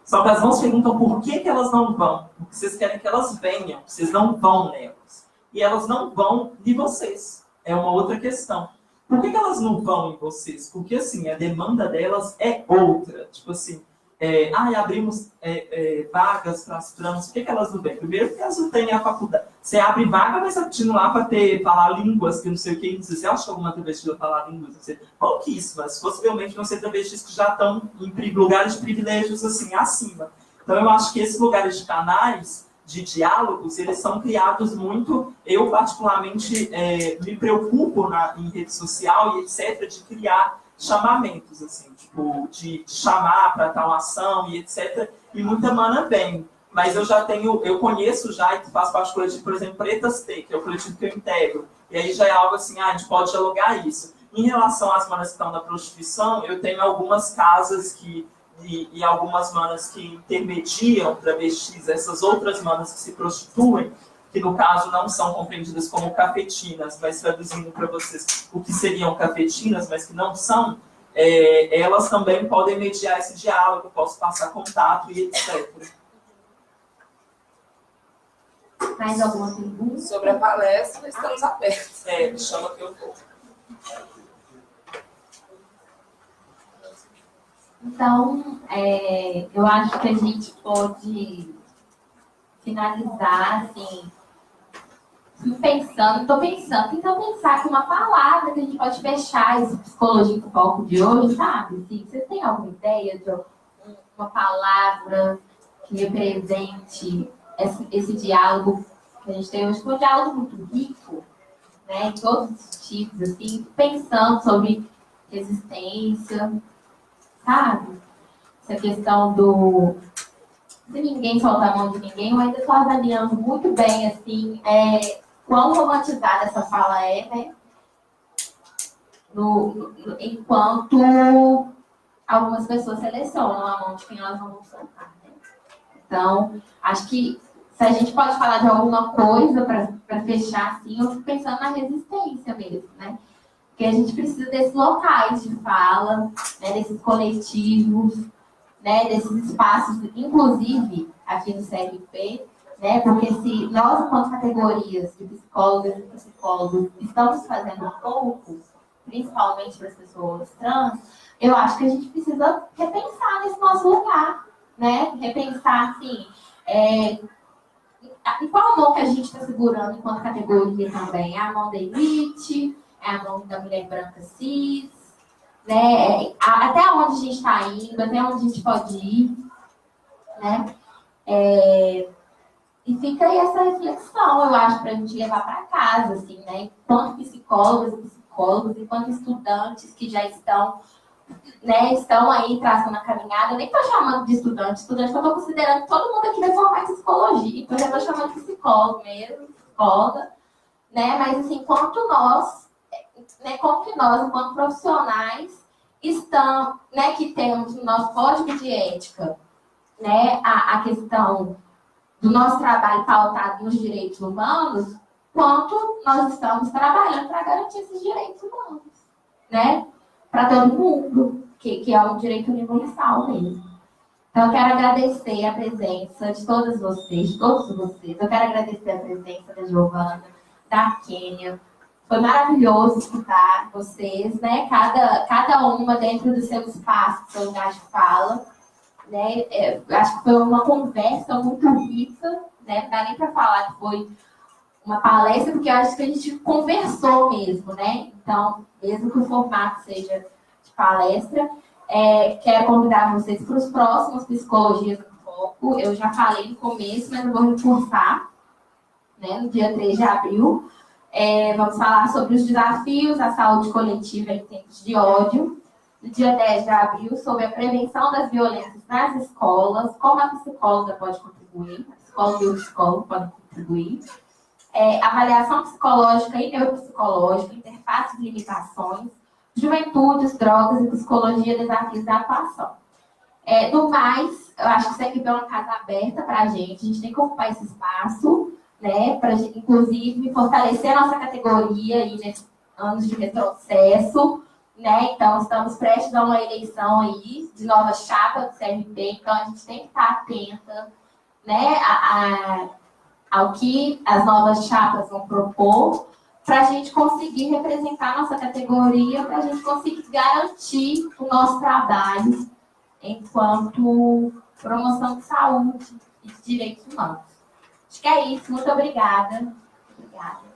Só que elas não se perguntam por que elas não vão. Porque vocês querem que elas venham, vocês não vão nelas. E elas não vão de vocês. É uma outra questão. Por que elas não vão em vocês? Porque, assim, a demanda delas é outra. Tipo assim, abrimos vagas para as trans. Por que elas não vêm? Primeiro, porque elas não têm a faculdade. Você abre vaga, mas você continua lá para falar línguas, que não sei o que. Você acha que alguma travesti vai falar línguas? Pouquíssimas. Possivelmente vão ser travestis que já estão em lugares de privilégios assim, acima. Então, eu acho que esses lugares de canais, de diálogos, eles são criados muito... Eu, particularmente, me preocupo em rede social e etc., de criar chamamentos, assim, tipo, de chamar para tal ação e etc. E muita mana vem. mas eu conheço já e faço parte do coletivo, por exemplo, Pretas T, que é o coletivo que eu integro. E aí já é algo assim, a gente pode dialogar isso. Em relação às manas que estão na prostituição, eu tenho algumas casas e algumas manas que intermediam travestis, essas outras manas que se prostituem, que no caso não são compreendidas como cafetinas, mas traduzindo para vocês o que seriam cafetinas, mas que não são, elas também podem mediar esse diálogo, posso passar contato e etc. Mais alguma pergunta? Sobre a palestra, estamos abertos. Me chama que eu vou. Então, eu acho que a gente pode finalizar, assim, tentando pensar aqui uma palavra que a gente pode fechar esse Psicologia em Foco de hoje, sabe? Assim, vocês têm alguma ideia de uma palavra que represente esse diálogo que a gente tem hoje? Foi um diálogo muito rico, né, em todos os tipos, assim, pensando sobre resistência, sabe? Essa questão se ninguém solta a mão de ninguém, eu ainda estou avaliando muito bem, assim, quão romantizada essa fala né? Enquanto algumas pessoas selecionam a mão de quem elas não vão soltar, né? Então, acho que se a gente pode falar de alguma coisa para fechar, assim, eu fico pensando na resistência mesmo, né? Porque a gente precisa desses locais de fala, né, desses coletivos, né, desses espaços, inclusive aqui no CRP, né, porque se nós, enquanto categorias de psicólogas e psicólogos, estamos fazendo pouco, principalmente para as pessoas trans, eu acho que a gente precisa repensar nesse nosso lugar, né, repensar, assim, e qual a mão que a gente está segurando enquanto categoria também? É a mão da elite? É a mão da mulher branca cis? Né? Até onde a gente está indo? Até onde a gente pode ir? Né? E fica aí essa reflexão, eu acho, para a gente levar para casa, assim, né? Enquanto psicólogas e psicólogos, enquanto estudantes que já estão, né, estão aí traçando a caminhada. Eu nem estou chamando de estudante, eu estou considerando que todo mundo aqui vai formar em psicologia, então eu já estou chamando de psicólogo mesmo, psicóloga, né? Mas assim, enquanto nós, né, como que nós, enquanto profissionais, estamos, né, que temos no nosso código de ética, né, a questão do nosso trabalho pautado nos direitos humanos, quanto nós estamos trabalhando para garantir esses direitos humanos, né? Para todo mundo, que é um direito universal mesmo. Então, eu quero agradecer a presença de todas vocês, de todos vocês. Eu quero agradecer a presença da Giovana, da Kênia. Foi maravilhoso escutar vocês, né? Cada uma dentro do seu espaço, do seu lugar de fala. Né? Acho que foi uma conversa muito rica, né? Não dá nem para falar que foi uma palestra, porque eu acho que a gente conversou mesmo, né? Então, mesmo que o formato seja de palestra, quero convidar vocês para os próximos Psicologias no Foco. Eu já falei no começo, mas eu vou reforçar, né? No dia 3 de abril. Vamos falar sobre os desafios da saúde coletiva em tempos de ódio. No dia 10 de abril, sobre a prevenção das violências nas escolas, como a psicóloga pode contribuir, a psicóloga e o psicólogo podem contribuir. Avaliação psicológica e neuropsicológica, interfaces e limitações, juventudes, drogas e psicologia, desafios da atuação. No mais, eu acho que isso aqui é uma casa aberta para a gente tem que ocupar esse espaço, né, para, inclusive, fortalecer a nossa categoria aí nesses anos de retrocesso, né? Então, estamos prestes a uma eleição aí de nova chapa do CRP, então a gente tem que estar atenta, né, ao que as novas chapas vão propor, para a gente conseguir representar a nossa categoria, para a gente conseguir garantir o nosso trabalho enquanto promoção de saúde e de direitos humanos. Acho que é isso. Muito obrigada. Obrigada.